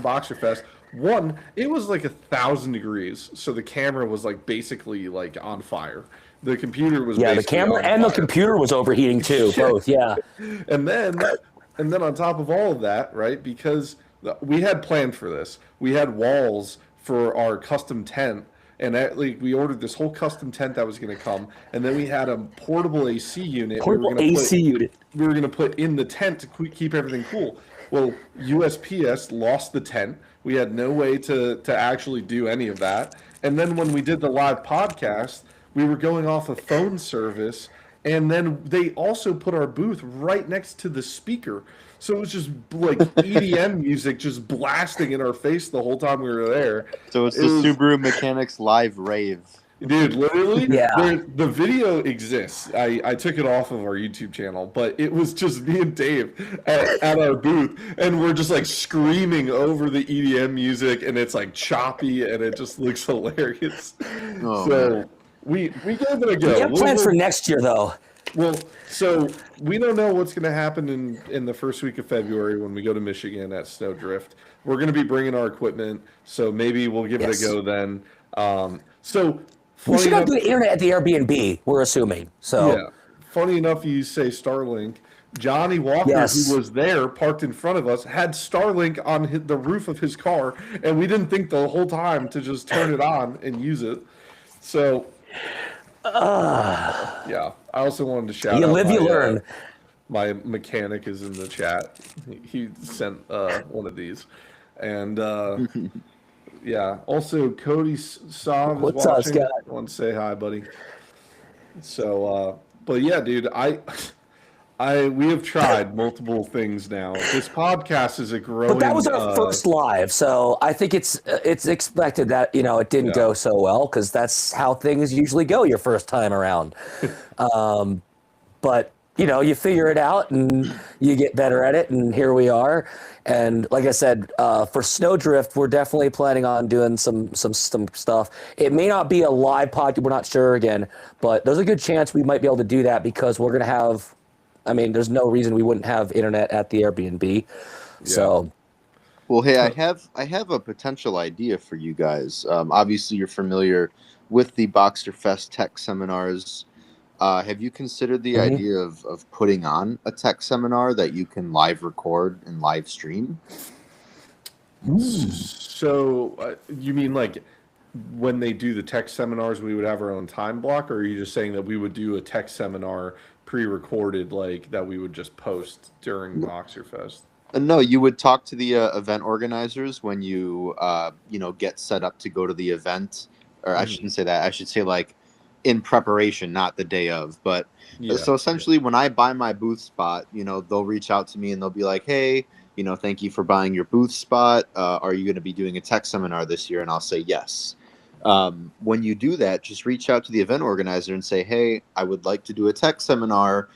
Boxer Fest. One, it was like 1,000 degrees, so the camera was like basically like on fire. The computer was Yeah, the basically camera on and the fire. computer was overheating too, both. Yeah. And then on top of all of that, right? Because we had planned for this, we had walls for our custom tent, and we ordered this whole custom tent that was going to come, and then we had a portable AC unit. Portable AC unit. We were going to put in the tent to keep everything cool. Well, USPS lost the tent. We had no way to actually do any of that. And then when we did the live podcast, we were going off of phone service, and then they also put our booth right next to the speaker. So it was just like EDM music just blasting in our face the whole time we were there. So it's It the was- Subaru Mechanics Live Rave. Dude, literally, Yeah. the video exists. I took it off of our YouTube channel, but it was just me and Dave at our booth, and we're just like screaming over the EDM music, and it's like choppy, and it just looks hilarious. Oh, So we gave it a go. We have plans for next year, though. Well, so we don't know what's going to happen in the first week of February when we go to Michigan at Snowdrift. We're going to be bringing our equipment, so maybe we'll give it Yes. a go then. So We funny should have enough- good internet at the Airbnb, we're assuming. So, yeah. Funny enough, you say Starlink. Johnny Walker, Yes. who was there, parked in front of us, had Starlink on the roof of his car, and we didn't think the whole time to just turn it on and use it. So, yeah. I also wanted to shout you out live, you my, learn. my mechanic is in the chat. He sent one of these, and yeah. Also, Cody Saab is What's up, watching. Scott? I want to say hi, buddy. So, but yeah, dude, we have tried multiple things now. This podcast is a growing. But that was our first live, so I think it's expected that it didn't go so well, because that's how things usually go your first time around. But you figure it out and you get better at it. And here we are. And like I said, for Snowdrift, we're definitely planning on doing some stuff. It may not be a live podcast. We're not sure again, but there's a good chance we might be able to do that because we're going to have, there's no reason we wouldn't have internet at the Airbnb. So, well, hey, I have a potential idea for you guys. Obviously, you're familiar with the Boxer Fest tech seminars. Have you considered the idea of putting on a tech seminar that you can live record and live stream? So you mean like when they do the tech seminars, we would have our own time block, or are you just saying that we would do a tech seminar pre-recorded, like that we would just post during Boxer Fest? No, you would talk to the event organizers when you get set up to go to the event, or I shouldn't say that. I should say like in preparation, not the day of. But so essentially, when I buy my booth spot, they'll reach out to me and they'll be like, "Hey, thank you for buying your booth spot. Are you going to be doing a tech seminar this year?" And I'll say yes. When you do that, just reach out to the event organizer and say, "Hey, I would like to do a tech seminar.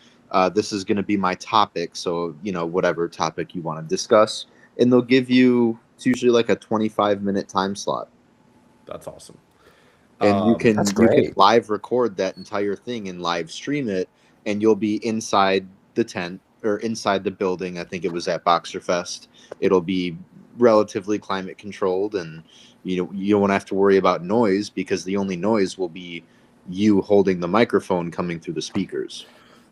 This is going to be my topic. So, whatever topic you want to discuss." And they'll give you, it's usually like a 25-minute time slot. That's awesome. And you can great. live record that entire thing and live stream it, and you'll be inside the tent or inside the building. I think it was at Boxer Fest. It'll be relatively climate controlled, and you don't have to worry about noise because the only noise will be you holding the microphone coming through the speakers.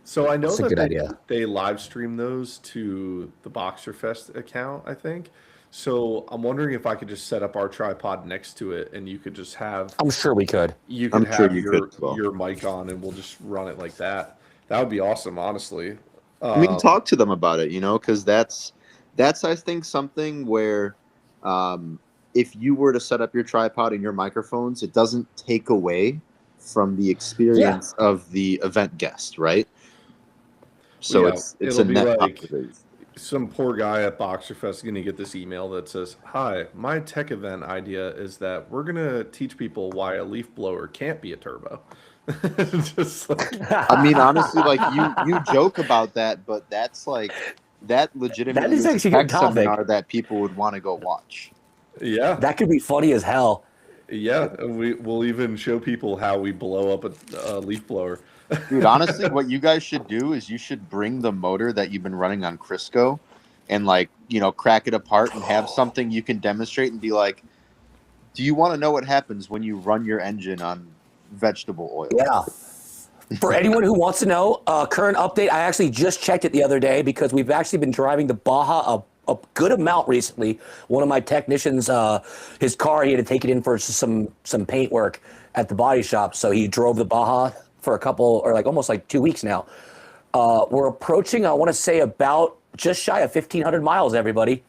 So I know That's a that good idea. they live stream those to the Boxer Fest account, I think. So I'm wondering if I could just set up our tripod next to it, and you could just have I'm sure we could. have could as well. your mic on, and we'll just run it like that. That would be awesome, honestly. We can talk to them about it, because that's I think something where if you were to set up your tripod and your microphones, it doesn't take away from the experience of the event guest, right? So it's a net positive. Some poor guy at Boxer Fest is going to get this email that says, "Hi, my tech event idea is that we're going to teach people why a leaf blower can't be a turbo." Just like, honestly, like you joke about that, but that's like that legitimately That is is actually a a good tech topic. seminar that people would want to go watch. yeah, That could be funny as hell. yeah. We'll even show people how we blow up a leaf blower. Dude, honestly, what you guys should do is you should bring the motor that you've been running on Crisco and crack it apart and have something you can demonstrate and be like, do you want to know what happens when you run your engine on vegetable oil? Yeah. For anyone who wants to know, current update, I actually just checked it the other day because we've actually been driving the Baja a good amount recently. One of my technicians, his car, he had to take it in for some paint work at the body shop. So he drove the Baja for almost 2 weeks now. We're approaching, I want to say, about just shy of 1,500 miles, everybody.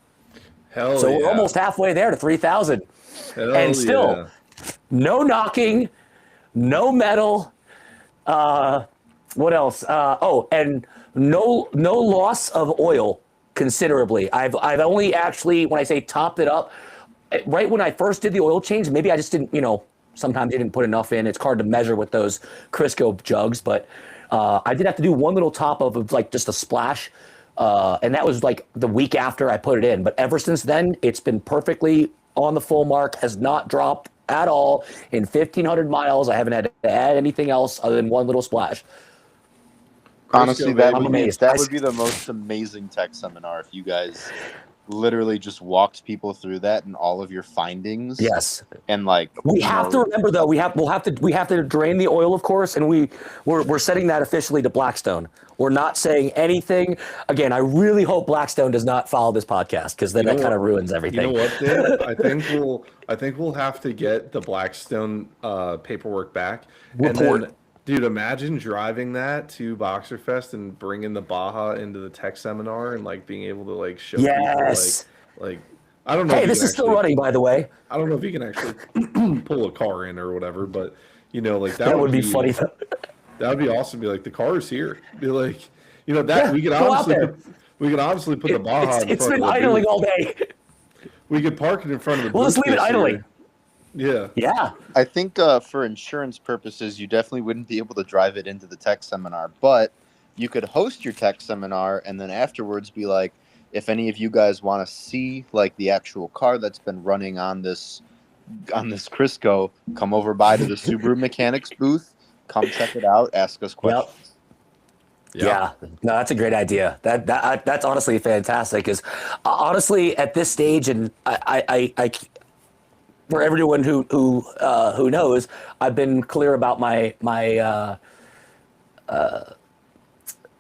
Hell So yeah. we're almost halfway there to 3,000. Hell And still, yeah. no knocking, no metal. What else? And no loss of oil considerably. I've only actually, when I say topped it up, right when I first did the oil change, maybe I just didn't, sometimes you didn't put enough in. It's hard to measure with those Crisco jugs, but I did have to do one little top of like just a splash. And that was like the week after I put it in. But ever since then, it's been perfectly on the full mark, has not dropped at all. In 1,500 miles, I haven't had to add anything else other than one little splash. Honestly, that I'm would be amazed. the most amazing tech seminar if you guys literally just walked people through that and all of your findings. Yes. And we have to remember though, we have to drain the oil, of course, and we're setting that officially to Blackstone. We're not saying anything. Again, I really hope Blackstone does not follow this podcast because then that kind of ruins everything. You know what, Dave? I think we'll have to get the Blackstone paperwork back. Report. And then, dude, imagine driving that to Boxer Fest and bringing the Baja into the tech seminar and being able to show Yes. people I don't know. Hey, if this you is can still actually- running, by the way. I don't know if you can actually pull a car in or whatever, but That would be funny. That would be awesome. Be like, the car is here. Be like, that Yeah, we could go out there. honestly put the Baja in It's front been of the idling booth. all day. We could park it in front of the We'll booth just leave it this idling. year. Yeah. Yeah. I think for insurance purposes, you definitely wouldn't be able to drive it into the tech seminar. But you could host your tech seminar and then afterwards be like, if any of you guys want to see like the actual car that's been running on this Crisco, come over by to the Subaru Mechanics booth, come check it out, ask us questions. Yep. Yeah, no, that's a great idea. That's honestly fantastic. Because honestly, at this stage, and I for everyone who knows, I've been clear about my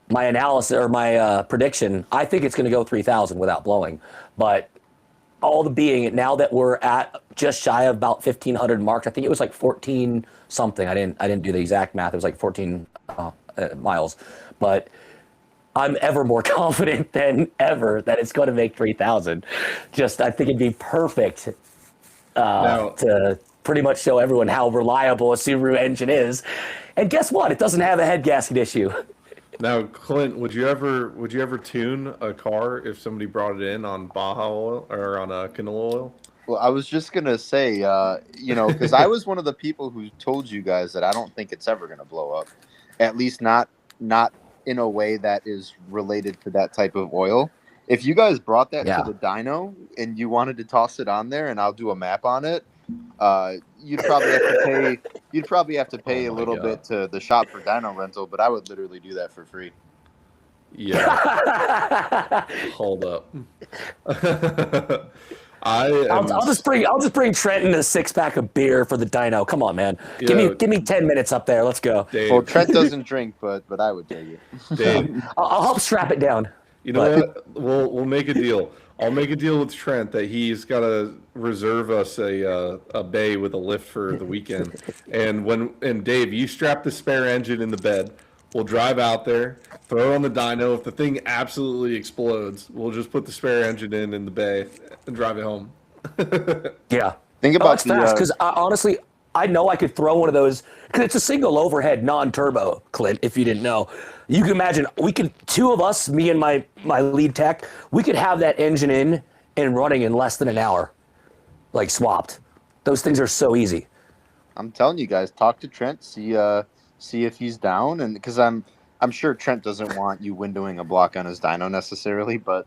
analysis or my prediction. I think it's going to go 3,000 without blowing, but all the being now that we're at just shy of about 1,500 marks. I think it was like 14 something. I didn't do the exact math. It was like 14 miles. But I'm ever more confident than ever that it's going to make 3,000. Just, I think it'd be perfect to pretty much show everyone how reliable a Subaru engine is. And guess what? It doesn't have a head gasket issue. Now, Clint, would you ever tune a car if somebody brought it in on Baja oil or on canola oil? Well, I was just gonna say, because I was one of the people who told you guys that I don't think it's ever gonna blow up, at least not in a way that is related to that type of oil. If you guys brought that to the dyno and you wanted to toss it on there, and I'll do a map on it, you'd probably have to pay a little bit to the shop for dyno rental. But I would literally do that for free. Yeah. Hold up. I'll just bring Trenton a 6-pack of beer for the dyno. Come on, man. Give me 10 minutes up there. Let's go. Dave. Well, Trent doesn't drink, but I would take it. Dave, I'll help strap it down. you know what? We'll make a deal. I'll make a deal with Trent that he's got to reserve us a bay with a lift for the weekend. And Dave, you strap the spare engine in the bed. We'll drive out there, throw it on the dyno. If the thing absolutely explodes, we'll just put the spare engine in the bay and drive it home. Yeah. Think about it's fast because honestly, I know I could throw one of those because it's a single overhead non-turbo, Clint, if you didn't know. You can imagine two of us, me and my lead tech, we could have that engine in and running in less than an hour, like swapped. Those things are so easy. I'm telling you guys, talk to Trent, see if he's down, and because I'm sure Trent doesn't want you windowing a block on his dyno necessarily, but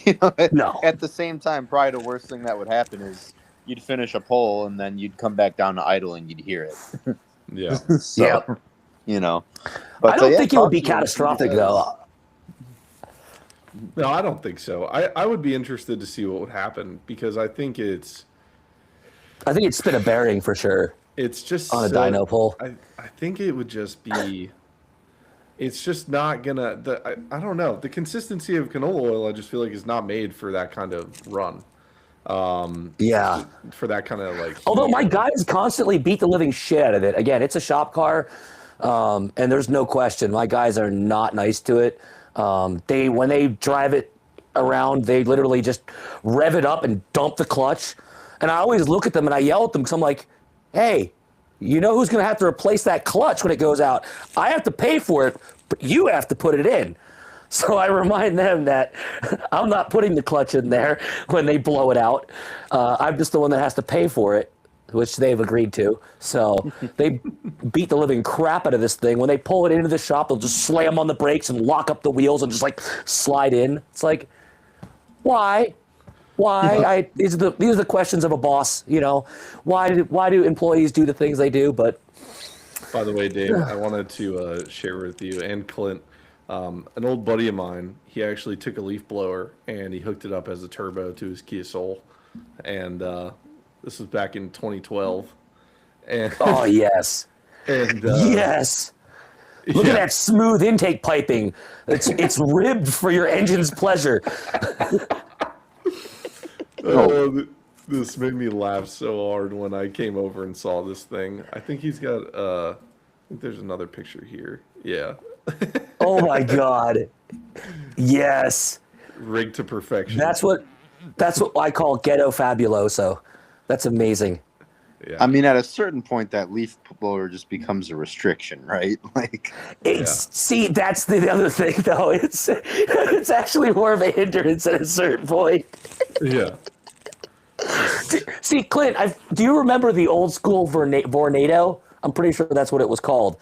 at the same time, probably the worst thing that would happen is you'd finish a pole and then you'd come back down to idle and you'd hear it. Yeah. So, But I don't think it would be catastrophic though. No, I don't think so. I would be interested to see what would happen because I think it'd spin a bearing for sure. It's just on a dyno pole. I think it would just be. It's just not gonna. I don't know. The consistency of canola oil, I just feel like is not made for that kind of run. Yeah. For that kind of like. Although my guys constantly beat the living shit out of it. Again, it's a shop car, and there's no question my guys are not nice to it. When they drive it around, they literally just rev it up and dump the clutch. And I always look at them and I yell at them because I'm like, hey, you know who's going to have to replace that clutch when it goes out? I have to pay for it, but you have to put it in. So I remind them that I'm not putting the clutch in there when they blow it out. I'm just the one that has to pay for it, which they've agreed to. So they beat the living crap out of this thing. When they pull it into the shop, they'll just slam on the brakes and lock up the wheels and just like slide in. It's like, why? Why? These are the questions of a boss. Why do employees do the things they do? But by the way, Dave, I wanted to share with you and Clint, an old buddy of mine. He actually took a leaf blower and he hooked it up as a turbo to his Kia Soul, and this was back in 2012. And oh yes, and yes. Look at that smooth intake piping. It's ribbed for your engine's pleasure. Oh, this made me laugh so hard when I came over and saw this thing. I think he's got. I think there's another picture here. Yeah. Oh my God. Yes. Rigged to perfection. That's what I call ghetto fabuloso. That's amazing. Yeah. I mean, at a certain point, that leaf blower just becomes a restriction, right? Like, see, that's the other thing, though. It's actually more of a hindrance at a certain point. Yeah. See, Clint, do you remember the old school Vornado? I'm pretty sure that's what it was called.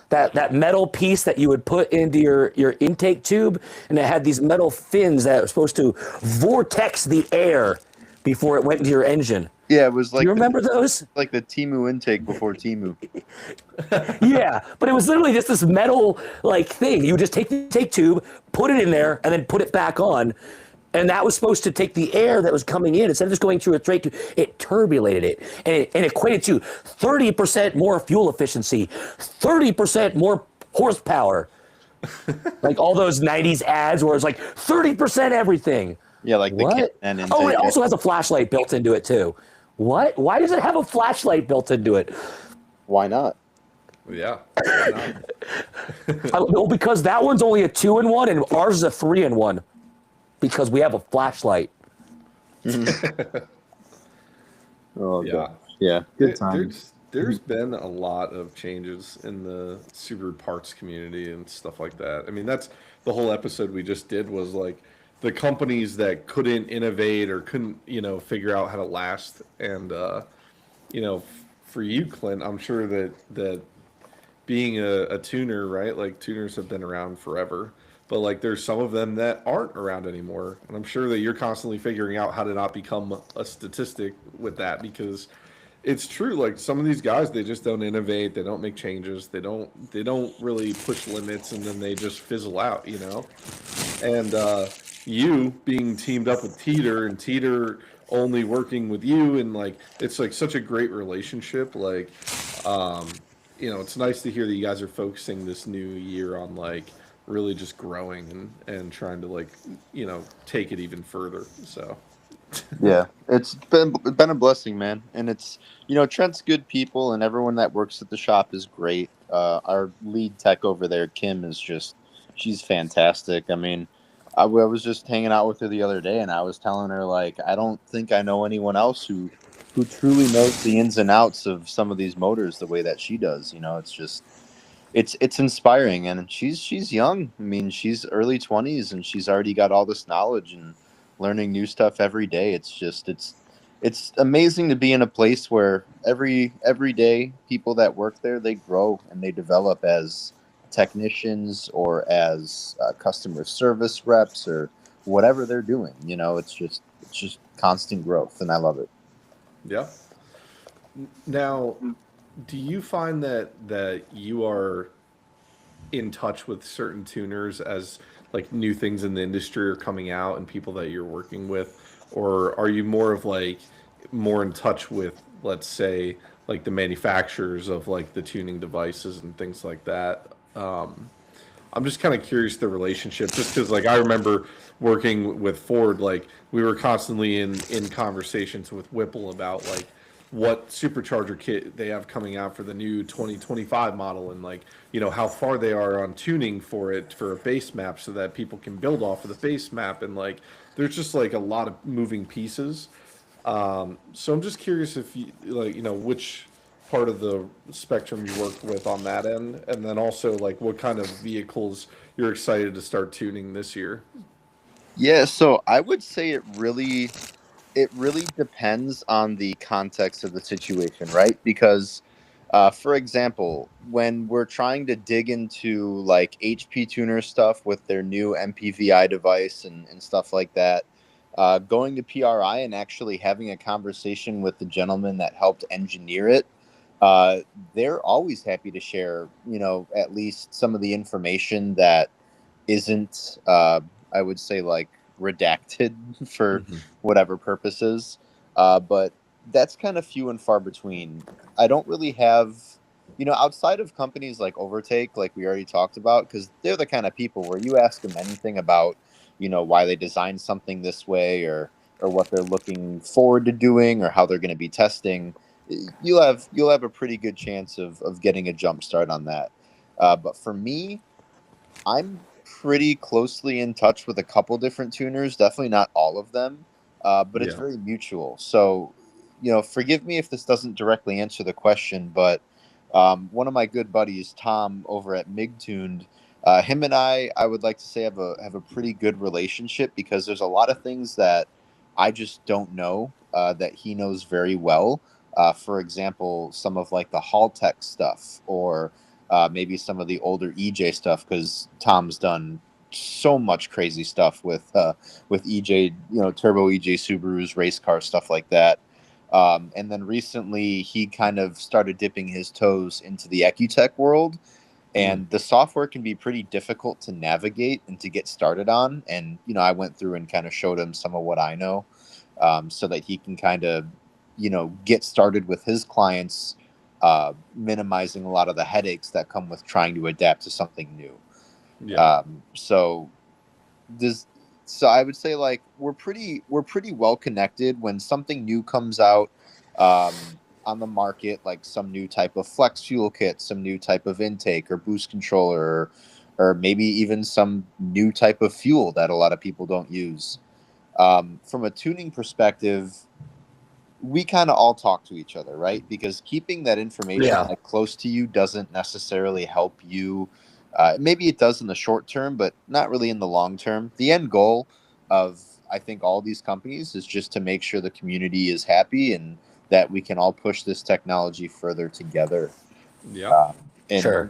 that metal piece that you would put into your intake tube, and it had these metal fins that were supposed to vortex the air before it went into your engine. Yeah, it was Do like you remember those? like the Timu intake before Timu. Yeah, but it was literally just this metal like thing. You would just take the intake tube, put it in there, and then put it back on. And that was supposed to take the air that was coming in instead of just going through a straight tube. It turbulated it, and it equated to 30% more fuel efficiency, 30% more horsepower. Like all those 90s ads where it's like 30% everything. Yeah, like What? the Can intake. Oh, it also has a flashlight built into it too. What? Why does it have a flashlight built into it? Why not? Yeah. Why not? Well, because that one's only a 2-in-1 and ours is a 3-in-1 because we have a flashlight. Oh Yeah. gosh. Yeah. Good times. There's been a lot of changes in the Subaru parts community and stuff like that. I mean, that's the whole episode we just did was like the companies that couldn't innovate or couldn't, figure out how to last. And, for you, Clint, I'm sure that being a tuner, right? Like tuners have been around forever, but like there's some of them that aren't around anymore. And I'm sure that you're constantly figuring out how to not become a statistic with that because it's true. Like some of these guys, they just don't innovate. They don't make changes. They don't really push limits, and then they just fizzle out, And you being teamed up with Teeter and Teeter only working with you, and like it's like such a great relationship. Like, it's nice to hear that you guys are focusing this new year on like really just growing and trying to like take it even further. So. Yeah, it's been a blessing, man. And it's Trent's good people, and everyone that works at the shop is great. Our lead tech over there, Kim, she's fantastic. I mean, I was just hanging out with her the other day, and I was telling her like I don't think I know anyone else who truly knows the ins and outs of some of these motors the way that she does. It's just it's inspiring, and she's young. I mean, she's early 20s, and she's already got all this knowledge and learning new stuff every day. It's amazing to be in a place where every day people that work there, they grow and they develop as technicians or as customer service reps or whatever they're doing. It's just constant growth, and I love it. Yeah. Now, do you find that you are in touch with certain tuners as like new things in the industry are coming out and people that you're working with, or are you more in touch with, let's say, like the manufacturers of like the tuning devices and things like that? I'm just kind of curious the relationship, just because like I remember working with Ford, like we were constantly in conversations with Whipple about like what supercharger kit they have coming out for the new 2025 model, and like how far they are on tuning for it for a base map so that people can build off of the base map, and like there's just like a lot of moving pieces. So I'm just curious if you like which part of the spectrum you work with on that end, and then also like what kind of vehicles you're excited to start tuning this year. Yeah, so I would say it really depends on the context of the situation, right? Because, for example, when we're trying to dig into like HP Tuner stuff with their new MPVI device and stuff like that, going to PRI and actually having a conversation with the gentleman that helped engineer it, they're always happy to share, at least some of the information that isn't, I would say, like redacted for whatever purposes. But that's kind of few and far between. I don't really have, outside of companies like Overtake, like we already talked about, because they're the kind of people where you ask them anything about, why they designed something this way or what they're looking forward to doing or how they're going to be testing. You'll have a pretty good chance of getting a jump start on that. But for me, I'm pretty closely in touch with a couple different tuners, definitely not all of them, but it's very mutual. So, forgive me if this doesn't directly answer the question, but one of my good buddies, Tom, over at MigTuned, him and I would like to say have a pretty good relationship because there's a lot of things that I just don't know that he knows very well. For example, some of like the Haltech stuff or maybe some of the older EJ stuff, because Tom's done so much crazy stuff with EJ, turbo EJ Subarus, race car stuff like that. And then recently he kind of started dipping his toes into the Ecutech world, and the software can be pretty difficult to navigate and to get started on. And I went through and kind of showed him some of what I know, so that he can kind of get started with his clients, minimizing a lot of the headaches that come with trying to adapt to something new. Yeah. So I would say, like, we're pretty well connected. When something new comes out on the market, like some new type of flex fuel kit, some new type of intake or boost controller, or maybe even some new type of fuel that a lot of people don't use. From a tuning perspective, we kind of all talk to each other, right? Because keeping that information Yeah. like close to you doesn't necessarily help you. Maybe it does in the short term, but not really in the long term. The end goal of, I think, all these companies is just to make sure the community is happy and that we can all push this technology further together. Yeah. And Sure.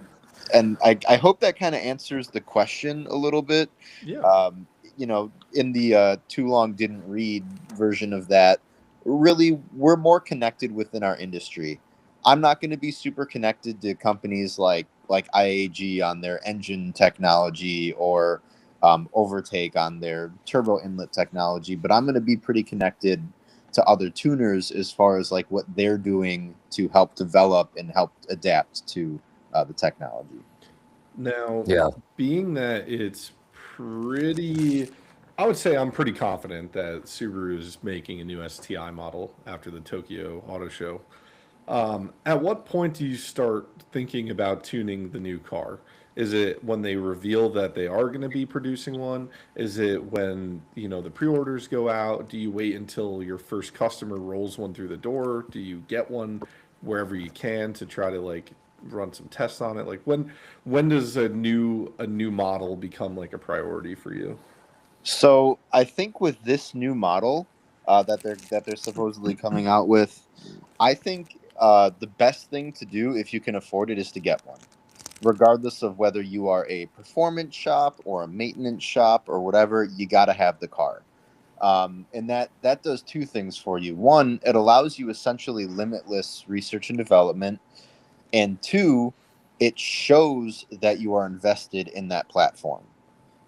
and I hope that kind of answers the question a little bit. Yeah. In the too long didn't read version of that, really, we're more connected within our industry. I'm not going to be super connected to companies like IAG on their engine technology, or Overtake on their turbo inlet technology, but I'm going to be pretty connected to other tuners as far as like what they're doing to help develop and help adapt to the technology. Now, Yeah. being that it's pretty, I would say I'm pretty confident that Subaru is making a new STI model after the Tokyo Auto Show. At what point do you start thinking about tuning the new car? Is it when they reveal that they are going to be producing one? Is it when, the pre-orders go out? Do you wait until your first customer rolls one through the door? Do you get one wherever you can to try to like run some tests on it? Like when does a new model become like a priority for you? So I think with this new model that they're supposedly coming out with, I think the best thing to do if you can afford it is to get one, regardless of whether you are a performance shop or a maintenance shop or whatever. You got to have the car, and that does two things for you. One, it allows you essentially limitless research and development, and two, it shows that you are invested in that platform.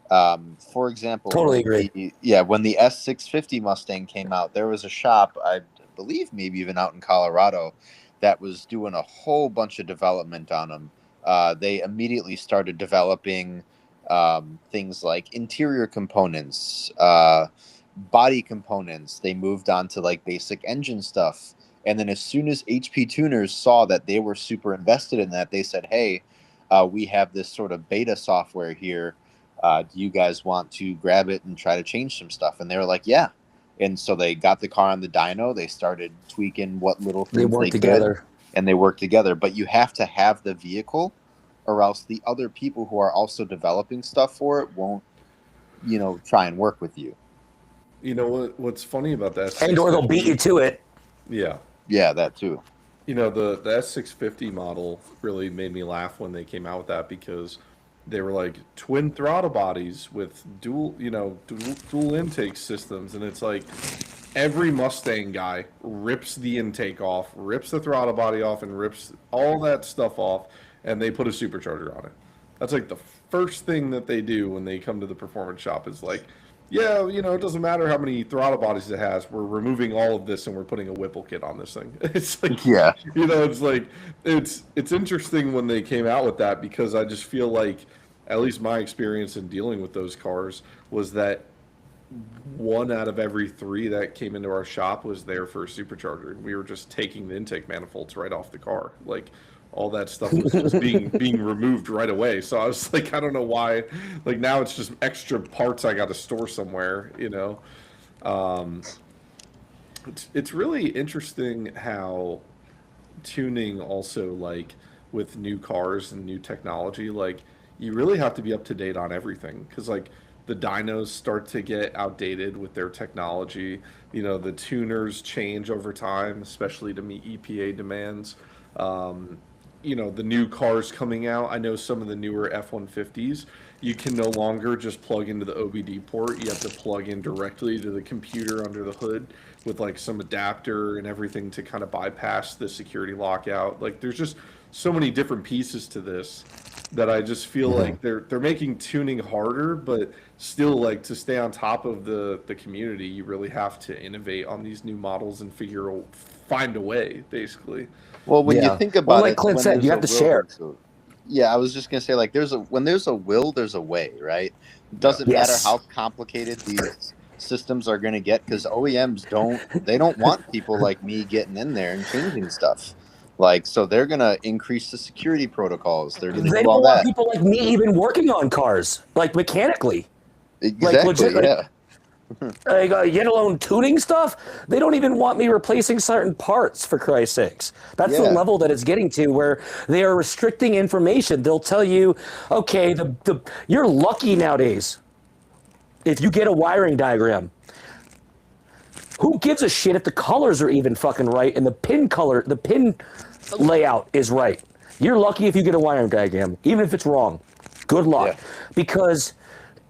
For example, Totally agree. when the S650 Mustang came out, there was a shop, I believe maybe even out in Colorado, that was doing a whole bunch of development on them. They immediately started developing things like interior components, body components. They moved on to like basic engine stuff. And then as soon as HP tuners saw that they were super invested in that, they said, "Hey, we have this sort of beta software here. Do you guys want to grab it and try to change some stuff?" And they were like, "Yeah." And so they got the car on the dyno. They started tweaking what little They things work they could, together. and they worked together. But you have to have the vehicle, or else the other people who are also developing stuff for it won't, try and work with you. You know what's funny about the And or they'll beat you S650? to it. Yeah. Yeah, that too. The S650 model really made me laugh when they came out with that because they were like twin throttle bodies with dual intake systems, and it's like every Mustang guy rips the intake off, rips the throttle body off, and rips all that stuff off, and they put a supercharger on it. That's like the first thing that they do when they come to the performance shop is like, yeah, it doesn't matter how many throttle bodies it has. We're removing all of this and we're putting a Whipple kit on this thing. It's like, Yeah. it's like it's interesting when they came out with that because I just feel like, at least my experience in dealing with those cars was that one out of every three that came into our shop was there for a supercharger, and we were just taking the intake manifolds right off the car. Like all that stuff was just being removed right away. So I was like, I don't know why. Like now it's just extra parts I got to store somewhere. Um, it's really interesting how tuning also like with new cars and new technology, like you really have to be up to date on everything because like the dynos start to get outdated with their technology. The tuners change over time, especially to meet EPA demands. um, the new cars coming out, I know some of the newer F-150s, you can no longer just plug into the OBD port. You have to plug in directly to the computer under the hood with like some adapter and everything to kind of bypass the security lockout. Like there's just so many different pieces to this that I just feel like they're making tuning harder, but still like to stay on top of the community, you really have to innovate on these new models and find a way, basically. Well, when you think about like it, Clint when said, there's you a have to will, share. yeah, I was just gonna say, like, when there's a will, there's a way, right? It doesn't matter Yes. how complicated these systems are gonna get, because OEMs don't want people like me getting in there and changing stuff. Like, so they're gonna increase the security protocols. They're gonna They do all don't want that. people like me even working on cars, like mechanically. Exactly. legit, like- Yeah. Yet alone tuning stuff. They don't even want me replacing certain parts, for Christ's sakes. That's the Yeah. level that it's getting to, where they are restricting information. They'll tell you, okay, you're lucky nowadays if you get a wiring diagram. Who gives a shit if the colors are even fucking right and the pin layout is right? You're lucky if you get a wiring diagram, even if it's wrong. Good luck, Yeah. because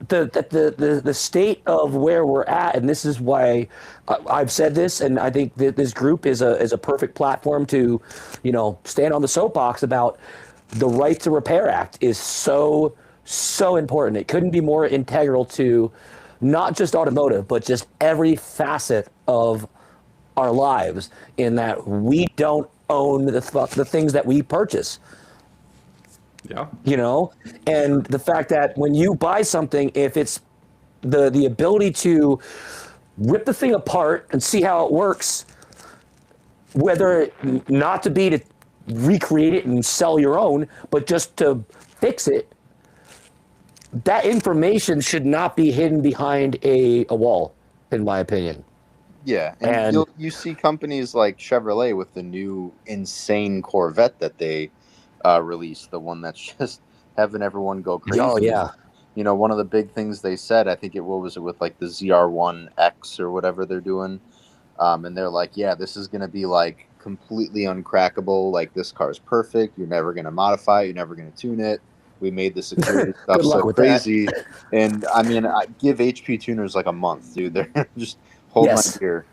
the state of where we're at, and this is why I've said this, and I think that this group is a perfect platform to, stand on the soapbox about the Right to Repair Act is so important. It couldn't be more integral to not just automotive, but just every facet of our lives, in that we don't own the things that we purchase. Yeah. And the fact that when you buy something, if it's the ability to rip the thing apart and see how it works, whether not to recreate it and sell your own, but just to fix it, that information should not be hidden behind a wall, in my opinion. Yeah, And- you see companies like Chevrolet with the new insane Corvette that they released, the one that's just having everyone go crazy. Oh yeah. One of the big things they said, I think what was it with like the ZR1X or whatever they're doing, and they're like, yeah, this is gonna be like completely uncrackable. Like, this car's perfect. You're never gonna modify it. You're never gonna tune it. We made the security stuff Good luck so with crazy. And I mean, I give HP tuners like a month, dude. They're just hold Yes. my beer,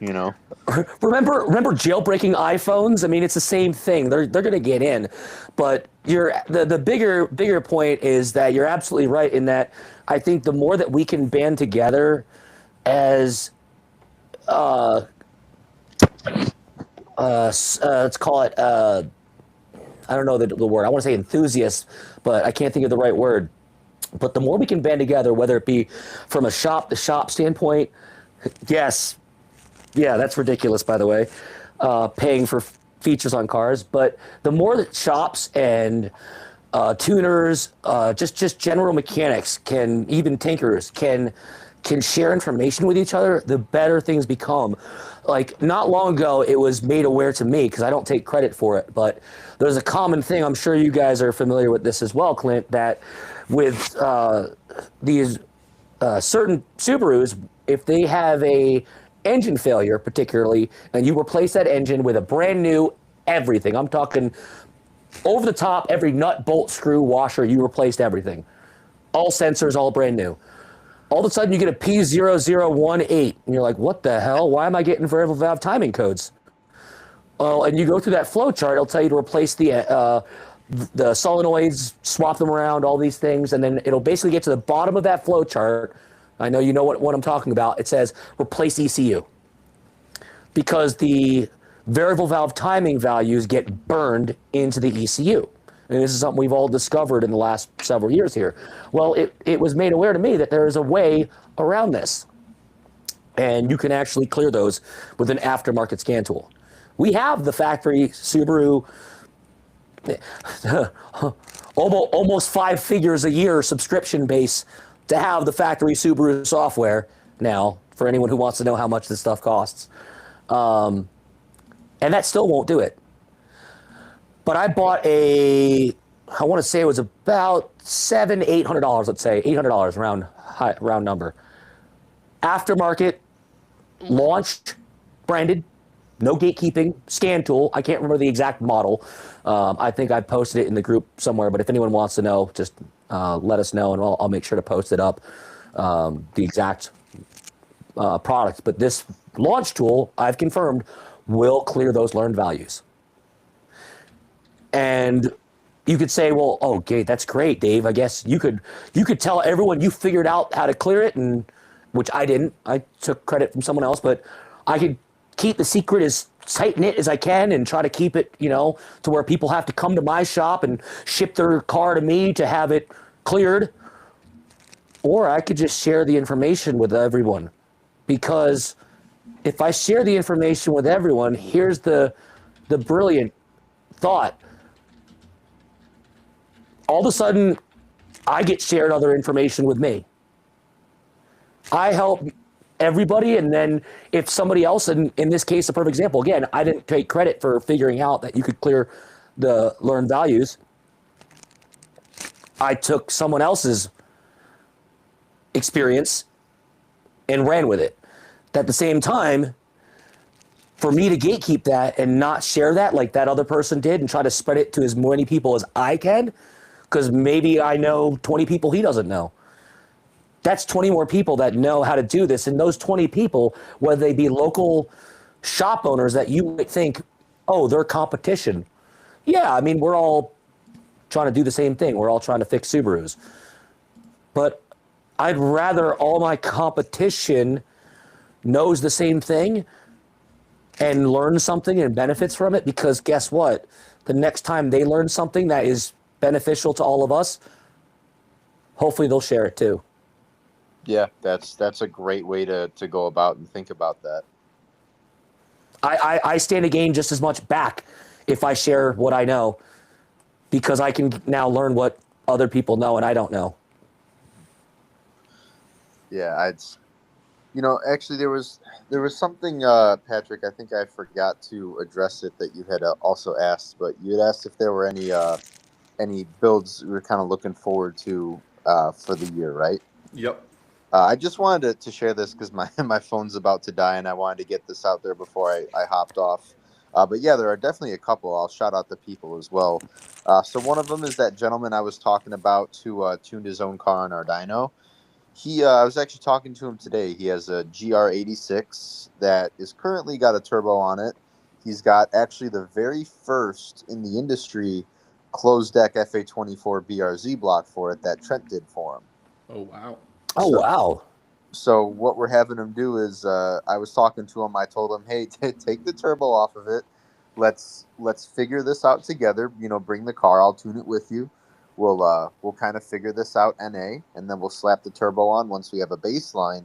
Remember jailbreaking iPhones? I mean, it's the same thing. They're going to get in, but the bigger point is that you're absolutely right in that I think the more that we can band together as let's call it I don't know the word. I want to say enthusiasts, but I can't think of the right word. But the more we can band together, whether it be from a shop-to-shop standpoint, yes. Yeah, that's ridiculous, by the way, paying for features on cars. But the more that shops and tuners, just general mechanics, even tinkers can share information with each other, the better things become. Like, not long ago, it was made aware to me, because I don't take credit for it, but there's a common thing, I'm sure you guys are familiar with this as well, Clint, that with these certain Subarus, if they have a engine failure particularly, and you replace that engine with a brand new everything, I'm talking over the top, every nut, bolt, screw, washer, you replaced everything. All sensors, all brand new. All of a sudden you get a P0018, and you're like, what the hell? Why am I getting variable valve timing codes? Well, and you go through that flow chart, it'll tell you to replace the solenoids, swap them around, all these things, and then it'll basically get to the bottom of that flow chart. I know you know what I'm talking about. It says replace ECU, because the variable valve timing values get burned into the ECU. And this is something we've all discovered in the last several years here. Well, it was made aware to me that there is a way around this. And you can actually clear those with an aftermarket scan tool. We have the factory Subaru almost 5 figures a year subscription base to have the factory Subaru software now, for anyone who wants to know how much this stuff costs. And that still won't do it. But I bought I want to say it was about $800, let's say $800 round number. Aftermarket, launched, branded, no gatekeeping, scan tool. I can't remember the exact model. I think I posted it in the group somewhere, but if anyone wants to know, just let us know and I'll make sure to post it up, the exact product. But this launch tool, I've confirmed, will clear those learned values. And you could say, well, oh, okay, that's great, Dave. I guess you could tell everyone you figured out how to clear it, and which I didn't. I took credit from someone else, but I could keep the secret as tight knit as I can and try to keep it, to where people have to come to my shop and ship their car to me to have it cleared. Or I could just share the information with everyone, because if I share the information with everyone, here's the brilliant thought. All of a sudden, I get shared other information with me. I help everybody, and then if somebody else, and in this case, a perfect example, again, I didn't take credit for figuring out that you could clear the learned values. I took someone else's experience and ran with it. At the same time, for me to gatekeep that and not share that like that other person did and try to spread it to as many people as I can, because maybe I know 20 people he doesn't know. That's 20 more people that know how to do this. And those 20 people, whether they be local shop owners that you might think, oh, they're competition. Yeah, I mean, we're all trying to do the same thing. We're all trying to fix Subarus. But I'd rather all my competition knows the same thing and learns something and benefits from it, because guess what? The next time they learn something that is beneficial to all of us, hopefully they'll share it too. Yeah, that's a great way to go about and think about that. I stand to gain just as much back if I share what I know, because I can now learn what other people know and I don't know. Yeah, actually there was something, Patrick, I think I forgot to address it, that you had also asked, but you had asked if there were any builds we were kind of looking forward to for the year, right? Yep. I just wanted to share this because my phone's about to die, and I wanted to get this out there before I hopped off. But yeah, there are definitely a couple. I'll shout out the people as well. So one of them is that gentleman I was talking about who tuned his own car on our dyno. I was actually talking to him today. He has a GR86 that is currently got a turbo on it. He's got actually the very first in the industry closed deck FA24 BRZ block for it that Trent did for him. Oh, wow. Oh, wow. So what we're having him do is, I was talking to him. I told him, hey, take the turbo off of it. Let's figure this out together. Bring the car. I'll tune it with you. We'll kind of figure this out NA, and then we'll slap the turbo on once we have a baseline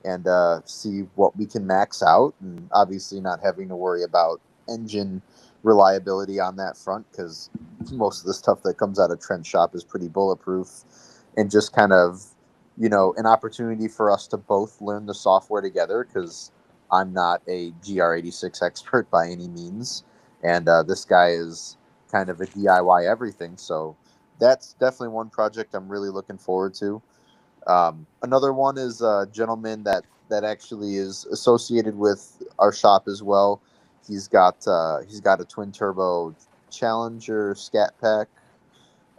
and see what we can max out. And obviously not having to worry about engine reliability on that front, because most of the stuff that comes out of Trent's shop is pretty bulletproof, and just kind of, an opportunity for us to both learn the software together, because I'm not a GR86 expert by any means, and this guy is kind of a DIY everything. So that's definitely one project I'm really looking forward to. Another one is a gentleman that actually is associated with our shop as well. He's got a twin turbo Challenger Scat Pack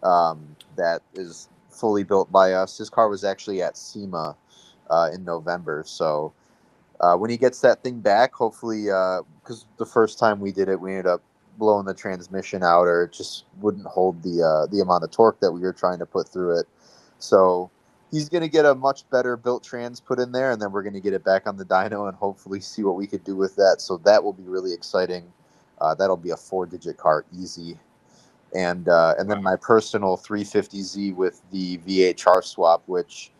that is fully built by us. His car was actually at SEMA in November. So when he gets that thing back, hopefully, because the first time we did it, we ended up blowing the transmission out, or it just wouldn't hold the amount of torque that we were trying to put through it. So he's going to get a much better built trans put in there, and then we're going to get it back on the dyno and hopefully see what we could do with that. So that will be really exciting. That'll be a 4-digit car easy. And then my personal 350Z with the VHR swap, which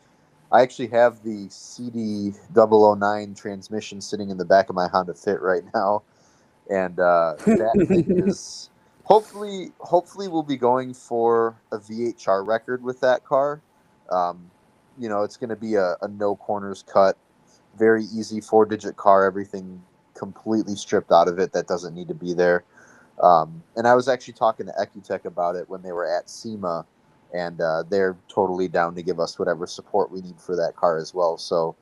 I actually have the CD009 transmission sitting in the back of my Honda Fit right now. And that thing is hopefully we'll be going for a VHR record with that car. It's going to be a no corners cut, very easy 4-digit car, everything completely stripped out of it that doesn't need to be there. And I was actually talking to Ecutech about it when they were at SEMA, and they're totally down to give us whatever support we need for that car as well. So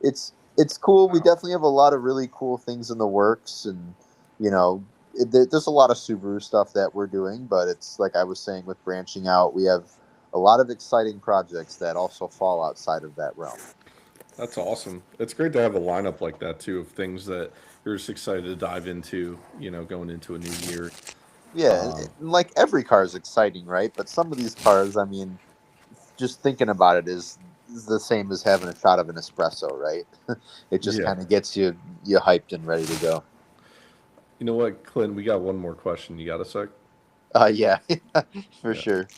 it's it's cool. We definitely have a lot of really cool things in the works, and you know, there's a lot of Subaru stuff that we're doing. But it's like I was saying with branching out, we have a lot of exciting projects that also fall outside of that realm. That's awesome. It's great to have a lineup like that too of things that you're just excited to dive into, going into a new year. Yeah, Um, like every car is exciting, right? But some of these cars, I mean, just thinking about it is the same as having a shot of an espresso, right? It just yeah. kind of gets you hyped and ready to go. You know what, Clint? We got one more question. You got a sec? Yeah, for Yeah. sure.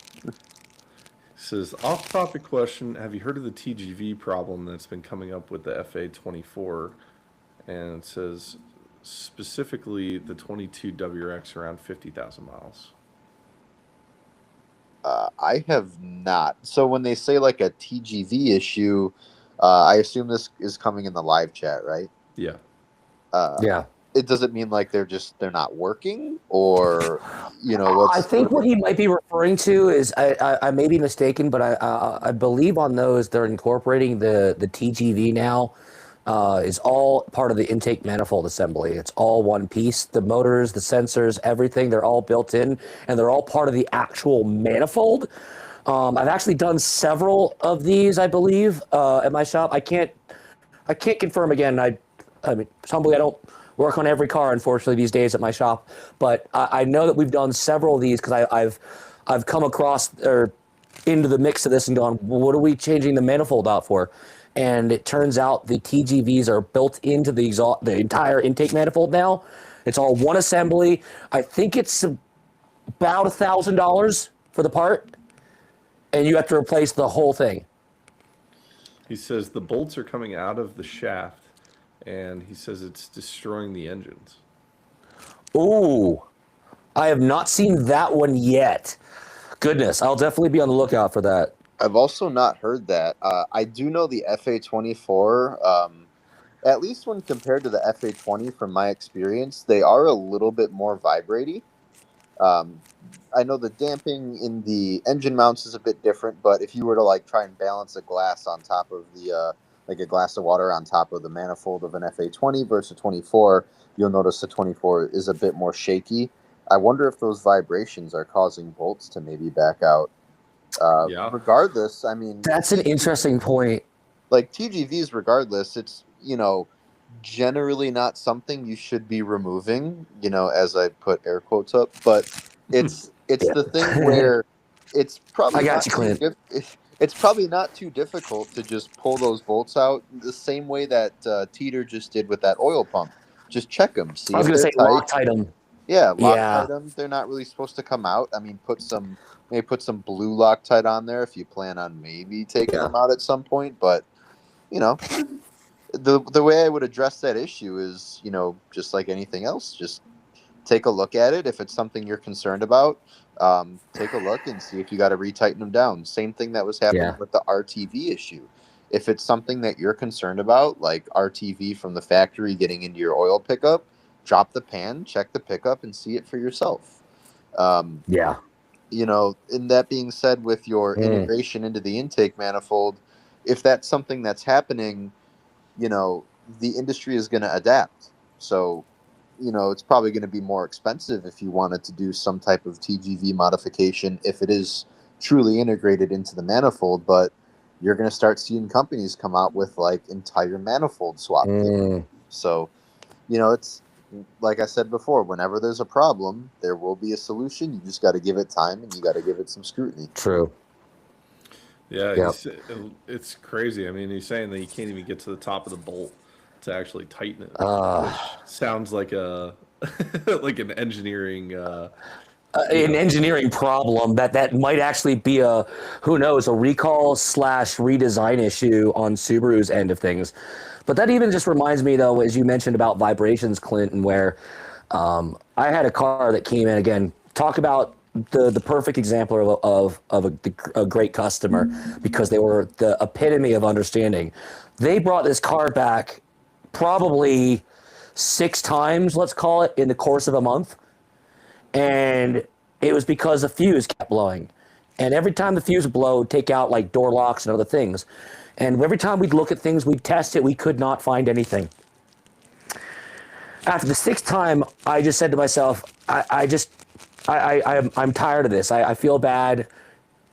Says off topic question. Have you heard of the TGV problem that's been coming up with the FA24? And it says specifically the 22 WRX around 50,000 miles. I have not. So when they say like a TGV issue, I assume this is coming in the live chat, right? Yeah. Uh, Yeah. it doesn't mean like they're not working, or I think what he might be referring to is I may be mistaken, but I believe on those they're incorporating the TGV now. Is all part of the intake manifold assembly. It's all one piece. The motors, the sensors, everything, they're all built in, and they're all part of the actual manifold. I've actually done several of these, I believe, at my shop. I can't confirm again. I mean, humbly, I don't work on every car, unfortunately, these days at my shop. But I know that we've done several of these because I've come across or into the mix of this and gone, well, what are we changing the manifold out for? And it turns out the TGVs are built into the entire intake manifold now. It's all one assembly. I think it's about $1,000 for the part, and you have to replace the whole thing. He says the bolts are coming out of the shaft, and he says it's destroying the engines. Ooh, I have not seen that one yet. Goodness, I'll definitely be on the lookout for that. I've also not heard that. I do know the FA24. At least when compared to the FA20, from my experience, they are a little bit more vibraty. Um, I know the damping in the engine mounts is a bit different, but if you were to like try and balance a glass on top of the like a glass of water on top of the manifold of an FA20 versus a 24, you'll notice the 24 is a bit more shaky. I wonder if those vibrations are causing bolts to maybe back out. Yeah. Regardless, I mean, That's an interesting point. like TGVs, regardless, it's generally not something you should be removing. As I put air quotes up, but it's Yeah. the thing where it's I probably got not you, too Clint. it's probably not too difficult to just pull those bolts out the same way that Teeter just did with that oil pump. Just check them, see I was if going to they're say tight. Loctite them. Yeah, Yeah. Loctite them. They're not really supposed to come out. I mean, maybe put some blue Loctite on there if you plan on maybe taking Yeah. them out at some point. But you know, the way I would address that issue is, just like anything else, just take a look at it. If it's something you're concerned about, take a look and see if you got to retighten them down. Same thing that was happening Yeah. with the RTV issue. If it's something that you're concerned about, like RTV from the factory getting into your oil pickup, drop the pan, check the pickup, and see it for yourself. Um, Yeah. and that being said, with your Mm. integration into the intake manifold, if that's something that's happening, you know, the industry is going to adapt. So, it's probably going to be more expensive if you wanted to do some type of TGV modification if it is truly integrated into the manifold. But you're going to start seeing companies come out with like entire manifold swap kits. Mm. So, it's like I said before, whenever there's a problem, there will be a solution. You just got to give it time and you got to give it some scrutiny. True. Yeah, Yep. it's crazy. I mean, he's saying that you can't even get to the top of the bolt to actually tighten it, Uh, which sounds like a like an engineering. an engineering problem that might actually be who knows, a recall slash redesign issue on Subaru's end of things. But that even just reminds me, though, as you mentioned about vibrations, Clinton, where I had a car that came in again. Talk about the perfect example of a great customer because they were the epitome of understanding. They brought this car back probably 6 times, let's call it, in the course of a month. And it was because the fuse kept blowing. And every time the fuse would blow, take out like door locks and other things. And every time we'd look at things, we'd test it, we could not find anything. After the 6th time, I just said to myself, I'm tired of this. I feel bad.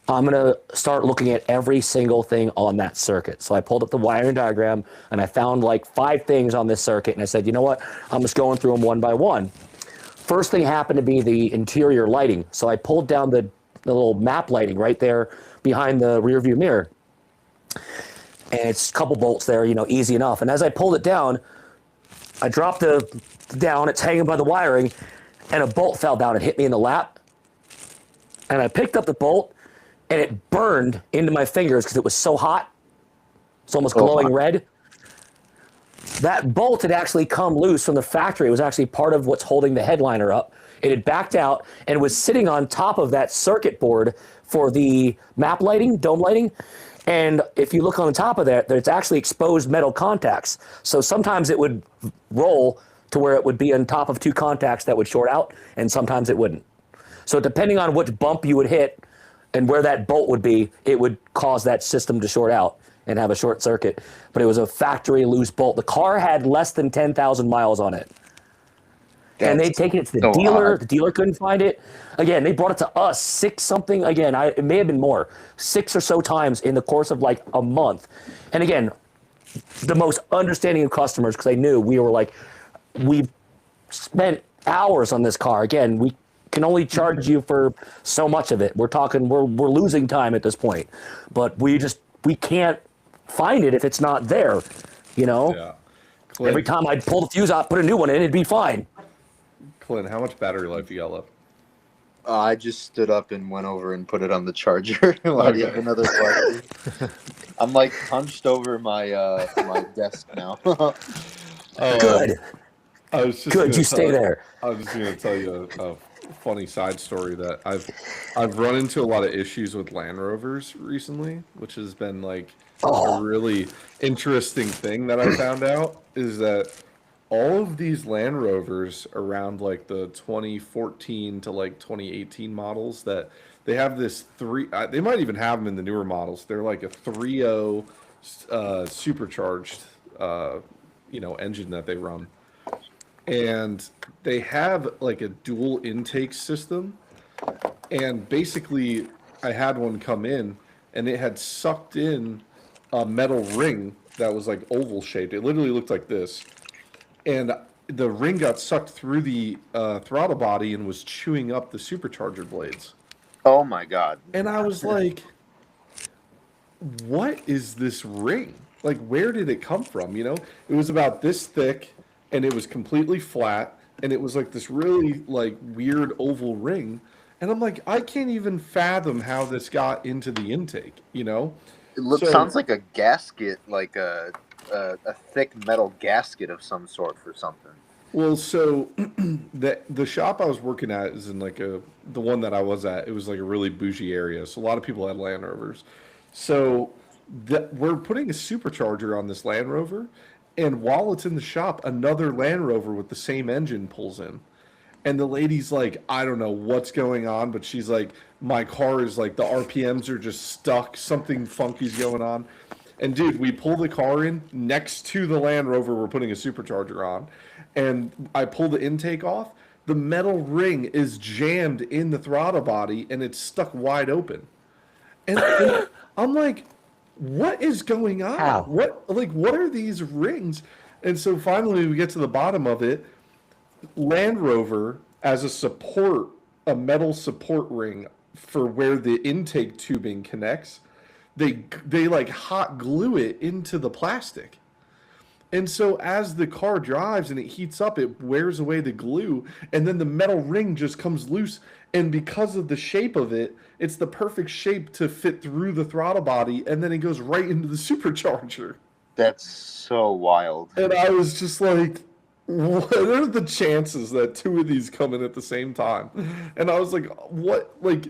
I'm going to start looking at every single thing on that circuit. So I pulled up the wiring diagram and I found like 5 things on this circuit. And I said, you know what? I'm just going through them one by one. First thing happened to be the interior lighting. So I pulled down the little map lighting right there behind the rear view mirror. And it's a couple bolts there, you know, easy enough. And as I pulled it down, I dropped it down, it's hanging by the wiring, and a bolt fell down and hit me in the lap. And I picked up the bolt, and it burned into my fingers because it was so hot. It's almost glowing red. That bolt had actually come loose from the factory. It was actually part of what's holding the headliner up. It had backed out and was sitting on top of that circuit board for the map lighting, dome lighting. And if you look on the top of that, there's actually exposed metal contacts. So sometimes it would roll to where it would be on top of 2 contacts that would short out, and sometimes it wouldn't. So depending on which bump you would hit and where that bolt would be, it would cause that system to short out and have a short circuit. But it was a factory loose bolt. The car had less than 10,000 miles on it. And they'd taken it to the dealer. The dealer couldn't find it. Again, they brought it to us 6 something. Again, it may have been more. 6 or so times in the course of like a month. And again, the most understanding of customers, because they knew we were like, we've spent hours on this car. Again, we can only charge you for so much of it. We're talking, we're losing time at this point. But we can't find it if it's not there, you know? Yeah. Clint, every time I'd pull the fuse out, put a new one in, it'd be fine. Clint, how much battery life you got left? I just stood up and went over and put it on the charger. Why do you have another question? I'm like hunched over my my desk now. Good. I was just Good, you stay there. I was just going to tell you a funny side story that I've run into a lot of issues with Land Rovers recently, which has been like a really interesting thing that I found out is that all of these Land Rovers around like the 2014 to like 2018 models, that they have this they might even have them in the newer models. They're like a 3.0 supercharged engine that they run. And they have like a dual intake system. And basically I had one come in and it had sucked in a metal ring that was like oval shaped. It literally looked like this. And the ring got sucked through the throttle body and was chewing up the supercharger blades. Oh my God. And I was like, what is this ring? Like, where did it come from? You know, it was about this thick and it was completely flat. And it was like this really like weird oval ring. And I'm like, I can't even fathom how this got into the intake, you know? It sounds like a gasket, like a thick metal gasket of some sort for something. Well, so the shop I was working at is in like the one that I was at. It was like a really bougie area, so a lot of people had Land Rovers. So we're putting a supercharger on this Land Rover, and while it's in the shop, another Land Rover with the same engine pulls in. And the lady's like, I don't know what's going on, but she's like, my car is like, the RPMs are just stuck. Something funky's going on. And dude, we pull the car in next to the Land Rover we're putting a supercharger on. And I pull the intake off. The metal ring is jammed in the throttle body and it's stuck wide open. And I'm like, what is going on? How? What are these rings? And so finally we get to the bottom of it. Land Rover as a metal support ring for where the intake tubing connects. They like hot glue it into the plastic. And so as the car drives and it heats up, it wears away the glue, and then the metal ring just comes loose. And because of the shape of it, it's the perfect shape to fit through the throttle body, and then it goes right into the supercharger. That's so wild. And I was just like, what are the chances that 2 of these come in at the same time? And I was like, what? Like,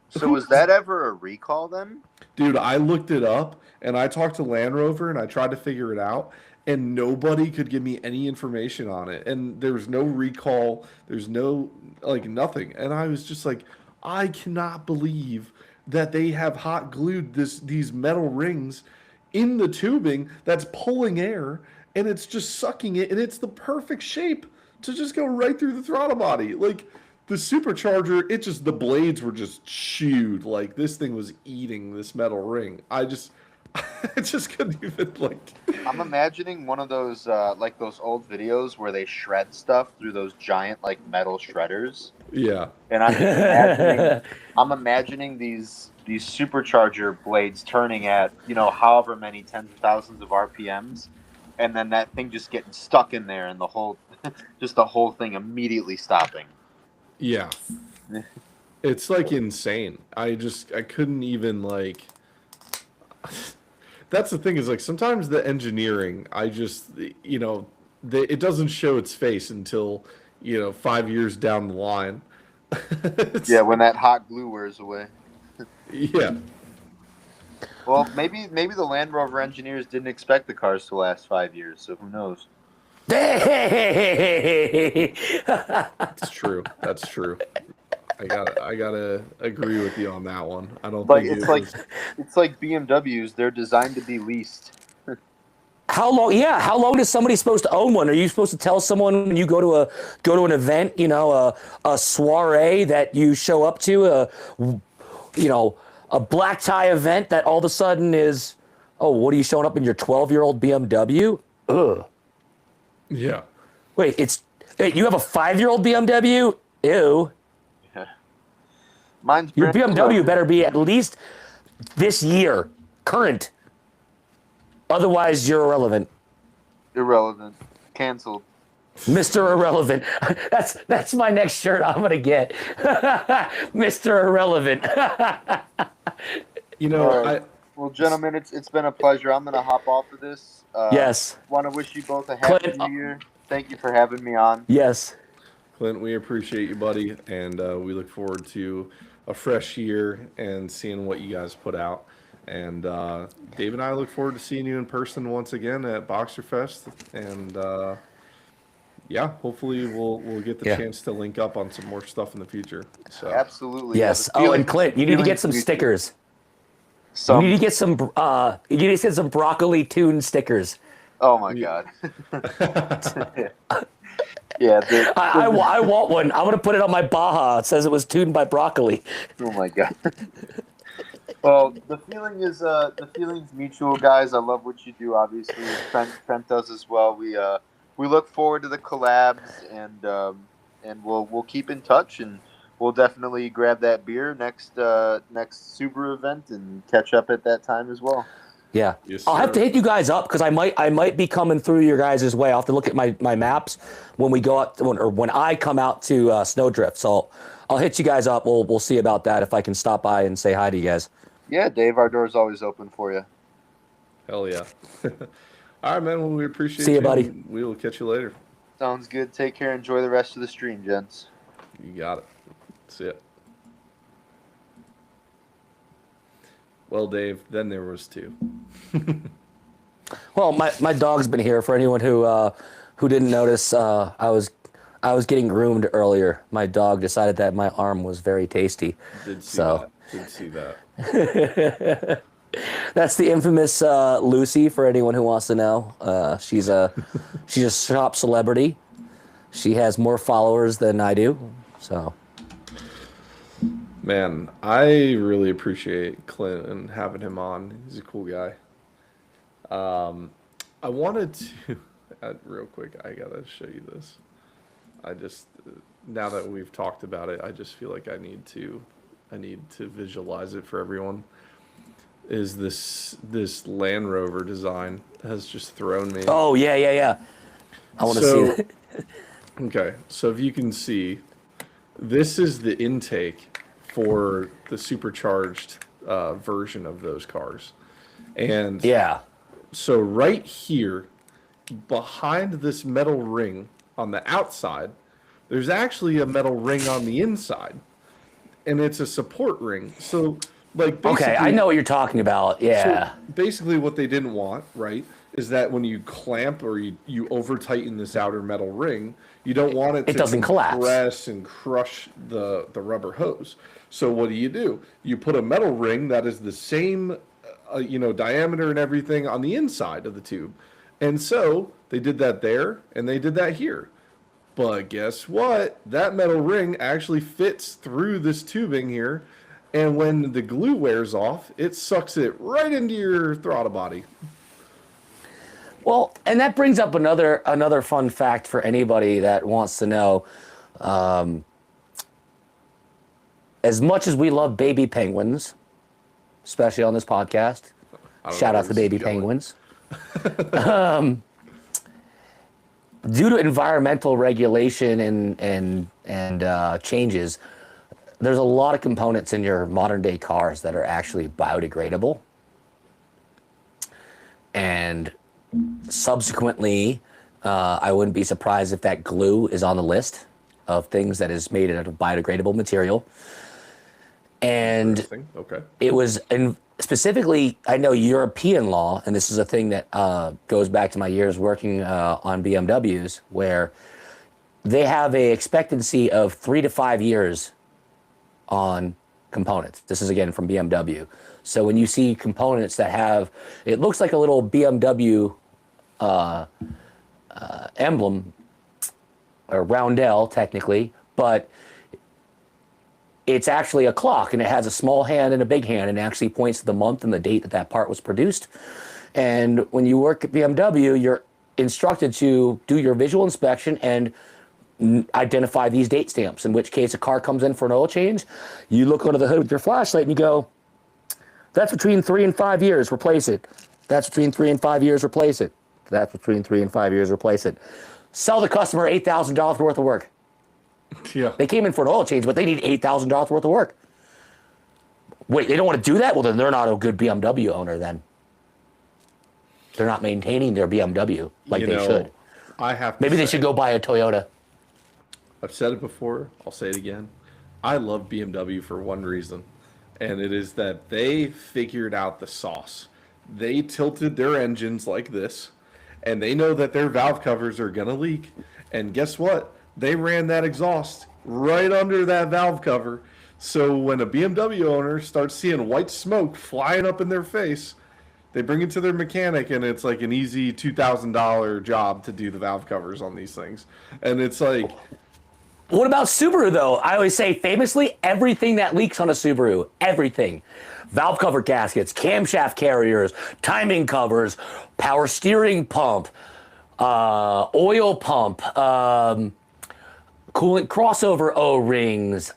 so was that ever a recall then? dude, I looked it up and I talked to Land Rover and I tried to figure it out, and nobody could give me any information on it. And there was no recall, there's no like nothing. And I was just like, I cannot believe that they have hot glued these metal rings in the tubing that's pulling air and it's just sucking it, and it's the perfect shape to just go right through the throttle body. Like the supercharger, it just, the blades were just chewed. Like this thing was eating this metal ring. I just I just couldn't even like. I'm imagining one of those like those old videos where they shred stuff through those giant like metal shredders, Yeah. and I'm imagining these supercharger blades turning at however many tens of thousands of RPMs, and then that thing just getting stuck in there, and the whole thing immediately stopping. Yeah. It's like insane. I couldn't even like. That's the thing, is like sometimes the engineering, it doesn't show its face until 5 years down the line. Yeah, when that hot glue wears away. Yeah. Well, maybe the Land Rover engineers didn't expect the cars to last 5 years, so who knows? That's true. That's true. I gotta agree with you on that one. I don't Like think it's like BMWs. They're designed to be leased. How long? Yeah, how long is somebody supposed to own one? Are you supposed to tell someone when you go to an event, a soiree that you show up to, a black tie event that all of a sudden is, oh, what are you showing up in your 12-year-old BMW? Ugh. Yeah. Wait, you have a 5-year-old BMW? Ew. Mine's Your brand new. BMW better be at least this year, current. Otherwise, you're irrelevant. Irrelevant. Canceled. Mr. Irrelevant. That's my next shirt I'm gonna get. Mr. Irrelevant. All right. Well, gentlemen, it's been a pleasure. I'm gonna hop off of this. Yes. Want to wish you both a happy New Year. Thank you for having me on. Yes. Clint, we appreciate you, buddy, and we look forward to a fresh year and seeing what you guys put out. And Dave and I look forward to seeing you in person once again at Boxer Fest. And hopefully we'll get the chance to link up on some more stuff in the future. So Absolutely. Yes. Oh, and Clint, you need to get some stickers. You need to get some. You need to get some broccoli tune stickers. Oh my God. Yeah. I want one. I'm gonna put it on my Baja. It says it was tuned by broccoli. Oh my God. Well, the feeling's mutual, guys. I love what you do. Obviously, Trent does as well. We look forward to the collabs, and we'll keep in touch, and we'll definitely grab that beer next Subaru event and catch up at that time as well. Yeah, Yes, I'll have to sir. hit you guys up because I might be coming through your guys' way. I'll have to look at my maps when we go out when I come out to Snowdrift. So I'll hit you guys up. We'll see about that if I can stop by and say hi to you guys. Yeah, Dave, our door's always open for you. Hell yeah. All right, man. Well, we appreciate See you, buddy. and we will catch you later. Sounds good. Take care. Enjoy the rest of the stream, gents. You got it. See ya. Well, Dave, then there was two. Well, my dog's been here. For anyone who didn't notice, I was getting groomed earlier. My dog decided that my arm was very tasty. Did see So. that. Did see that. That's the infamous Lucy. For anyone who wants to know, she's a shop celebrity. She has more followers than I do. So Man, I really appreciate Clint and having him on. He's a cool guy. I wanted to, real quick, I gotta show you this. I just, now that we've talked about it, I just feel like I need to visualize it for everyone. Is this Land Rover design has just thrown me. oh yeah. I want to So- see that. Okay, so if you can see, this is the intake for the supercharged version of those cars. And Yeah. so right here, behind this metal ring on the outside, there's actually a metal ring on the inside. And it's a support ring. So like Okay, I know what you're talking about. Yeah. so basically, what they didn't want, right, is that when you clamp or you over tighten this outer metal ring, you don't want it to doesn't collapse. compress and crush the rubber hose. So what do? You put a metal ring that is the same diameter and everything on the inside of the tube. And so they did that there and they did that here. But guess what? That metal ring actually fits through this tubing here. And when the glue wears off, it sucks it right into your throttle body. Well, and that brings up another fun fact for anybody that wants to know. As much as we love baby penguins, especially on this podcast, shout out to baby penguins. Due to environmental regulation and changes, there's a lot of components in your modern day cars that are actually biodegradable. And subsequently, I wouldn't be surprised if that glue is on the list of things that is made out of biodegradable material. And okay. It was specifically, I know European law, and this is a thing that goes back to my years working on BMWs, where they have a expectancy of 3 to 5 years on components. This is again from BMW. So when you see components that have, it looks like a little BMW emblem, or roundel technically, but it's actually a clock, and it has a small hand and a big hand, and it actually points to the month and the date that that part was produced. And when you work at BMW, you're instructed to do your visual inspection and identify these date stamps, in which case a car comes in for an oil change, you look under the hood with your flashlight and you go, that's between 3 and 5 years, replace it. That's between 3 and 5 years, replace it. That's between 3 and 5 years, replace it. Sell the customer $8,000 worth of work. Yeah. They came in for an oil change, but they need $8,000 worth of work. Wait, they don't want to do that? Well, then they're not a good BMW owner then. They're not maintaining their BMW like they should. Maybe they should go buy a Toyota. I've said it before, I'll say it again. I love BMW for one reason, and it is that they figured out the sauce. They tilted their engines like this, and they know that their valve covers are going to leak. And guess what? They ran that exhaust right under that valve cover. So when a BMW owner starts seeing white smoke flying up in their face, they bring it to their mechanic, and it's like an easy $2,000 job to do the valve covers on these things. And it's like... What about Subaru, though? I always say, famously, everything that leaks on a Subaru, everything. Valve cover gaskets, camshaft carriers, timing covers, power steering pump, oil pump, coolant crossover O-rings.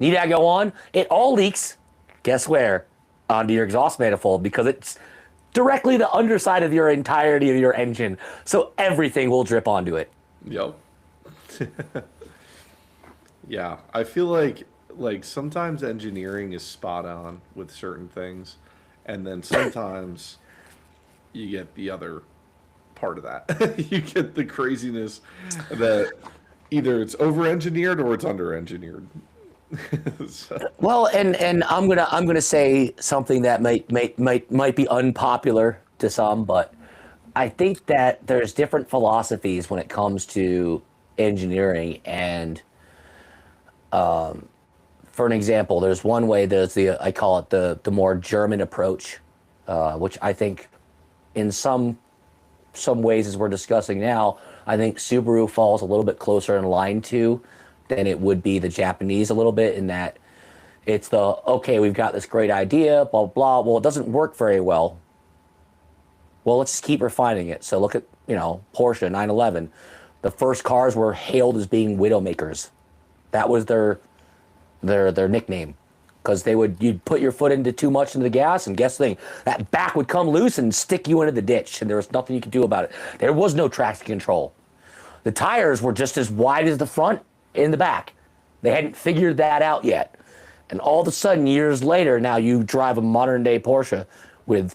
Need I go on? It all leaks, guess where? Onto your exhaust manifold, because it's directly the underside of your entirety of your engine. So everything will drip onto it. Yep. Yeah, I feel like sometimes engineering is spot on with certain things, and then sometimes you get the other part of that. You get the craziness that either it's over-engineered or it's under-engineered. So. Well, and I'm gonna say something that might be unpopular to some, but I think that there's different philosophies when it comes to engineering. And for an example, there's one way. There's I call it the more German approach, which I think in some ways, as we're discussing now, I think Subaru falls a little bit closer in line to than it would be the Japanese a little bit, in that it's okay, we've got this great idea, blah, blah. Well, it doesn't work very well. Well, let's just keep refining it. So look at, Porsche 911. The first cars were hailed as being widowmakers. That was their nickname, because you'd put your foot into too much into the gas, and guess the thing, that back would come loose and stick you into the ditch, and there was nothing you could do about it. There was no traction control. The tires were just as wide as the front in the back. They hadn't figured that out yet. And all of a sudden, years later, now you drive a modern day Porsche with,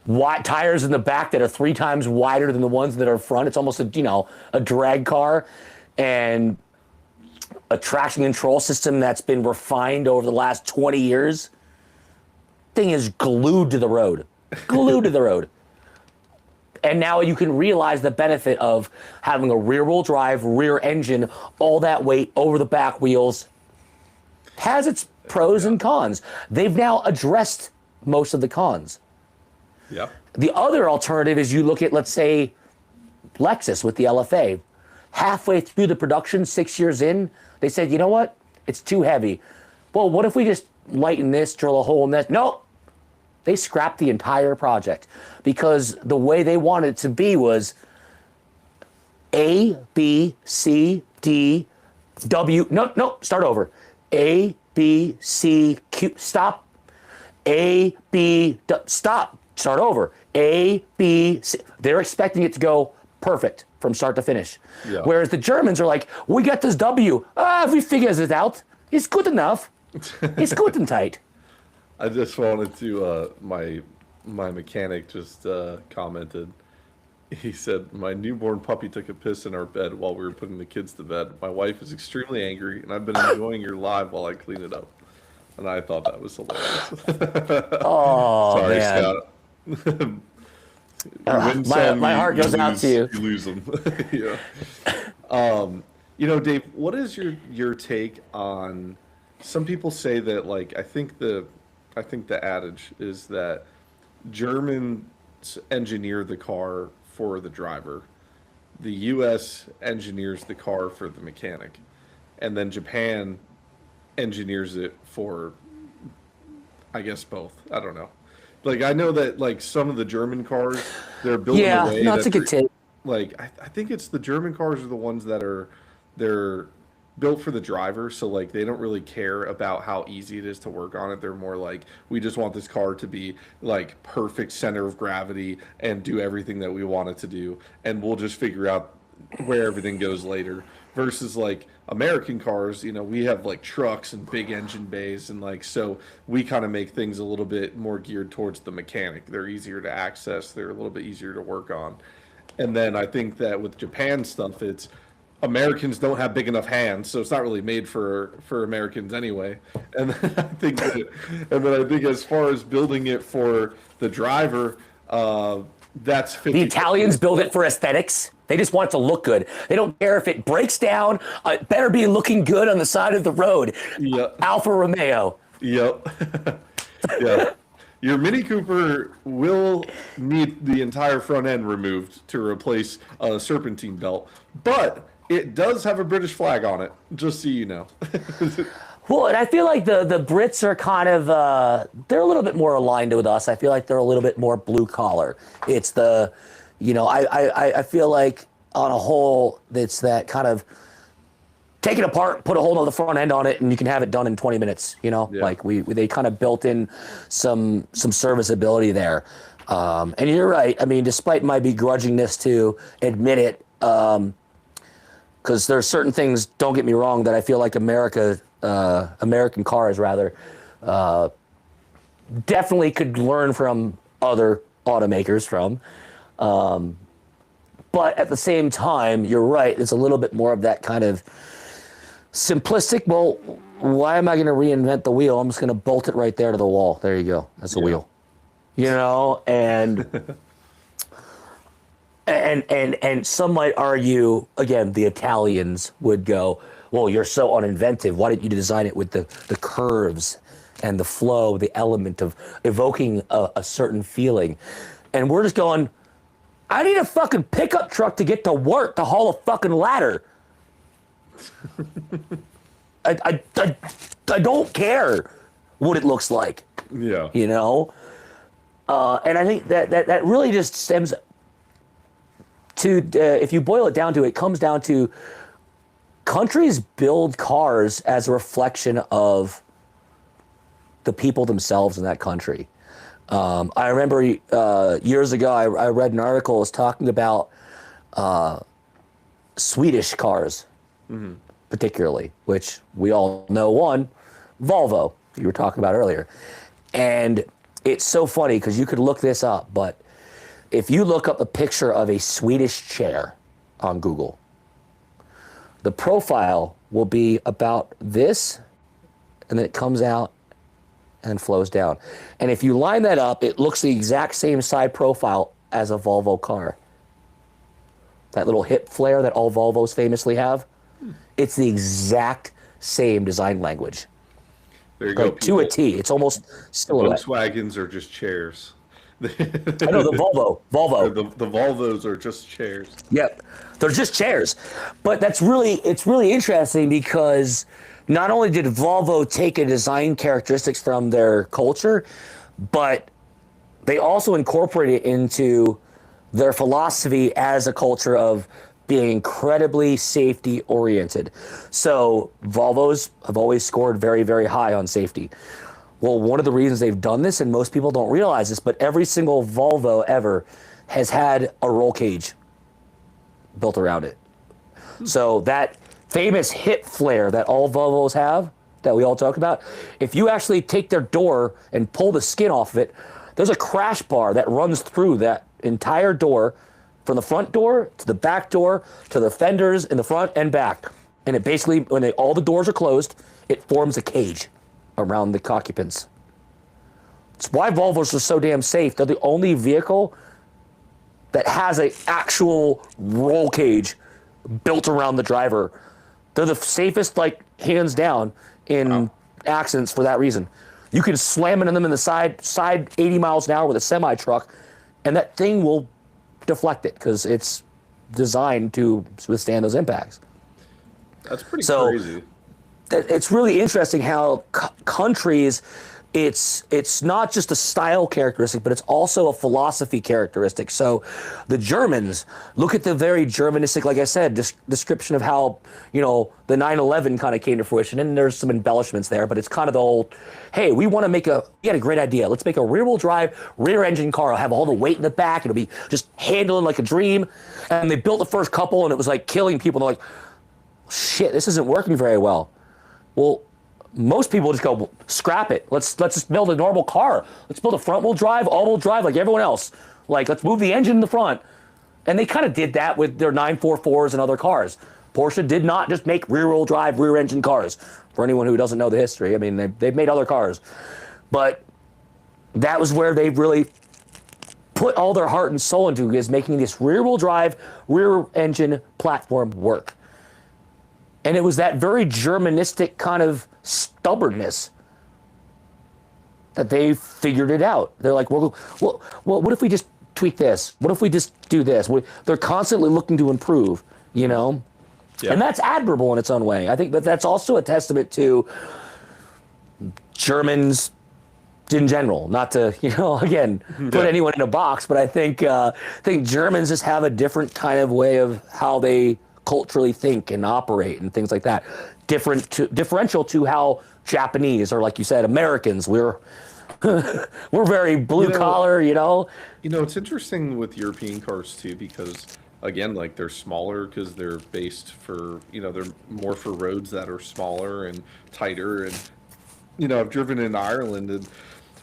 wide tires in the back that are 3 times wider than the ones that are front. It's almost a drag car, and a traction control system that's been refined over the last 20 years. Thing is glued to the road. Glued to the road. And now you can realize the benefit of having a rear-wheel drive, rear engine, all that weight over the back wheels. Has its pros and cons. They've now addressed most of the cons. Yeah. The other alternative is you look at, let's say, Lexus with the LFA. Halfway through the production, 6 years in, they said, you know what? It's too heavy. Well, what if we just lighten this, drill a hole in this? No. They scrapped the entire project because the way they wanted it to be was A, B, C, D, W. No, start over. A, B, C, Q. Stop. A, B, stop. Start over. A, B, C. They're expecting it to go perfect from start to finish. Yeah. Whereas the Germans are like, we got this W. We figures it out. It's good enough. It's good and tight. I just wanted to, my mechanic just commented. He said, my newborn puppy took a piss in our bed while we were putting the kids to bed. My wife is extremely angry, and I've been enjoying your live while I clean it up. And I thought that was hilarious. Oh, Sorry, man. Scott. You win some, my heart goes out to you. You lose them. Yeah. You know, Dave, what is your take on? Some people say that, like, I think the adage is that Germans engineer the car for the driver, the U.S. engineers the car for the mechanic, and then Japan engineers it for, I guess, both. I don't know. Like, I know that, like, some of the German cars, they're built in a way that's a good take. like, I think it's the German cars are the ones that they're built for the driver, so like they don't really care about how easy it is to work on it. They're more like, we just want this car to be like perfect center of gravity and do everything that we want it to do, and we'll just figure out where everything goes later. Versus like American cars, you know, we have like trucks and big engine bays, and like, so we kind of make things a little bit more geared towards the mechanic. They're easier to access, they're a little bit easier to work on. And then I think that with Japan stuff, it's Americans don't have big enough hands, so it's not really made for Americans anyway. And then I think as far as building it for the driver, that's 50. The Italians build it for aesthetics. They just want it to look good. They don't care if it breaks down. It better be looking good on the side of the road. Yep. Alfa Romeo. Yep. Yeah. Your Mini Cooper will need the entire front end removed to replace a serpentine belt, but it does have a British flag on it, just so you know. Well, and I feel like the Brits are kind of, they're a little bit more aligned with us. I feel like they're a little bit more blue collar. It's the, you know, I feel like on a whole, it's that kind of take it apart, put a hole on the front end on it, and you can have it done in 20 minutes, you know? Yeah. Like they kind of built in some serviceability there. And you're right. I mean, despite my begrudgingness to admit it, because there are certain things, don't get me wrong, that I feel like American cars rather, definitely could learn from other automakers from. But at the same time, you're right, it's a little bit more of that kind of simplistic, well, why am I going to reinvent the wheel? I'm just going to bolt it right there to the wall. There you go. That's the wheel. You know, and some might argue, again, the Italians would go, well, you're so uninventive. Why didn't you design it with the curves and the flow, the element of evoking a certain feeling? And we're just going, I need a fucking pickup truck to get to work to haul a fucking ladder. I don't care what it looks like. Yeah. You know? And I think that really just stems to, if you boil it down to, it comes down to countries build cars as a reflection of the people themselves in that country. I remember years ago, I read an article that was talking about Swedish cars, particularly, which we all know one, Volvo, you were talking about earlier. And it's so funny because you could look this up, but if you look up a picture of a Swedish chair on Google, the profile will be about this, and then it comes out and flows down. And if you line that up, it looks the exact same side profile as a Volvo car. That little hip flare that all Volvos famously have, it's the exact same design language. There you go, like to a people. T. It's almost silhouette. Volkswagens are just chairs. I know the Volvo. The Volvos are just chairs. Yep, they're just chairs. But it's really interesting because not only did Volvo take a design characteristics from their culture, but they also incorporate it into their philosophy as a culture of being incredibly safety oriented. So Volvos have always scored very, very high on safety. Well, one of the reasons they've done this, and most people don't realize this, but every single Volvo ever has had a roll cage built around it. So that famous hip flare that all Volvos have, that we all talk about, if you actually take their door and pull the skin off of it, there's a crash bar that runs through that entire door, from the front door to the back door to the fenders in the front and back. And it basically, when all the doors are closed, it forms a cage around the occupants. It's why Volvos are so damn safe. They're the only vehicle that has an actual roll cage built around the driver. They're the safest, like, hands down in accidents for that reason. You can slam into them in the side 80 miles an hour with a semi truck, and that thing will deflect it because it's designed to withstand those impacts. That's pretty crazy. It's really interesting how countries, it's not just a style characteristic, but it's also a philosophy characteristic. So the Germans, look at the very Germanistic, like I said, description of how, the 911 kind of came to fruition. And there's some embellishments there, but it's kind of the old, hey, we had a great idea. Let's make a rear-wheel drive, rear-engine car. It'll have all the weight in the back. It'll be just handling like a dream. And they built the first couple, and it was like killing people. And they're like, shit, this isn't working very well. Well, most people just go, scrap it. Let's just build a normal car. Let's build a front-wheel drive, all-wheel drive like everyone else. Like, let's move the engine in the front. And they kind of did that with their 944s and other cars. Porsche did not just make rear-wheel drive, rear-engine cars. For anyone who doesn't know the history, I mean, they've made other cars. But that was where they really put all their heart and soul into, is making this rear-wheel drive, rear-engine platform work. And it was that very Germanistic kind of stubbornness that they figured it out. They're like, well, what if we just tweak this? What if we just do this? They're constantly looking to improve, Yeah. And that's admirable in its own way. I think that's also a testament to Germans in general, not to, again, put anyone in a box, but I think Germans just have a different kind of way of how they culturally think and operate and things like that. Differential to how Japanese, or like you said, Americans, we're very blue collar, It's interesting with European cars too, because again, like, they're smaller because they're based for, they're more for roads that are smaller and tighter. And, I've driven in Ireland and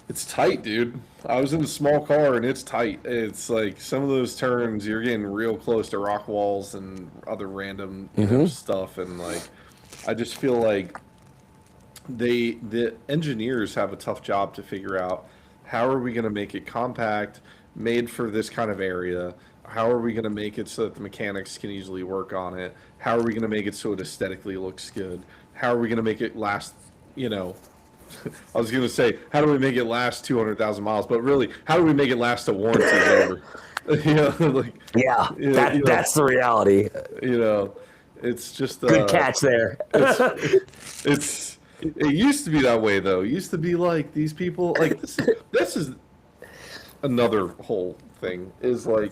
it's tight, dude. I was in a small car and it's tight. It's like some of those turns, you're getting real close to rock walls and other random stuff. And like, I just feel like the engineers have a tough job to figure out, how are we going to make it compact, made for this kind of area? How are we going to make it so that the mechanics can easily work on it? How are we going to make it so it aesthetically looks good? How are we going to make it last, I was going to say, how do we make it last 200,000 miles? But really, how do we make it last a warranty over? That's the reality. It's just good catch there. It used to be that way, though. It used to be like these people, like, this is another whole thing, is like,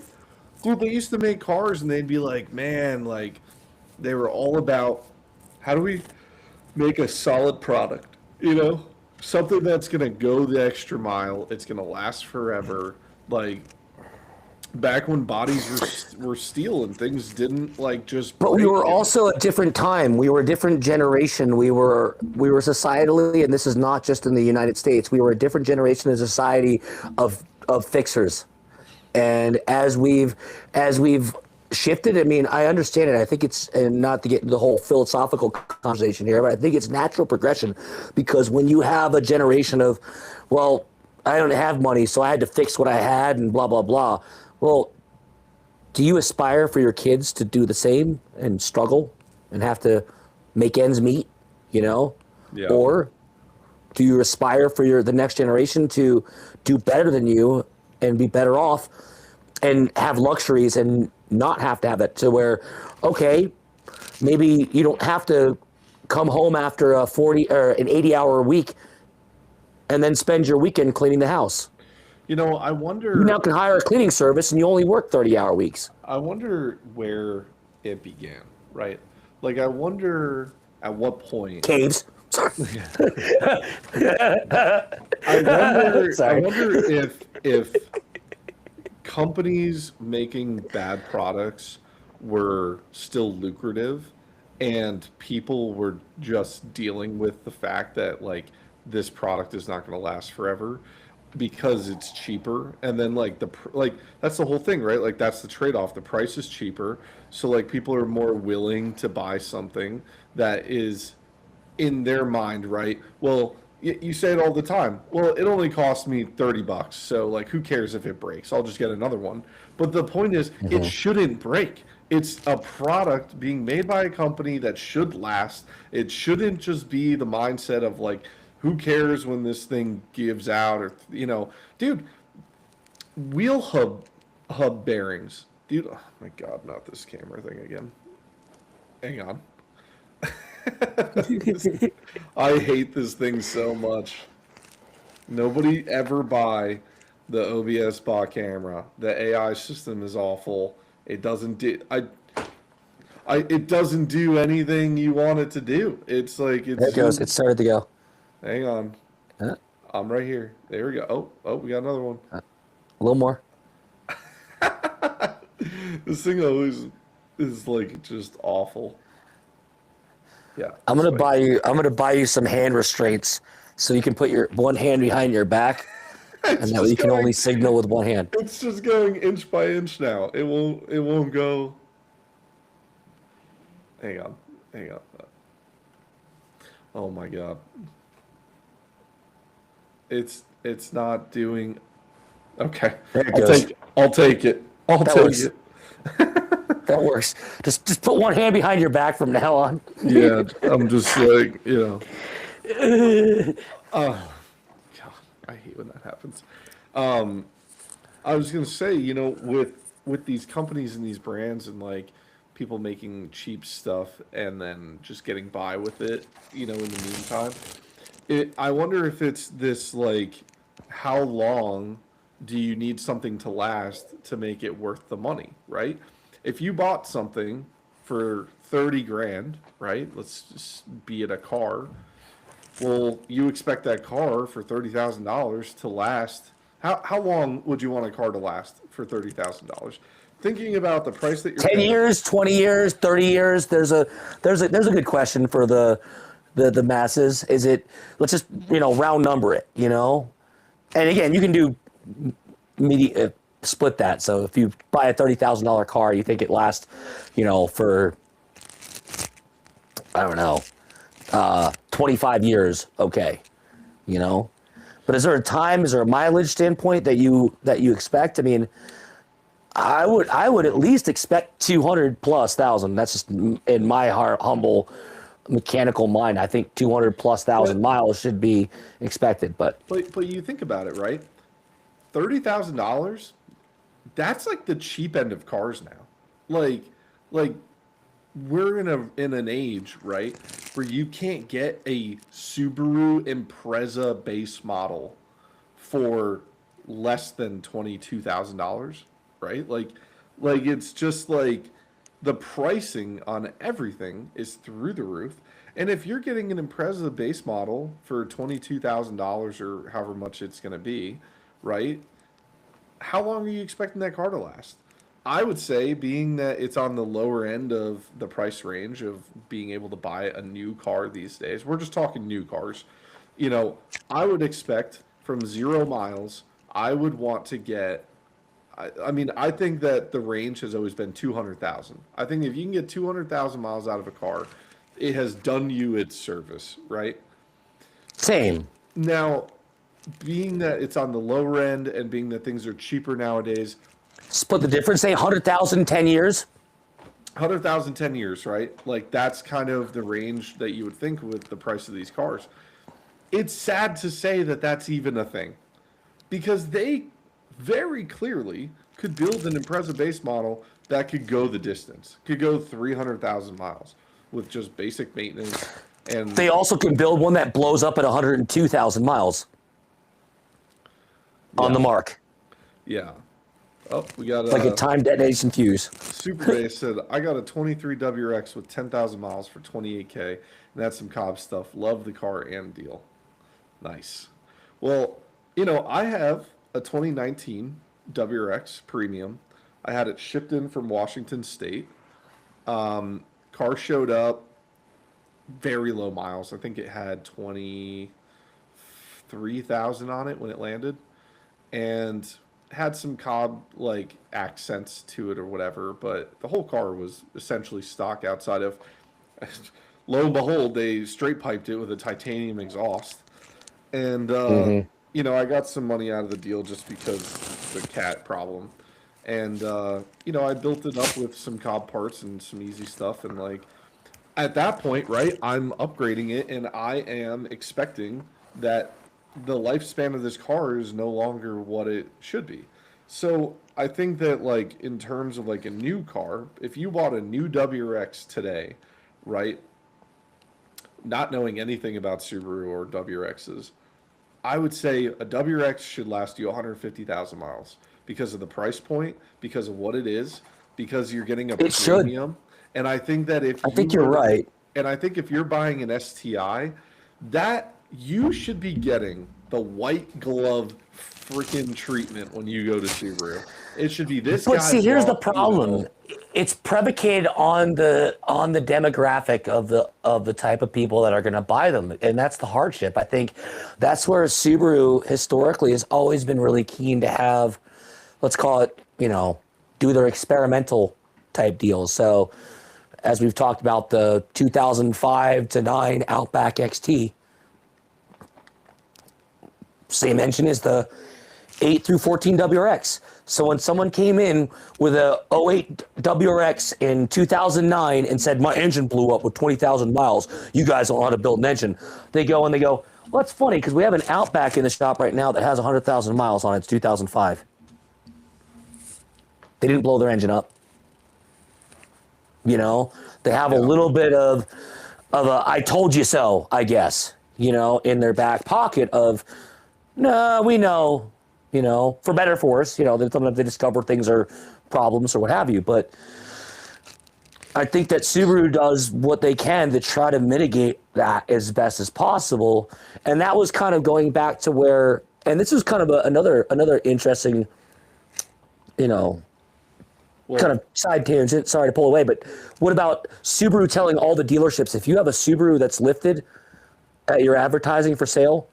dude, they used to make cars and they'd be like, man, like, they were all about, how do we make a solid product? Something that's going to go the extra mile. It's going to last forever. Like, back when bodies were steel and things didn't, like, just But we were also a different time. We were a different generation. We were societally, and this is not just in the United States, we were a different generation of society of fixers. And as we've shifted, I mean, I understand it. I think it's, and not to get into the whole philosophical conversation here, but I think it's natural progression, because when you have a generation of, well, I don't have money, so I had to fix what I had and blah, blah, blah. Well, do you aspire for your kids to do the same and struggle and have to make ends meet, Yeah. Or Do you aspire for the next generation to do better than you and be better off and have luxuries and not have to have that, to where, okay, maybe you don't have to come home after a 40 or an 80-hour week and then spend your weekend cleaning the house. I wonder. You now can hire a cleaning service and you only work 30-hour weeks. I wonder where it began, right? Like, I wonder at what point. Caves. I wonder. Sorry. I wonder if companies making bad products were still lucrative, and people were just dealing with the fact that like this product is not going to last forever because it's cheaper, and then like that's the whole thing, right? Like that's the trade-off. The price is cheaper, so like people are more willing to buy something that is in their mind, right? Well, you say it all the time. Well, it only cost me $30, so like who cares if it breaks? I'll just get another one. But the point is, it shouldn't break. It's a product being made by a company that should last. It shouldn't just be the mindset of like, who cares when this thing gives out, or dude, wheel hub bearings, dude. Oh my god, not this camera thing again. Hang on. I hate this thing so much. Nobody ever buy the OBS bot camera. The AI system is awful. It doesn't do it doesn't do anything you want it to do. It's like There it goes. It started to go. Hang on. Huh? I'm right here. There we go. Oh, we got another one. A little more. This thing always is like just awful. Yeah. I'm gonna buy you some hand restraints so you can put your one hand behind your back, and that way you can only signal with one hand. It's just going inch by inch now. It won't go. Hang on. Oh my god. It's not doing. Okay. There it goes. I'll take it. That works. That works. Just put one hand behind your back from now on. Yeah, I'm just like, Oh, God, I hate when that happens. I was gonna say, with these companies and these brands and like people making cheap stuff and then just getting by with it, in the meantime, I wonder if it's this like, how long do you need something to last to make it worth the money, right? If you bought something for 30 grand, right? Let's just be it a car. Well, you expect that car for $30,000 to last. How long would you want a car to last for $30,000? Thinking about the price that you're 10 paying. years, 20 years, 30 years. There's a good question for the masses. Is it, let's just, round number it, And again, you can do split that. So if you buy a $30,000 car, you think it lasts, for, I don't know, 25 years. Okay. But is there a time, is there a mileage standpoint that you expect? I mean, I would at least expect 200,000+. That's just in my humble mechanical mind. I think 200,000+ miles should be expected. But you think about it, right? $30,000. That's like the cheap end of cars now. Like we're in an age, right, where you can't get a Subaru Impreza base model for less than $22,000, right? Like it's just like the pricing on everything is through the roof. And if you're getting an Impreza base model for $22,000 or however much it's going to be, right? How long are you expecting that car to last? I would say, being that it's on the lower end of the price range of being able to buy a new car these days, we're just talking new cars. I would expect from 0 miles, I would want to get, I think that the range has always been 200,000. I think if you can get 200,000 miles out of a car, it has done you its service, right? same. Now, being that it's on the lower end and being that things are cheaper nowadays, Split the difference, say 100,000, 10 years. 100,000, 10 years, right? Like that's kind of the range that you would think with the price of these cars. it's sad to say that that's even a thing because they very clearly could build an Impreza base model that could go the distance, could go 300,000 miles with just basic maintenance. And They also can build one that blows up at 102,000 miles on the mark, yeah. Oh, we got like a time detonation fuse. Super Base said, I got a 23 WRX with 10,000 miles for 28K, and that's some Cobb stuff. Love the car and deal. Nice. Well, I have a 2019 WRX Premium. I had it shipped in from Washington State. Car showed up, very low miles. I think it had 23,000 on it when it landed, and had some Cobb like accents to it or whatever. But the whole car was essentially stock outside of. Lo and behold, they straight piped it with a titanium exhaust, and I got some money out of the deal just because the cat problem. And I built it up with some Cobb parts and some easy stuff, and like at that point, right, I'm upgrading it, and I am expecting that the lifespan of this car is no longer what it should be. So I think that like in terms of like a new car, if you bought a new WRX today, right, not knowing anything about Subaru or WRXs, I would say a WRX should last you 150,000 miles because of the price point, because of what it is, because you're getting a It should. premium. And I think that if I think you're right. and I think if you're buying an STI, that you should be getting the white glove freaking treatment when you go to Subaru. It should be this. But see, here's the raw problem. deal. It's predicated on the demographic of the type of people that are going to buy them, and that's the hardship. I think that's where Subaru historically has always been really keen to have, let's call it, do their experimental type deals. So, as we've talked about, the 2005 to 9 Outback XT, same engine as the 8 through 14 WRX. So when someone came in with a '08 WRX in 2009 and said, my engine blew up with 20,000 miles, you guys don't know how to build an engine. They go, well, that's funny because we have an Outback in the shop right now that has 100,000 miles on it. It's 2005. They didn't blow their engine up. They have a little bit of a I told you so, I guess, in their back pocket of, no, we know, for better or for worse, sometimes they discover things are problems or what have you. But I think that Subaru does what they can to try to mitigate that as best as possible. And that was kind of going back to where, and this is kind of another interesting, kind of side tangent, sorry to pull away, but what about Subaru telling all the dealerships, if you have a Subaru that's lifted at your advertising for sale,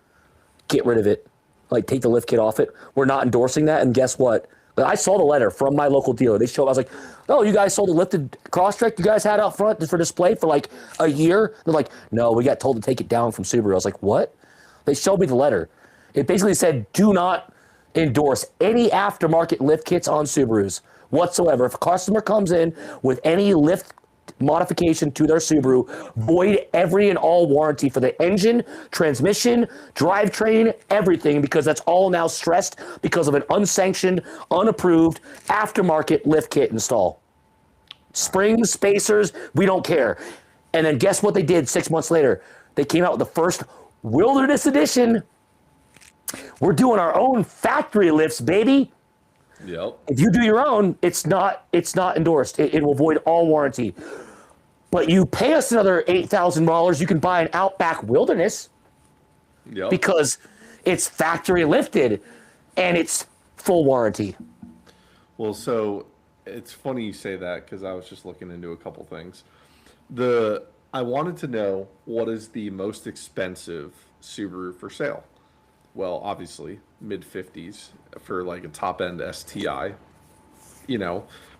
get rid of it. Like, take the lift kit off it. We're not endorsing that. And guess what? I saw the letter from my local dealer. They showed, I was like, oh, you guys sold a lifted Crosstrek you guys had out front for display for like a year? They're like, no, we got told to take it down from Subaru. I was like, what? They showed me the letter. It basically said, do not endorse any aftermarket lift kits on Subarus whatsoever. If a customer comes in with any lift modification to their Subaru, void every and all warranty for the engine, transmission, drivetrain, everything, because that's all now stressed because of an unsanctioned, unapproved aftermarket lift kit install. Springs, spacers, we don't care. And then guess what they did 6 months later? They came out with the first Wilderness Edition. We're doing our own factory lifts, baby. Yep. If you do your own, it's not endorsed. It will void all warranty. But you pay us another $8,000, you can buy an Outback Wilderness. Yep. Because it's factory lifted and it's full warranty. Well, so it's funny you say that because I was just looking into a couple things. I wanted to know what is the most expensive Subaru for sale. Well, obviously mid-50s for like a top-end STI,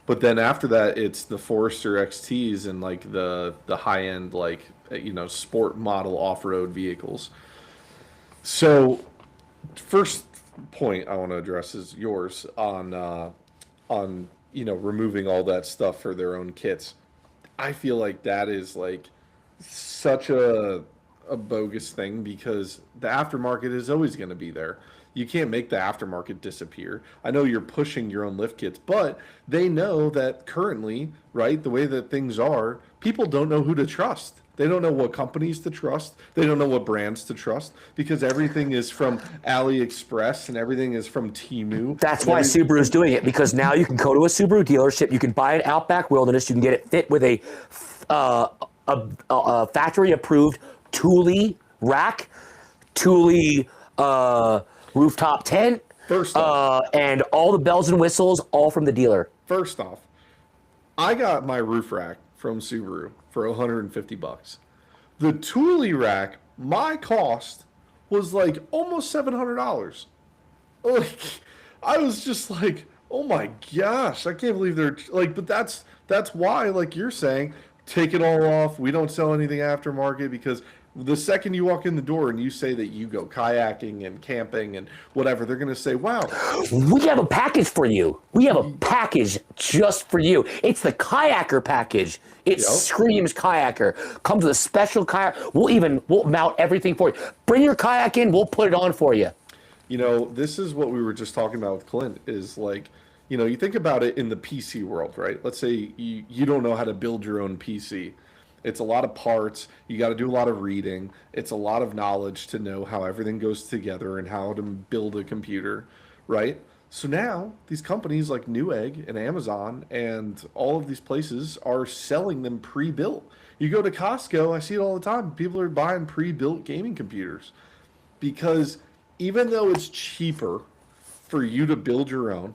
But then after that, it's the Forester XTs and like the high-end like sport model off-road vehicles. So, first point I want to address is yours on removing all that stuff for their own kits. I feel like that is like such a a bogus thing because the aftermarket is always going to be there. You can't make the aftermarket disappear. I know you're pushing your own lift kits, but they know that currently, right, the way that things are, people don't know who to trust. They don't know what companies to trust. They don't know what brands to trust because everything is from AliExpress and everything is from Temu. That's why Subaru's doing it, because now you can go to a Subaru dealership, you can buy an Outback Wilderness, you can get it fit with a factory-approved Thule rack, Thule rooftop tent, and all the bells and whistles, all from the dealer. First off, I got my roof rack from Subaru for $150. The Thule rack, my cost was like almost $700. Like, I was just like, oh my gosh, I can't believe they're like, but that's why, like you're saying, take it all off. We don't sell anything aftermarket because the second you walk in the door and you say that you go kayaking and camping and whatever, they're going to say, wow. We have a package for you. We have a package just for you. It's the kayaker package. It screams kayaker. Comes with a special kayak. We'll mount everything for you. Bring your kayak in. We'll put it on for you. You know, this is what we were just talking about with Clint is like, you know, you think about it in the PC world, right? Let's say you don't know how to build your own PC. It's a lot of parts. You got to do a lot of reading. It's a lot of knowledge to know how everything goes together and how to build a computer, right? So now these companies like Newegg and Amazon and all of these places are selling them pre-built. You go to Costco, I see it all the time. People are buying pre-built gaming computers because even though it's cheaper for you to build your own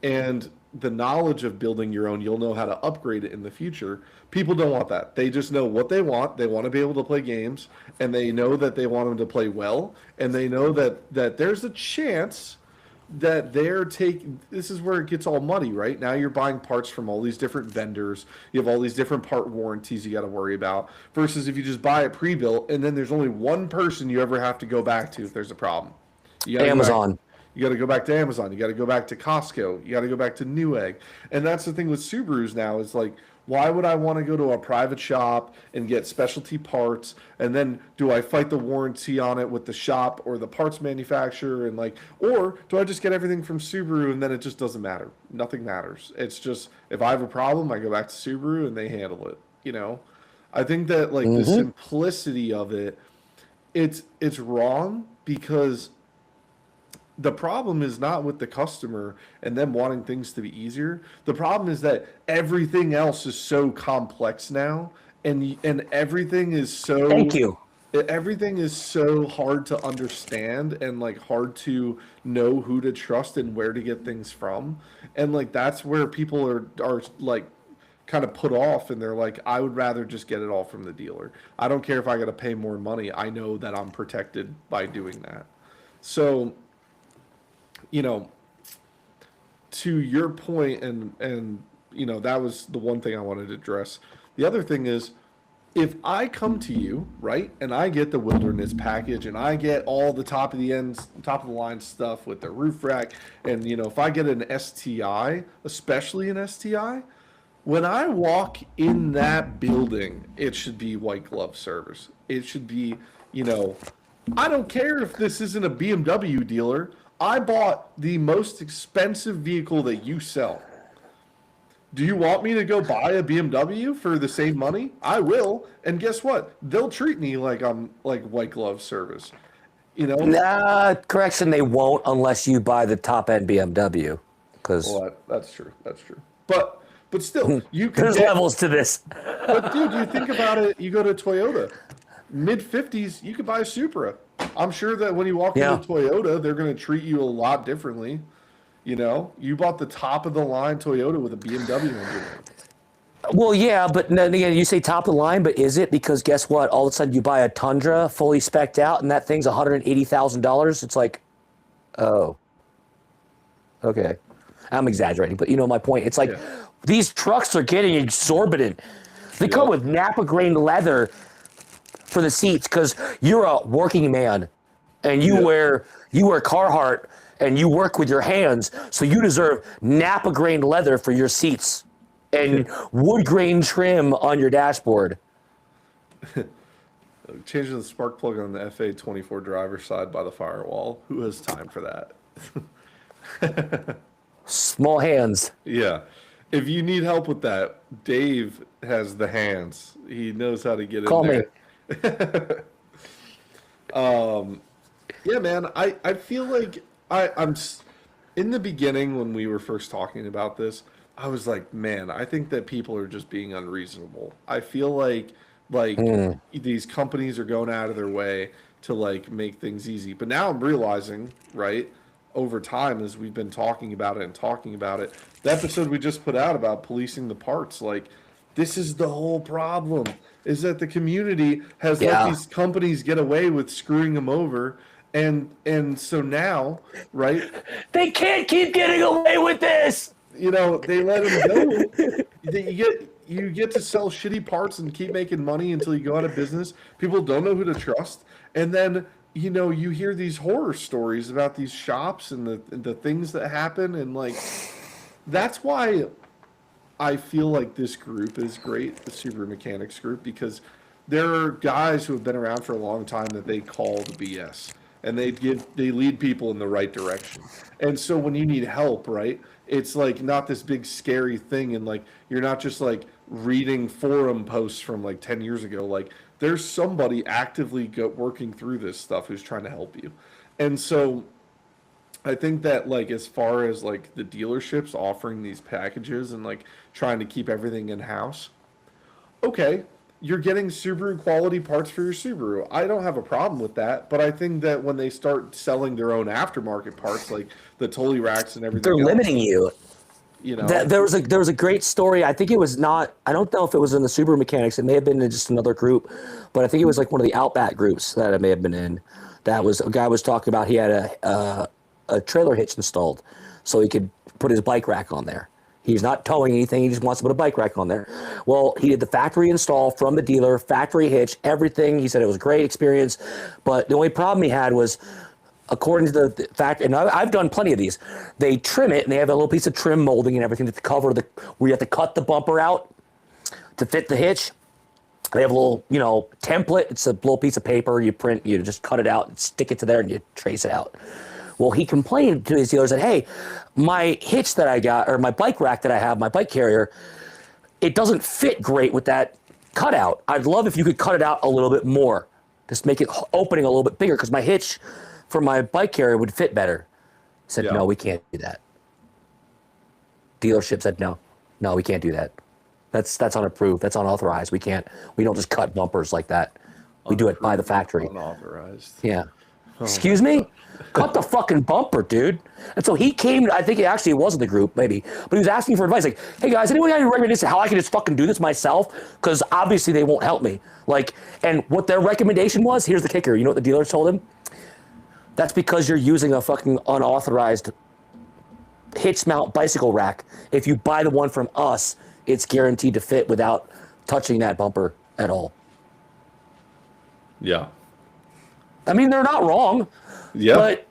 and the knowledge of building your own, you'll know how to upgrade it in the future. People don't want that. They just know what they want. They want to be able to play games, and they know that they want them to play well, and they know that there's a chance that they're taking. This is where it gets all muddy, right? Now you're buying parts from all these different vendors. You have all these different part warranties you got to worry about. Versus if you just buy it pre-built, and then there's only one person you ever have to go back to if there's a problem. Amazon. You got to go back to Amazon. You got to go back to Costco. You got to go back to Newegg. And that's the thing with Subarus now is like, why would I want to go to a private shop and get specialty parts? And then do I fight the warranty on it with the shop or the parts manufacturer? And like, or do I just get everything from Subaru and then it just doesn't matter? Nothing matters. It's just, if I have a problem, I go back to Subaru and they handle it. You know, I think that like the simplicity of it, it's wrong because the problem is not with the customer and them wanting things to be easier. The problem is that everything else is so complex now, and everything is so. Thank you. Everything is so hard to understand and like hard to know who to trust and where to get things from, and like that's where people are like kind of put off, and they're like, I would rather just get it all from the dealer. I don't care if I got to pay more money. I know that I'm protected by doing that. So, you know, to your point, and you know, that was the one thing I wanted to address. The other thing is, if I come to you, right, and I get the Wilderness package and I get all the top of the line stuff with the roof rack, and you know, if I get an STI, especially an STI, when I walk in that building, it should be white glove service. It should be, you know, I don't care if this isn't a BMW dealer. I bought the most expensive vehicle that you sell. Do you want me to go buy a BMW for the same money? I will. And guess what? They'll treat me like I'm like white glove service. You know? Nah, correction, they won't unless you buy the top end BMW. Well, that's true. That's true. But still, you can there's levels to this. But dude, you think about it, you go to Toyota, mid-50s, you could buy a Supra. I'm sure that when you walk into Toyota, they're going to treat you a lot differently. You know, you bought the top of the line Toyota with a BMW engine. Well, yeah, but then again, you say top of the line, but is it? Because guess what? All of a sudden you buy a Tundra fully spec'd out and that thing's $180,000. It's like, oh, okay. I'm exaggerating, but you know my point. It's like these trucks are getting exorbitant. They come with Napa grain leather for the seats because you're a working man and you wear Carhartt and you work with your hands, so you deserve Napa grain leather for your seats and wood grain trim on your dashboard. Changing the spark plug on the FA24 driver's side by the firewall. Who has time for that? Small hands. Yeah. If you need help with that, Dave has the hands. He knows how to get Call in me. there. Yeah, man. I feel like in the beginning when we were first talking about this, I was like, man, I think that people are just being unreasonable. I feel like these companies are going out of their way to like make things easy. But now I'm realizing, right, over time as we've been talking about it and talking about it, the episode we just put out about policing the parts, like this is the whole problem, is that the community has let these companies get away with screwing them over. And so now, right? They can't keep getting away with this. You know, they let them go. You get to sell shitty parts and keep making money until you go out of business. People don't know who to trust, and then you know you hear these horror stories about these shops and the things that happen, and like that's why I feel like this group is great, the Subaru Mechanics group, because there are guys who have been around for a long time that they call the BS, and they lead people in the right direction. And so when you need help, right, it's like not this big scary thing, and like you're not just like reading forum posts from like 10 years ago. Like there's somebody actively working through this stuff who's trying to help you. And so I think that like as far as like the dealerships offering these packages and like trying to keep everything in house, okay, you're getting Subaru quality parts for your Subaru. I don't have a problem with that, but I think that when they start selling their own aftermarket parts, like the Tully racks and everything, They're limiting you. You know, There was a great story. I think it was not. I don't know if it was in the Subaru Mechanics. It may have been in just another group, but I think it was like one of the Outback groups that I may have been in. That was a guy was talking about. He had a trailer hitch installed, so he could put his bike rack on there. He's not towing anything. He just wants to put a bike rack on there. Well, he did the factory install from the dealer, factory hitch, everything. He said it was a great experience, but the only problem he had was, according to the fact, and I've done plenty of these, they trim it and they have a little piece of trim molding and everything to cover where you have to cut the bumper out to fit the hitch. They have a little, template. It's a little piece of paper you print. You just cut it out and stick it to there and you trace it out. Well, he complained to his dealer, said, hey, my hitch that I got, or my bike rack that I have, my bike carrier, it doesn't fit great with that cutout. I'd love if you could cut it out a little bit more. Just make it opening a little bit bigger, because my hitch for my bike carrier would fit better. He said, no, we can't do that. Dealership said, no, we can't do that. That's unapproved. That's unauthorized. We don't just cut bumpers like that. We do it by the factory. Unauthorized. Yeah. Excuse me? Cut the fucking bumper, dude. And so he came, I think it wasn't the group, maybe, but he was asking for advice. Like, hey guys, anyone got any recommendations how I can just fucking do this myself? Because obviously they won't help me. Like, and what their recommendation was, here's the kicker. You know what the dealers told him? That's because you're using a fucking unauthorized hitch mount bicycle rack. If you buy the one from us, it's guaranteed to fit without touching that bumper at all. Yeah. I mean, they're not wrong. Yeah. But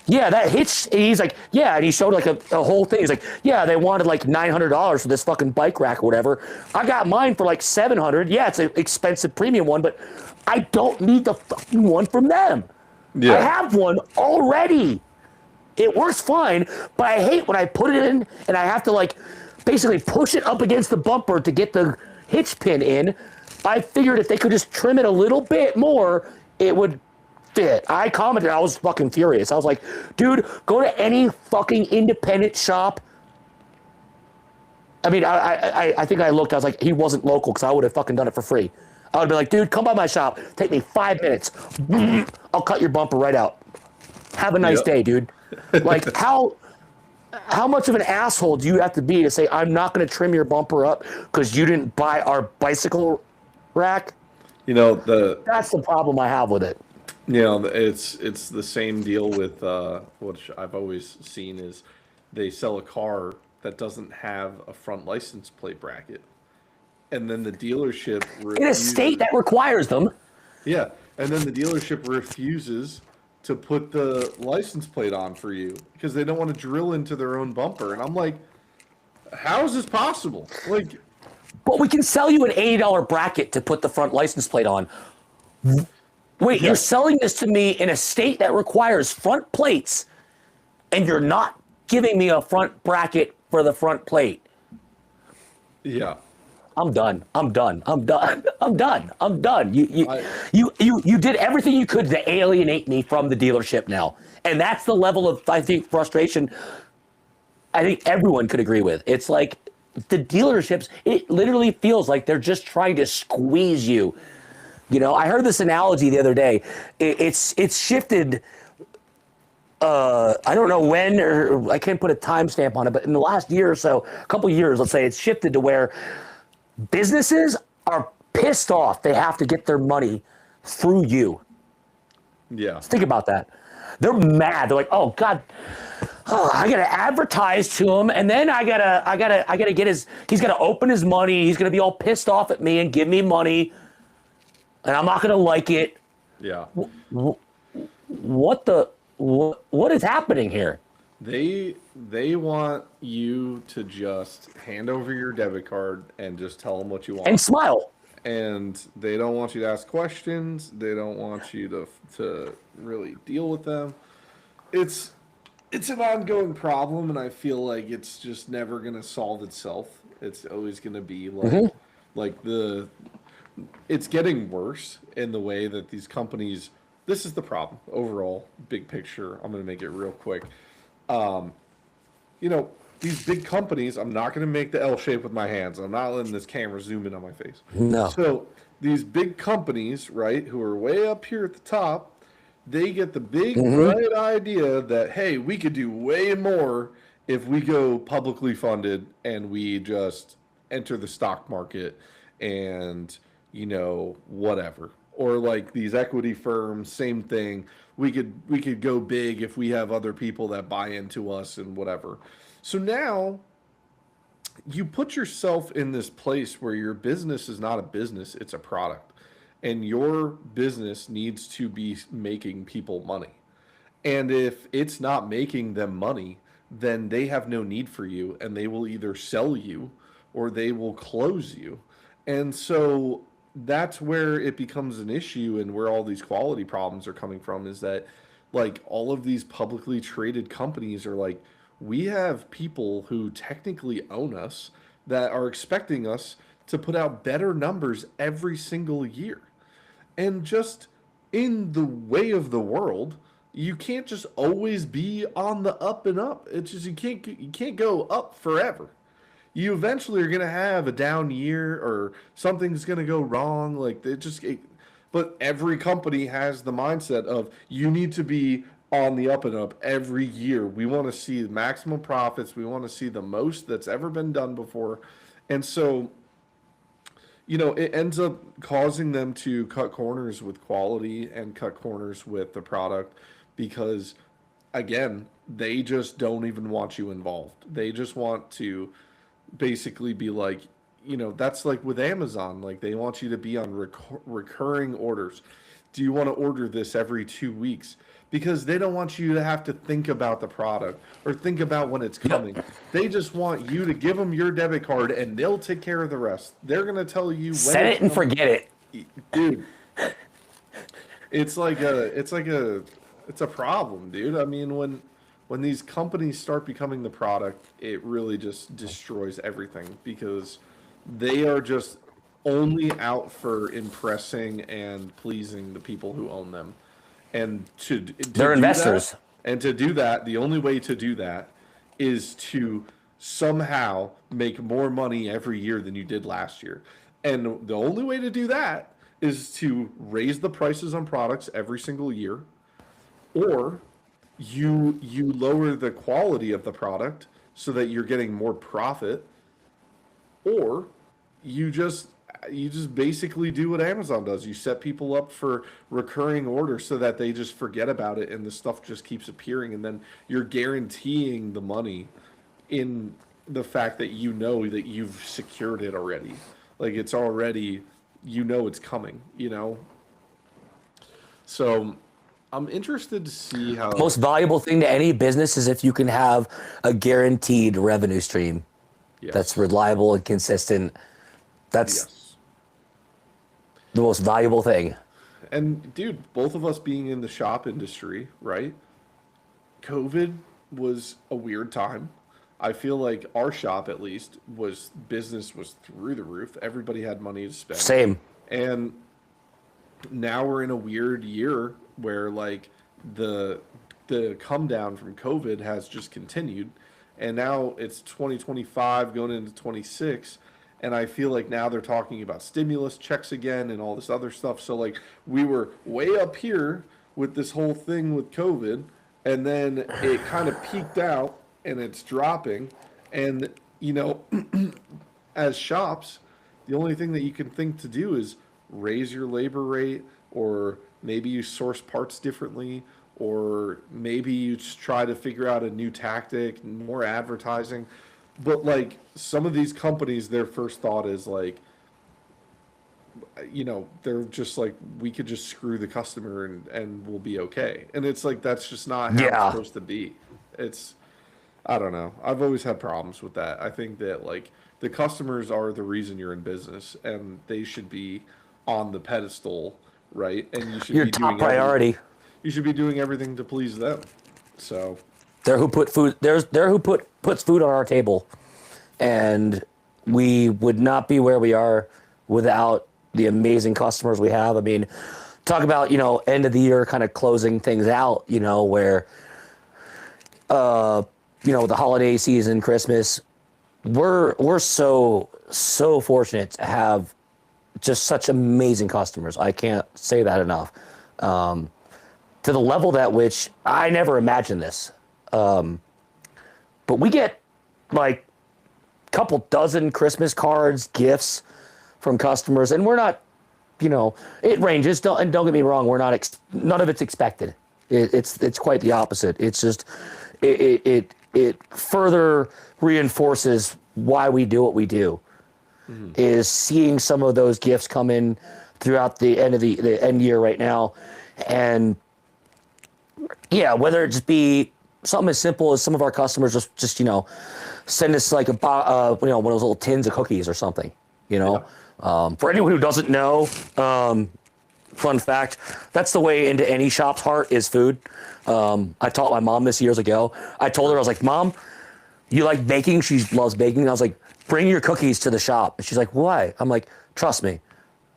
yeah, that hitch, he's like, yeah, and he showed like a whole thing. He's like, yeah, they wanted like $900 for this fucking bike rack or whatever. I got mine for like $700. Yeah, it's an expensive premium one, but I don't need the fucking one from them. Yeah. I have one already. It works fine, but I hate when I put it in and I have to like basically push it up against the bumper to get the hitch pin in. I figured if they could just trim it a little bit more, it would fit. I commented, I was fucking furious. I was like, dude, go to any fucking independent shop. I mean, I think I looked, I was like, he wasn't local, because I would have fucking done it for free. I would be like, dude, come by my shop. Take me 5 minutes. I'll cut your bumper right out. Have a nice day, dude. Like, how much of an asshole do you have to be to say, I'm not going to trim your bumper up because you didn't buy our bicycle rack? That's the problem I have with it. It's the same deal with which I've always seen is they sell a car that doesn't have a front license plate bracket, and then the dealership in a state that requires them. Yeah, and then the dealership refuses to put the license plate on for you because they don't want to drill into their own bumper, and I'm like, how is this possible? Like, but we can sell you an $80 bracket to put the front license plate on. Wait, Yeah. you're selling this to me in a state that requires front plates, and you're not giving me a front bracket for the front plate. Yeah. I'm done. I'm done. I'm done. I'm done. I'm done. I- You did everything you could to alienate me from the dealership now. And that's the level of, I think, frustration I think everyone could agree with. It's like the dealerships, it literally feels like they're just trying to squeeze you. You know, I heard this analogy the other day. It's shifted. I don't know when, or I can't put a timestamp on it, but in the last year or so, a couple years, let's say, it's shifted to where businesses are pissed off. They have to get their money through you. Yeah. Think about that. They're mad. They're like, oh God, I gotta advertise to him, and then I gotta get his. He's gotta open his money. He's gonna be all pissed off at me and give me money, and I'm not gonna like it. Yeah. What is happening here? They want you to just hand over your debit card and just tell them what you want. And smile. And they don't want you to ask questions. They don't want you to really deal with them. It's an ongoing problem, and I feel like it's just never gonna solve itself. It's always gonna be like it's getting worse in the way that these companies. This is the problem overall, big picture. I'm gonna make it real quick. You know, these big companies, I'm not going to make the L shape with my hands. I'm not letting this camera zoom in on my face. No. So these big companies, right, who are way up here at the top, they get the big bright idea that, hey, we could do way more if we go publicly funded and we just enter the stock market and, you know, whatever. Or like these equity firms, same thing. We could go big if we have other people that buy into us and whatever. So now you put yourself in this place where your business is not a business, it's a product. And your business needs to be making people money. And if it's not making them money, then they have no need for you, and they will either sell you or they will close you. And so that's where it becomes an issue, and where all these quality problems are coming from, is that like all of these publicly traded companies are like, we have people who technically own us that are expecting us to put out better numbers every single year. And just in the way of the world, you can't just always be on the up and up. It's just you can't go up forever. You eventually are going to have a down year, or something's going to go wrong. Like but every company has the mindset of you need to be on the up and up every year. We want to see maximum profits. We want to see the most that's ever been done before. And so, you know, it ends up causing them to cut corners with quality and cut corners with the product, because again, they just don't even want you involved. They just want to basically be like, you know, that's like with Amazon, like they want you to be on recurring orders. Do you want to order this every 2 weeks? Because they don't want you to have to think about the product or think about when it's coming. They just want you to give them your debit card and they'll take care of the rest. They're going to tell you when Set it and forget it. Dude. It's a problem, dude. I mean, when these companies start becoming the product, it really just destroys everything, because they are just only out for impressing and pleasing the people who own them. And They're investors. And to do that, the only way to do that is to somehow make more money every year than you did last year. And the only way to do that is to raise the prices on products every single year, or you lower the quality of the product so that you're getting more profit, or you just basically do what Amazon does. You set people up for recurring orders so that they just forget about it and the stuff just keeps appearing, and then you're guaranteeing the money in the fact that you know that you've secured it already. Like it's already, you know, it's coming, you know? So I'm interested to see how... The most valuable thing to any business is if you can have a guaranteed revenue stream that's reliable and consistent. That's the most valuable thing. And dude, both of us being in the shop industry, right? COVID was a weird time. I feel like our shop at least was business was through the roof. Everybody had money to spend. Same. And now we're in a weird year where like the the come down from COVID has just continued, and now it's 2025 going into 26, and I feel like now they're talking about stimulus checks again and all this other stuff. So like we were way up here with this whole thing with COVID, and then it kind of peaked out and it's dropping, and you know, as shops, the only thing that you can think to do is raise your labor rate, or maybe you source parts differently, or maybe you just try to figure out a new tactic, more advertising. But like some of these companies, their first thought is like, you know, they're just like, we could just screw the customer and we'll be okay. And it's like, that's just not how it's supposed to be. It's, I don't know. I've always had problems with that. I think that like the customers are the reason you're in business, and they should be on the pedestal, right? And you should Your be top doing priority. you should be doing everything to please them. So They're who put food. They're who puts food on our table, and we would not be where we are without the amazing customers we have. I mean, talk about end of the year kind of closing things out. Where the holiday season, Christmas, we're so fortunate to have just such amazing customers. I can't say that enough. To the level that which I never imagined this. But we get like a couple dozen Christmas cards, gifts from customers, and we're not, it ranges. Don't get me wrong. We're not, none of it's expected. It's quite the opposite. It's just, it further reinforces why we do what we do. Mm-hmm. Is seeing some of those gifts come in throughout the end of the end year right now. And yeah, whether it just be something as simple as some of our customers just send us like one of those little tins of cookies or something, Yeah. For anyone who doesn't know, fun fact, that's the way into any shop's heart is food. I taught my mom this years ago. I told her, I was like, Mom, you like baking? She loves baking. And I was like, bring your cookies to the shop. And she's like, why? I'm like, trust me.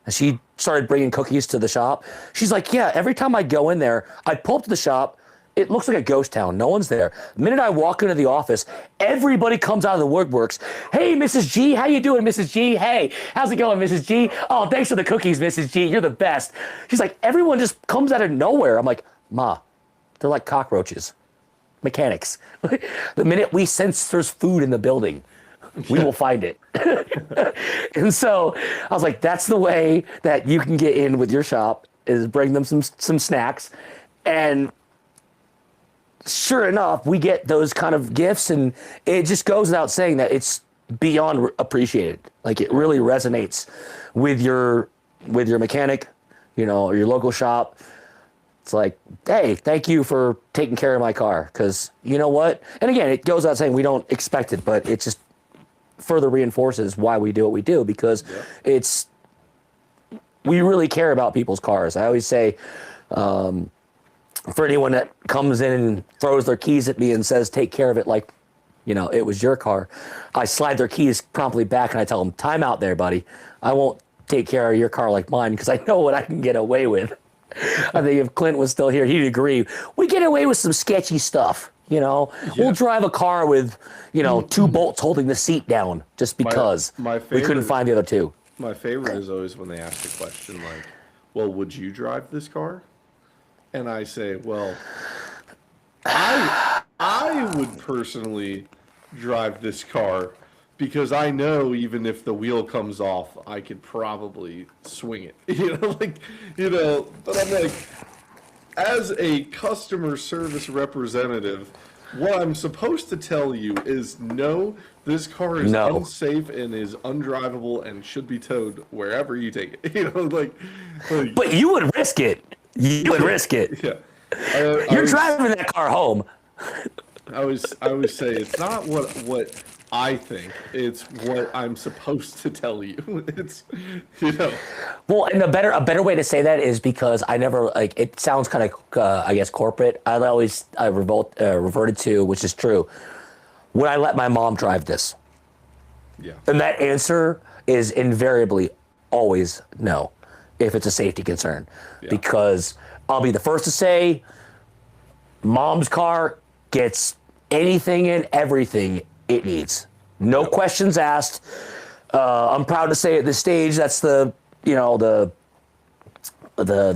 And she started bringing cookies to the shop. She's like, yeah, every time I go in there, I pull up to the shop. It looks like a ghost town. No one's there. The minute I walk into the office, everybody comes out of the woodworks. Hey, Mrs. G, how you doing, Mrs. G? Hey, how's it going, Mrs. G? Oh, thanks for the cookies, Mrs. G. You're the best. She's like, everyone just comes out of nowhere. I'm like, Ma, they're like cockroaches, mechanics. The minute we sense there's food in the building, we will find it. And so I was like, that's the way that you can get in with your shop, is bring them some snacks. And sure enough, we get those kind of gifts, and it just goes without saying that it's beyond appreciated. Like, it really resonates with your mechanic, or your local shop. It's like, hey, thank you for taking care of my car. Because you know what? And again, it goes without saying we don't expect it, but it just further reinforces why we do what we do, because we really care about people's cars. I always say, for anyone that comes in and throws their keys at me and says, take care of it like, it was your car, I slide their keys promptly back and I tell them, time out there, buddy. I won't take care of your car like mine, because I know what I can get away with. I think if Clint was still here, he'd agree. We get away with some sketchy stuff. We'll drive a car with, 2 bolts holding the seat down just because we couldn't find the other 2. My favorite is always when they ask a question like, well, would you drive this car? And I say, well, I would personally drive this car, because I know even if the wheel comes off, I could probably swing it. But I'm like, as a customer service representative, what I'm supposed to tell you is, no, this car is unsafe and is undrivable and should be towed wherever you take it. But you would risk it. You would risk it. Yeah. You're driving that car home. I always say it's not what I think it's what I'm supposed to tell you. It's, you know, Well, and a better way to say that is because I never like it sounds kind of I guess corporate. Reverted to, which is true. Would I let my mom drive this? yeah, And that answer is invariably always no, if it's a safety concern, Yeah. because I'll be the first to say, mom's car gets anything and everything it needs, no questions asked. I'm proud to say at this stage that's the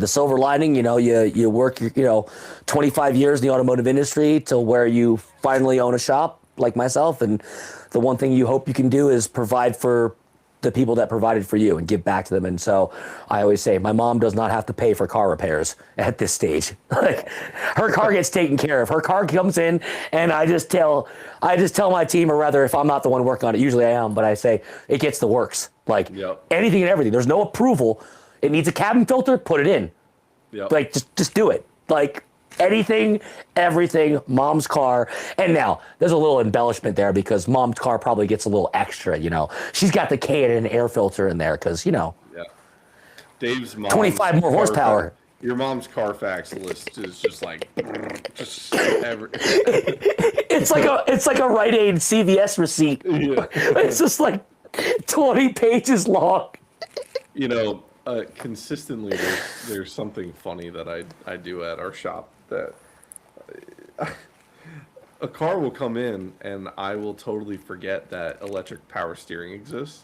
silver lining. You work your 25 years in the automotive industry till where you finally own a shop like myself, and the one thing you hope you can do is provide for the people that provided for you and give back to them. And so I always say my mom does not have to pay for car repairs at this stage. Like, her car gets taken care of. Her car comes in, and I just tell my team, or rather, if I'm not the one working on it, usually I am, but I say it gets the works. Like, Yep. anything and everything. There's no approval. It needs a cabin filter, put it in. yeah, Like, just do it. Like, anything, everything, mom's car. And now there's a little embellishment there because mom's car probably gets a little extra. She's got the K&N air filter in there because yeah. Dave's mom. 25 more horsepower. Your mom's Carfax list is just like, just every. It's like a Rite Aid CVS receipt. Yeah. It's just like 20 pages long. Consistently, there's something funny that I do at our shop that a car will come in and I will totally forget that electric power steering exists,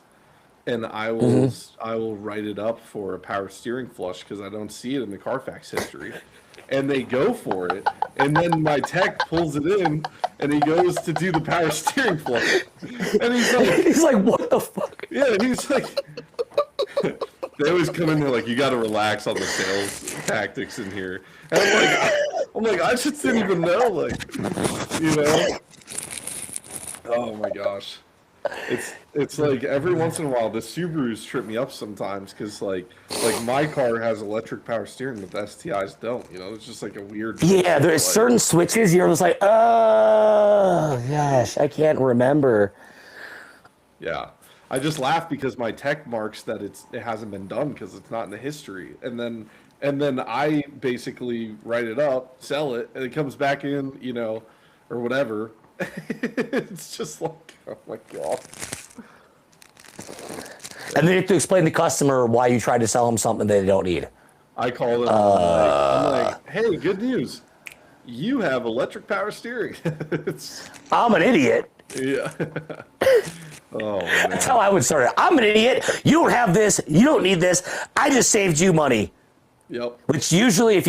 and I will write it up for a power steering flush because I don't see it in the Carfax history, and they go for it, and then my tech pulls it in and he goes to do the power steering flush, and He's like, what the fuck? yeah, and he's like. They always come in there like, you got to relax on the sales tactics in here. And I'm like, I just didn't even know, Oh my gosh, it's like every once in a while the Subarus trip me up sometimes because like my car has electric power steering, but the STIs don't. It's just like a weird. Yeah, there's certain switches you're just like, oh gosh, I can't remember. Yeah. I just laugh because my tech marks that it hasn't been done because it's not in the history, and then I basically write it up, sell it, and it comes back in, or whatever. It's just like, oh my god. And then you have to explain to the customer why you tried to sell them something they don't need. I call them. I'm like, hey, good news, you have electric power steering. I'm an idiot. Yeah. Oh, man. That's how I would start it. I'm an idiot. You don't have this. You don't need this. I just saved you money. Yep. Which usually, if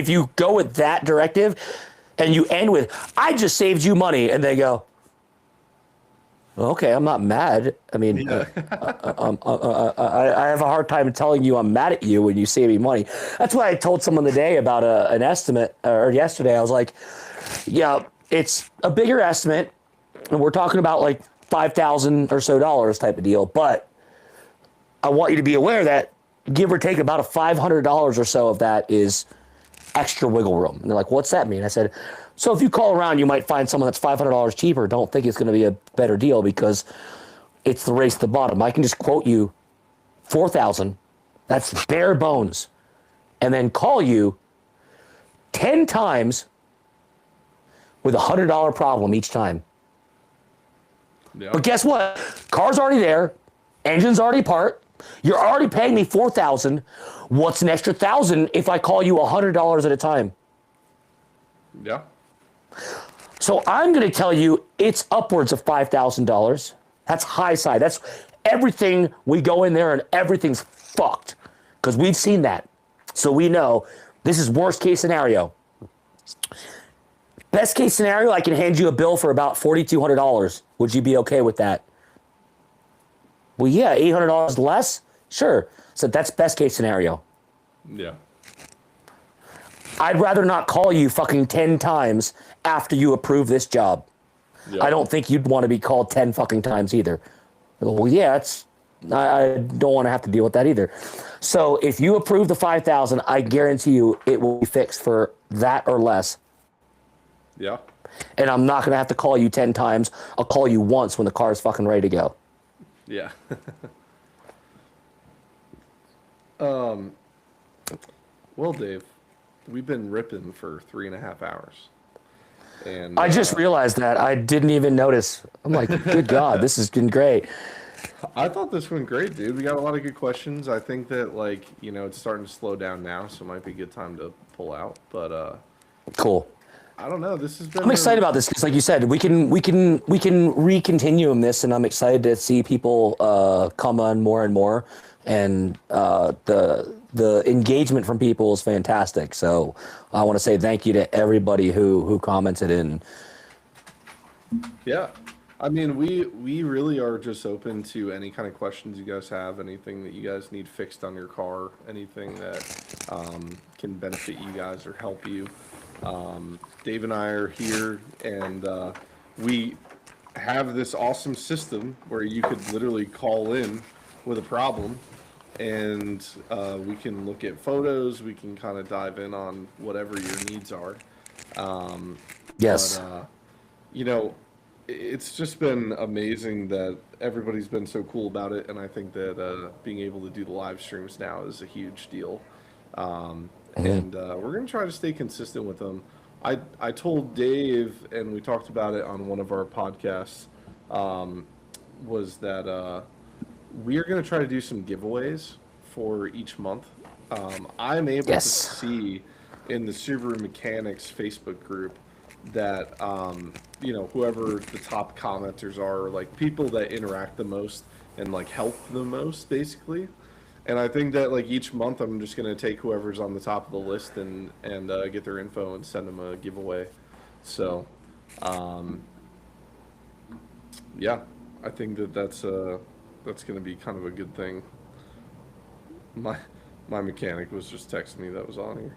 you go with that directive, and you end with "I just saved you money," and they go, "Okay, I'm not mad." I mean, Yeah. I have a hard time telling you I'm mad at you when you save me money. That's why I told someone today about an estimate, or yesterday. I was like, "Yeah, it's a bigger estimate, and we're talking about like $5,000 or so type of deal. But I want you to be aware that give or take about a $500 or so of that is extra wiggle room." And they're like, "What's that mean?" I said, "So if you call around, you might find someone that's $500 cheaper. Don't think it's going to be a better deal because it's the race to the bottom. I can just quote you $4,000. That's bare bones. And then call you 10 times with a $100 problem each time. Yeah. But guess what? Car's already there. Engine's already apart. You're already paying me $4,000. What's an extra $1,000 if I call you $100 at a time?" Yeah. So I'm going to tell you it's upwards of $5,000. That's high side. That's everything. We go in there and everything's fucked because we've seen that. So we know this is worst case scenario. Best case scenario, I can hand you a bill for about $4,200. Would you be okay with that? Well, yeah, $800 less? Sure. So that's best case scenario. Yeah. I'd rather not call you fucking 10 times after you approve this job. Yeah. I don't think you'd want to be called 10 fucking times either. Well, yeah, I don't want to have to deal with that either. So if you approve the 5,000, I guarantee you it will be fixed for that or less. Yeah. and I'm not gonna have to call you 10 times. I'll call you once when the car is fucking ready to go. Yeah. Well, Dave, we've been ripping for 3.5 hours. And I just realized that. I didn't even notice. I'm like, good God, this has been great. I thought this went great, dude. We got a lot of good questions. I think that, like, it's starting to slow down now, so it might be a good time to pull out. But Cool. I don't know. This has been. I'm excited about this because, like you said, we can re-continuum this, and I'm excited to see people come on more and more, and the engagement from people is fantastic. So I want to say thank you to everybody who commented in. Yeah. I mean, we really are just open to any kind of questions you guys have, anything that you guys need fixed on your car, anything that can benefit you guys or help you. Dave and I are here, and we have this awesome system where you could literally call in with a problem, and we can look at photos, we can kind of dive in on whatever your needs are. Yes. But, it's just been amazing that everybody's been so cool about it, and I think that being able to do the live streams now is a huge deal. And we're going to try to stay consistent with them. I told Dave, and we talked about it on one of our podcasts, was that we are going to try to do some giveaways for each month. I'm able to see in the Subaru Mechanics Facebook group that whoever the top commenters are, like people that interact the most and like help the most, basically. And I think that like each month I'm just gonna take whoever's on the top of the list and get their info and send them a giveaway. So, yeah, I think that's gonna be kind of a good thing. My mechanic was just texting me that was on here.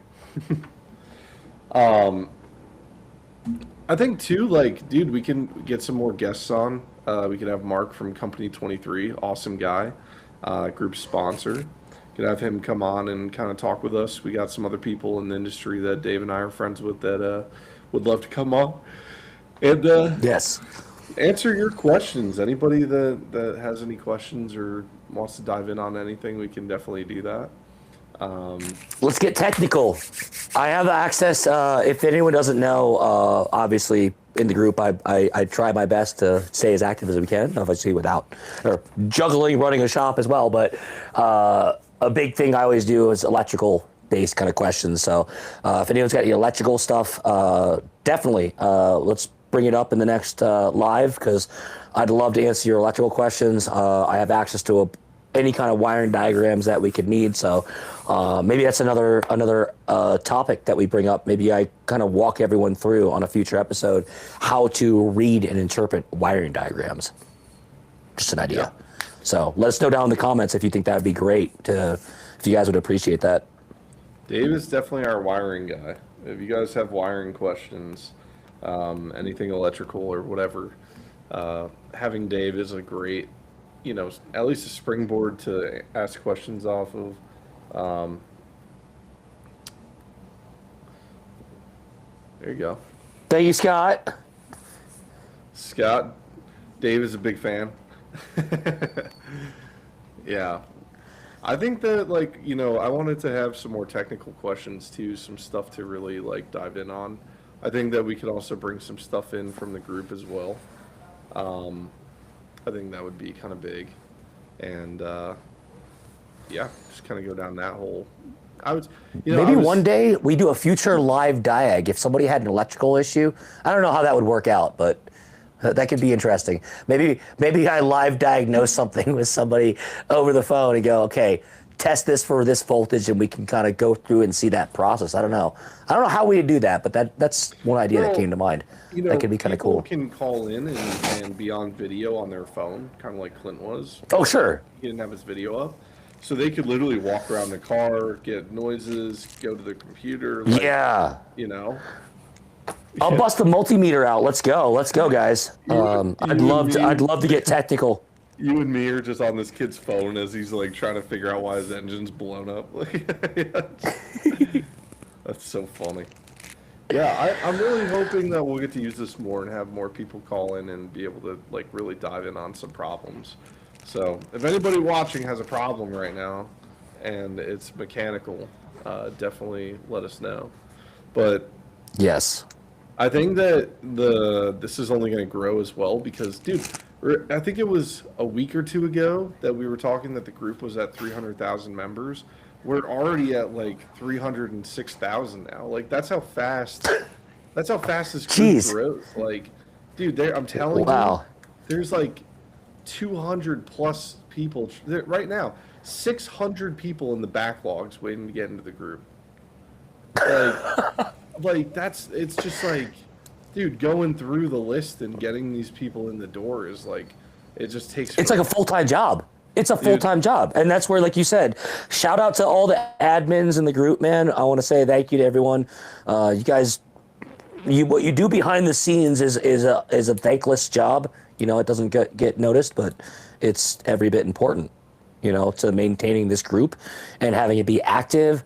I think too, like, dude, we can get some more guests on. We could have Mark from Company 23, awesome guy, group sponsor. Could have him come on and kind of talk with us. We got some other people in the industry that Dave and I are friends with that would love to come on and Yes. answer your questions. Anybody that has any questions or wants to dive in on anything, we can definitely do that. Let's get technical. I have access. If anyone doesn't know, obviously in the group, I try my best to stay as active as we can, obviously without or juggling running a shop as well. But a big thing I always do is electrical based kind of questions. So if anyone's got any electrical stuff, definitely let's bring it up in the next live, because I'd love to answer your electrical questions. I have access to any kind of wiring diagrams that we could need. So maybe that's another topic that we bring up. Maybe I kind of walk everyone through on a future episode how to read and interpret wiring diagrams. Just an idea. Yeah. So let us know down in the comments if you think that would be great, if you guys would appreciate that. Dave is definitely our wiring guy. If you guys have wiring questions, anything electrical or whatever, having Dave is a great, at least a springboard to ask questions off of. There you go. Thank you, Scott. Scott, Dave is a big fan. Yeah. I think that, I wanted to have some more technical questions too, some stuff to really, dive in on. I think that we could also bring some stuff in from the group as well. I think that would be kind of big. And, yeah, just kind of go down that hole. Maybe one day we do a future live diag. If somebody had an electrical issue, I don't know how that would work out, but that could be interesting. Maybe I live diagnose something with somebody over the phone and go, okay, test this for this voltage, and we can kind of go through and see that process. I don't know how we would do that, but that's one idea that came to mind. That could be kind of cool. People can call in and be on video on their phone, kind of like Clint was. Oh, sure. He didn't have his video up. So they could literally walk around the car, get noises, go to the computer. Yeah. I'll bust the multimeter out. Let's go, guys. I'd love to get technical. You and me are just on this kid's phone as he's trying to figure out why his engine's blown up. That's so funny. Yeah, I'm really hoping that we'll get to use this more and have more people call in and be able to like really dive in on some problems. So if anybody watching has a problem right now and it's mechanical, definitely let us know. But Yes. I think that this is only going to grow as well because, dude, I think it was a week or two ago that we were talking that the group was at 300,000 members. We're already at like 306,000 now. Like that's how fast this group Jeez. grows. Like, dude, I'm telling you, Wow. there's like 200 plus people right now. 600 people in the backlogs waiting to get into the group. Like, like that's it's just like, dude, going through the list and getting these people in the door is like, it just takes. It's like a full-time job. It's a Dude. full-time job. And that's where, like you said, shout out to all the admins in the group, man. I want to say thank you to everyone. You guys, what you do behind the scenes is a thankless job. You know, it doesn't get noticed, but it's every bit important, you know, to maintaining this group and having it be active,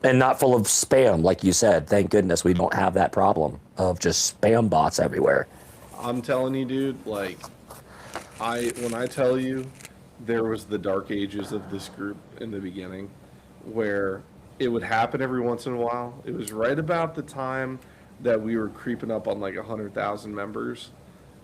and not full of spam, like you said. Thank goodness we don't have that problem of just spam bots everywhere. I'm telling you, dude. Like, when I tell you, there was the dark ages of this group in the beginning, where it would happen every once in a while. It was right about the time that we were creeping up on like 100,000 members,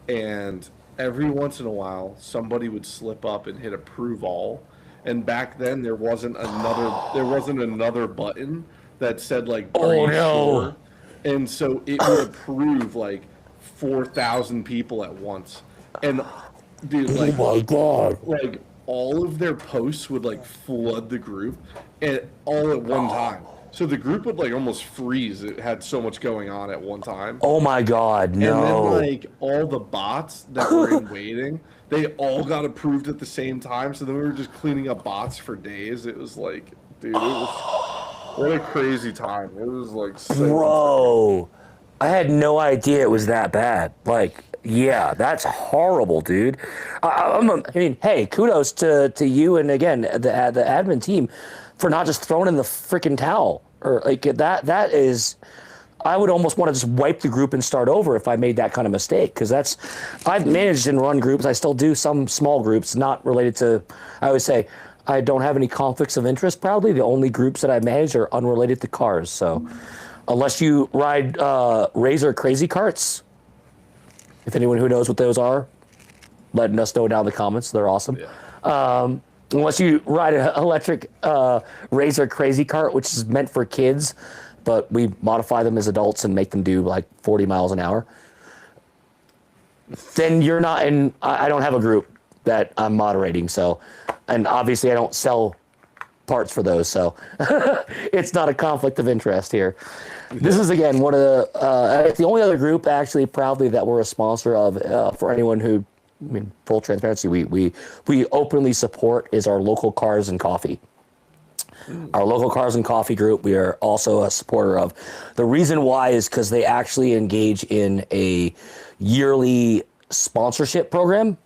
and every once in a while somebody would slip up and hit approve all, and back then there wasn't another button that said like are Oh you no. sure? And so it would approve like 4,000 people at once, and dude, Oh like my god. like all of their posts would like flood the group at all at one time. So the group would like almost freeze. It had so much going on at one time. Oh my god, And then no. like all the bots that were in waiting, they all got approved at the same time. So then we were just cleaning up bots for days. It was like, dude, it was what a crazy time. It was like so Bro, I had no idea it was that bad. Like, yeah, that's horrible, dude. I mean, hey, kudos to you and again the admin team for not just throwing in the freaking towel or like that. That is, I would almost want to just wipe the group and start over if I made that kind of mistake. Because I've managed and run groups. I still do some small groups, not related to. I always say I don't have any conflicts of interest. Proudly, the only groups that I manage are unrelated to cars. So, unless you ride Razor Crazy Carts, if anyone who knows what those are, letting us know down in the comments. They're awesome. Yeah. Unless you ride an electric Razor Crazy Cart, which is meant for kids, but we modify them as adults and make them do like 40 miles an hour, then you're not in. I don't have a group that I'm moderating. So, and obviously I don't sell parts for those. So it's not a conflict of interest here. This is again one of it's the only other group actually proudly that we're a sponsor of. For anyone who, I mean, full transparency, we openly support is our local Cars and Coffee. Our local Cars and Coffee group, we are also a supporter of. The reason why is because they actually engage in a yearly sponsorship program.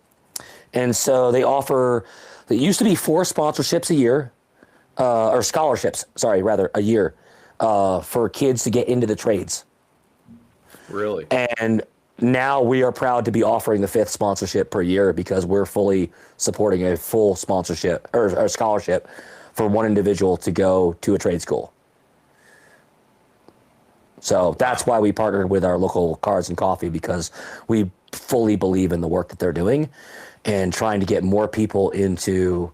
And so they offer, it used to be 4 sponsorships a year, or scholarships, sorry, rather, a year, for kids to get into the trades. Really? And now we are proud to be offering the 5th sponsorship per year because we're fully supporting a full sponsorship or scholarship for one individual to go to a trade school. So that's why we partnered with our local Cars and Coffee, because we fully believe in the work that they're doing and trying to get more people into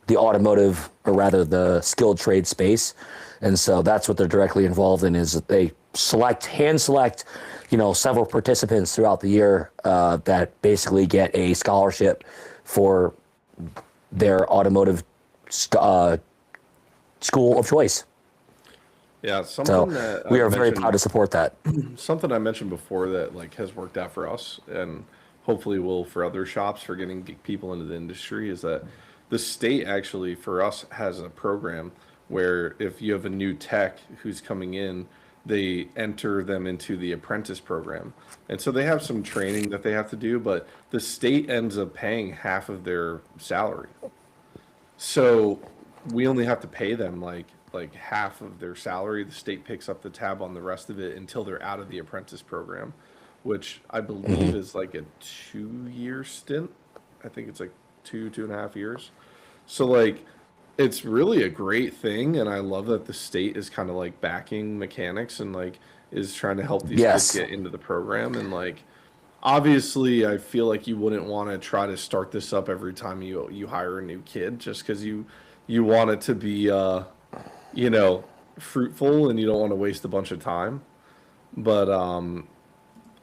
the automotive, or rather the skilled trade space. And so that's what they're directly involved in, is that they hand select, you know, several participants throughout the year that basically get a scholarship for their automotive school of choice. Yeah, something So that we I are very mentioned- proud to support that. Something I mentioned before that like has worked out for us and hopefully will for other shops for getting people into the industry is that the state actually for us has a program where if you have a new tech who's coming in, they enter them into the apprentice program. And so they have some training that they have to do, but the state ends up paying half of their salary. So we only have to pay them like like half of their salary. The state picks up the tab on the rest of it until they're out of the apprentice program, which I believe is like a 2 year stint. I think it's like 2.5 years. So like it's really a great thing, and I love that the state is kind of like backing mechanics and like is trying to help these kids Yes. get into the program. And like obviously I feel like you wouldn't want to try to start this up every time you hire a new kid, just because you want it to be you know, fruitful, and you don't want to waste a bunch of time. But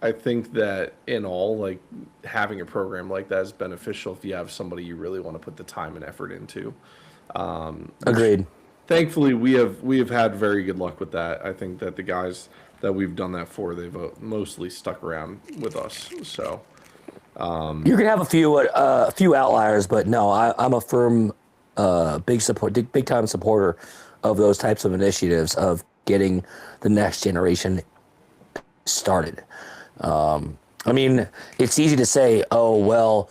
I think that in all, like having a program like that is beneficial if you have somebody you really want to put the time and effort into. Agreed. Thankfully, we have had very good luck with that. I think that the guys that we've done that for, they've mostly stuck around with us. So You can have a few outliers, but no, I'm a firm, big time supporter of those types of initiatives of getting the next generation started. I mean, it's easy to say, oh, well,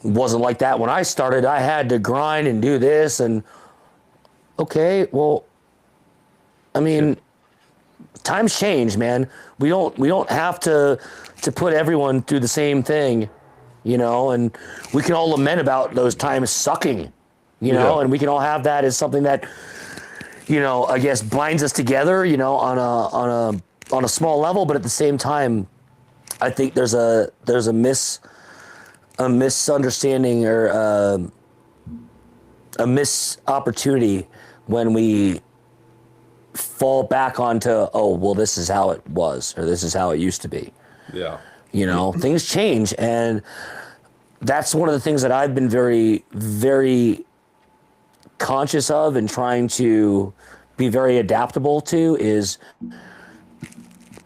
it wasn't like that when I started. I had to grind and do this. And okay, well, I mean, times change, man. We don't have to put everyone through the same thing, you know, and we can all lament about those times sucking, you know, Yeah. and we can all have that as something that, you know, I guess binds us together, you know, on a small level, but at the same time, I think there's a misunderstanding or a missed opportunity when we fall back onto, oh, well, this is how it was, or this is how it used to be. yeah, You know, things change, and that's one of the things that I've been very, very conscious of and trying to be very adaptable to is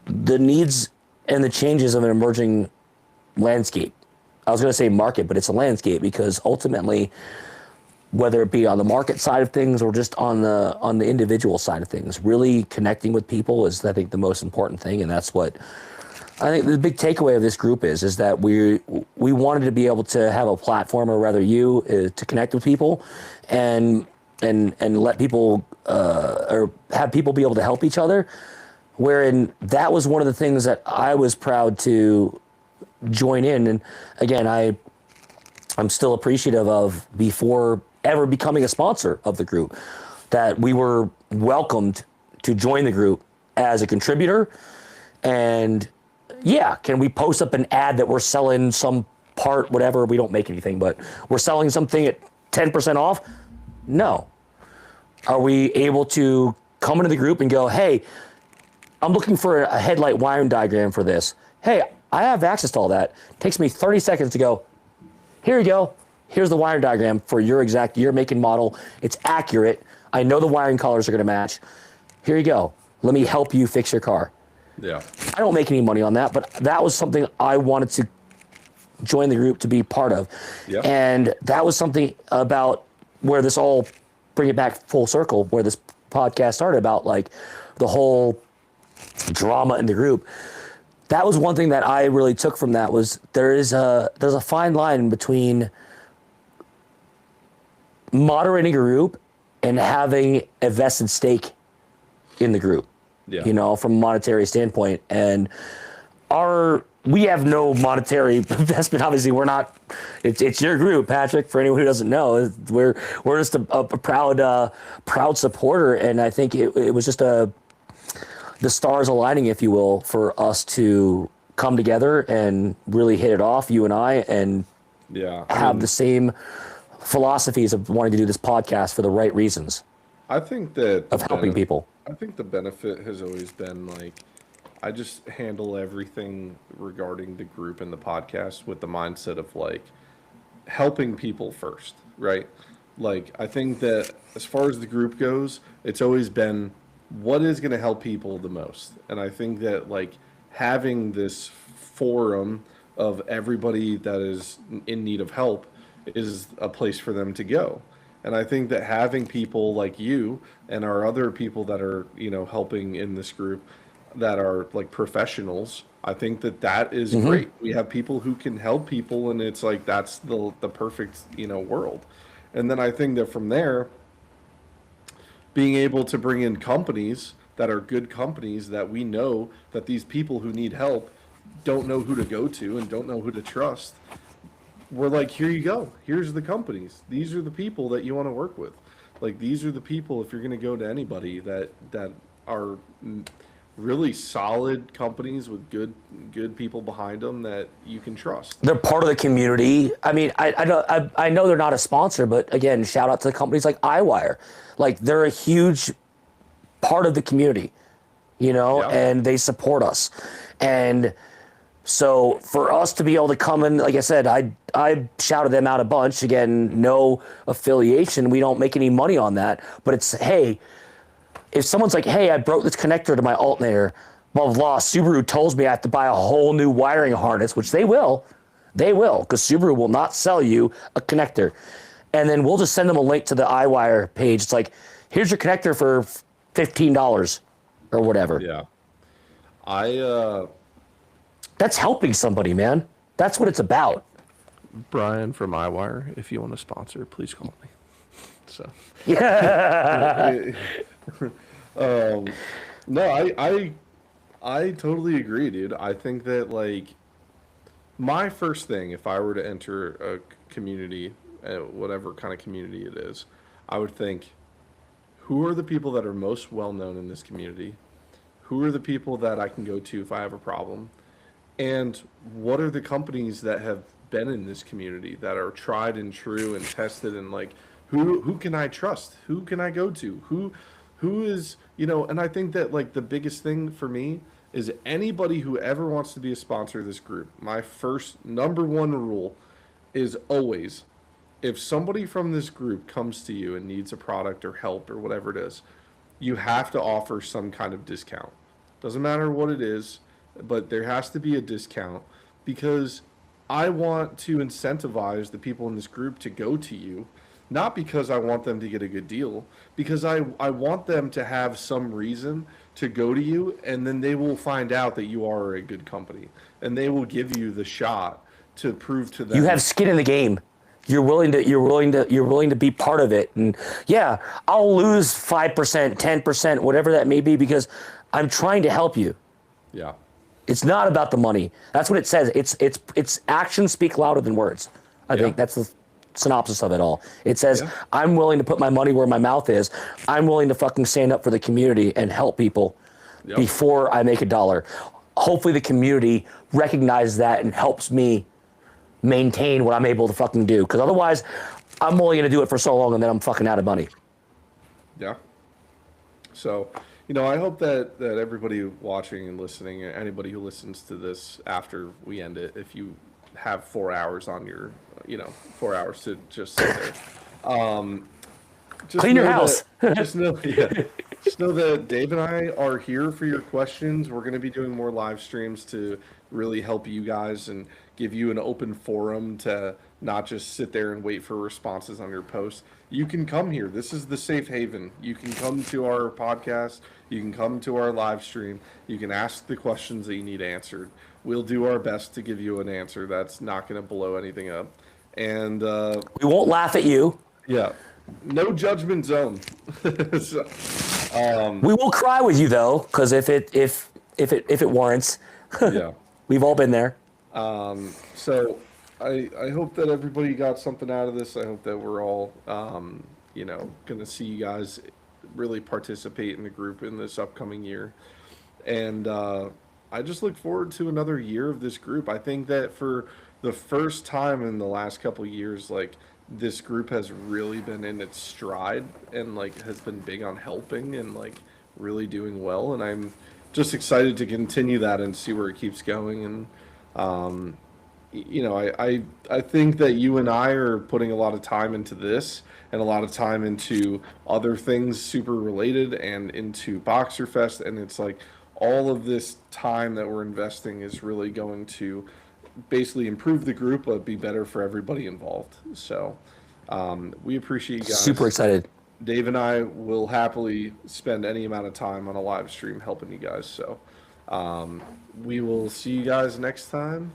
the needs and the changes of an emerging landscape. I was going to say market, but it's a landscape, because ultimately, whether it be on the market side of things or just on the individual side of things, really connecting with people is, I think, the most important thing. And that's what I think the big takeaway of this group is that we wanted to be able to have a platform, or rather you, to connect with people and let people or have people be able to help each other. Wherein that was one of the things that I was proud to join in. And again, I'm still appreciative of, before ever becoming a sponsor of the group, that we were welcomed to join the group as a contributor. And yeah, can we post up an ad that we're selling some part, whatever? We don't make anything, but we're selling something at 10% off? No. Are we able to come into the group and go, hey, I'm looking for a headlight wiring diagram for this. Hey, I have access to all that. It takes me 30 seconds to go, here you go. Here's the wiring diagram for your exact year, make, and model. It's accurate. I know the wiring colors are going to match. Here you go. Let me help you fix your car. yeah, I don't make any money on that, but that was something I wanted to join the group to be part of. Yeah. And that was something about where this all, bring it back full circle, where this podcast started, about like the whole drama in the group. That was one thing that I really took from that, was there's a fine line between moderating a group and having a vested stake in the group, yeah, you know, from a monetary standpoint. And we have no monetary investment. Obviously, we're not. It's your group, Patrick. For anyone who doesn't know, we're just a proud supporter. And I think it was just the stars aligning, if you will, for us to come together and really hit it off, you and I, and yeah. have the same philosophies of wanting to do this podcast for the right reasons I think that of helping people. I think the benefit has always been like, I just handle everything regarding the group and the podcast with the mindset of like helping people first, right? Like, I think that as far as the group goes, it's always been what is going to help people the most. And I think that like having this forum of everybody that is in need of help is a place for them to go. And I think that having people like you and our other people that are, you know, helping in this group that are like professionals, I think that that is great. We have people who can help people, and it's like that's the perfect, you know, world. And then I think that from there, being able to bring in companies that are good companies that we know that these people who need help don't know who to go to and don't know who to trust. We're like, here you go. Here's the companies. These are the people that you want to work with. Like, these are the people, if you're going to go to anybody that are really solid companies with good people behind them that you can trust. They're part of the community. I mean, I know they're not a sponsor, but again, shout out to the companies like iWire. Like, they're a huge part of the community, you know, Yeah. and they support us. And so for us to be able to come in, like I said, I shouted them out a bunch. Again, no affiliation. We don't make any money on that. But it's, hey, if someone's like, hey, I broke this connector to my alternator, blah, blah, blah, Subaru tells me I have to buy a whole new wiring harness, which they will, because Subaru will not sell you a connector. And then we'll just send them a link to the iWire page. It's like, here's your connector for $15 or whatever. Yeah. That's helping somebody, man. That's what it's about. Brian from iWire, if you want to sponsor, please call me. So, Yeah. no, I totally agree, dude. I think that, like, my first thing, if I were to enter a community, whatever kind of community it is, I would think, who are the people that are most well known in this community? Who are the people that I can go to if I have a problem? And what are the companies that have been in this community that are tried and true and tested, and like, who can I trust? Who can I go to? Who is, you know, and I think that, like, the biggest thing for me is anybody who ever wants to be a sponsor of this group, my first number one rule is always, if somebody from this group comes to you and needs a product or help or whatever it is, you have to offer some kind of discount. Doesn't matter what it is, but there has to be a discount, because I want to incentivize the people in this group to go to you, not because I want them to get a good deal, because I want them to have some reason to go to you, and then they will find out that you are a good company, and they will give you the shot to prove to them. You have skin in the game. You're willing to be part of it. And yeah, I'll lose 5%, 10%, whatever that may be, because I'm trying to help you. Yeah. It's not about the money. That's what it says. It's actions speak louder than words. I think that's the synopsis of it all. It says, I'm willing to put my money where my mouth is. I'm willing to fucking stand up for the community and help people before I make a dollar. Hopefully the community recognizes that and helps me maintain what I'm able to fucking do. Because otherwise, I'm only going to do it for so long and then I'm fucking out of money. Yeah. So, you know, I hope that everybody watching and listening, anybody who listens to this after we end it, if you have 4 hours on your, 4 hours to just sit there, just clean your know house. just know that Dave and I are here for your questions. We're going to be doing more live streams to really help you guys and give you an open forum to not just sit there and wait for responses on your posts. You can come here. This is the safe haven. You can come to our podcast. You can come to our live stream. You can ask the questions that you need answered. We'll do our best to give you an answer that's not going to blow anything up. And We won't laugh at you. yeah, no judgment zone. So, We will cry with you though, because if it warrants, yeah. we've all been there. So I hope that everybody got something out of this. I hope that we're all, going to see you guys really participate in the group in this upcoming year. And I just look forward to another year of this group. I think that for the first time in the last couple of years, like, this group has really been in its stride and, like, has been big on helping and, like, really doing well. And I'm just excited to continue that and see where it keeps going. And, I think that you and I are putting a lot of time into this and a lot of time into other things super related and into Boxer Fest. And it's like all of this time that we're investing is really going to basically improve the group, but be better for everybody involved. So we appreciate you guys. Super excited. Dave and I will happily spend any amount of time on a live stream helping you guys. So we will see you guys next time.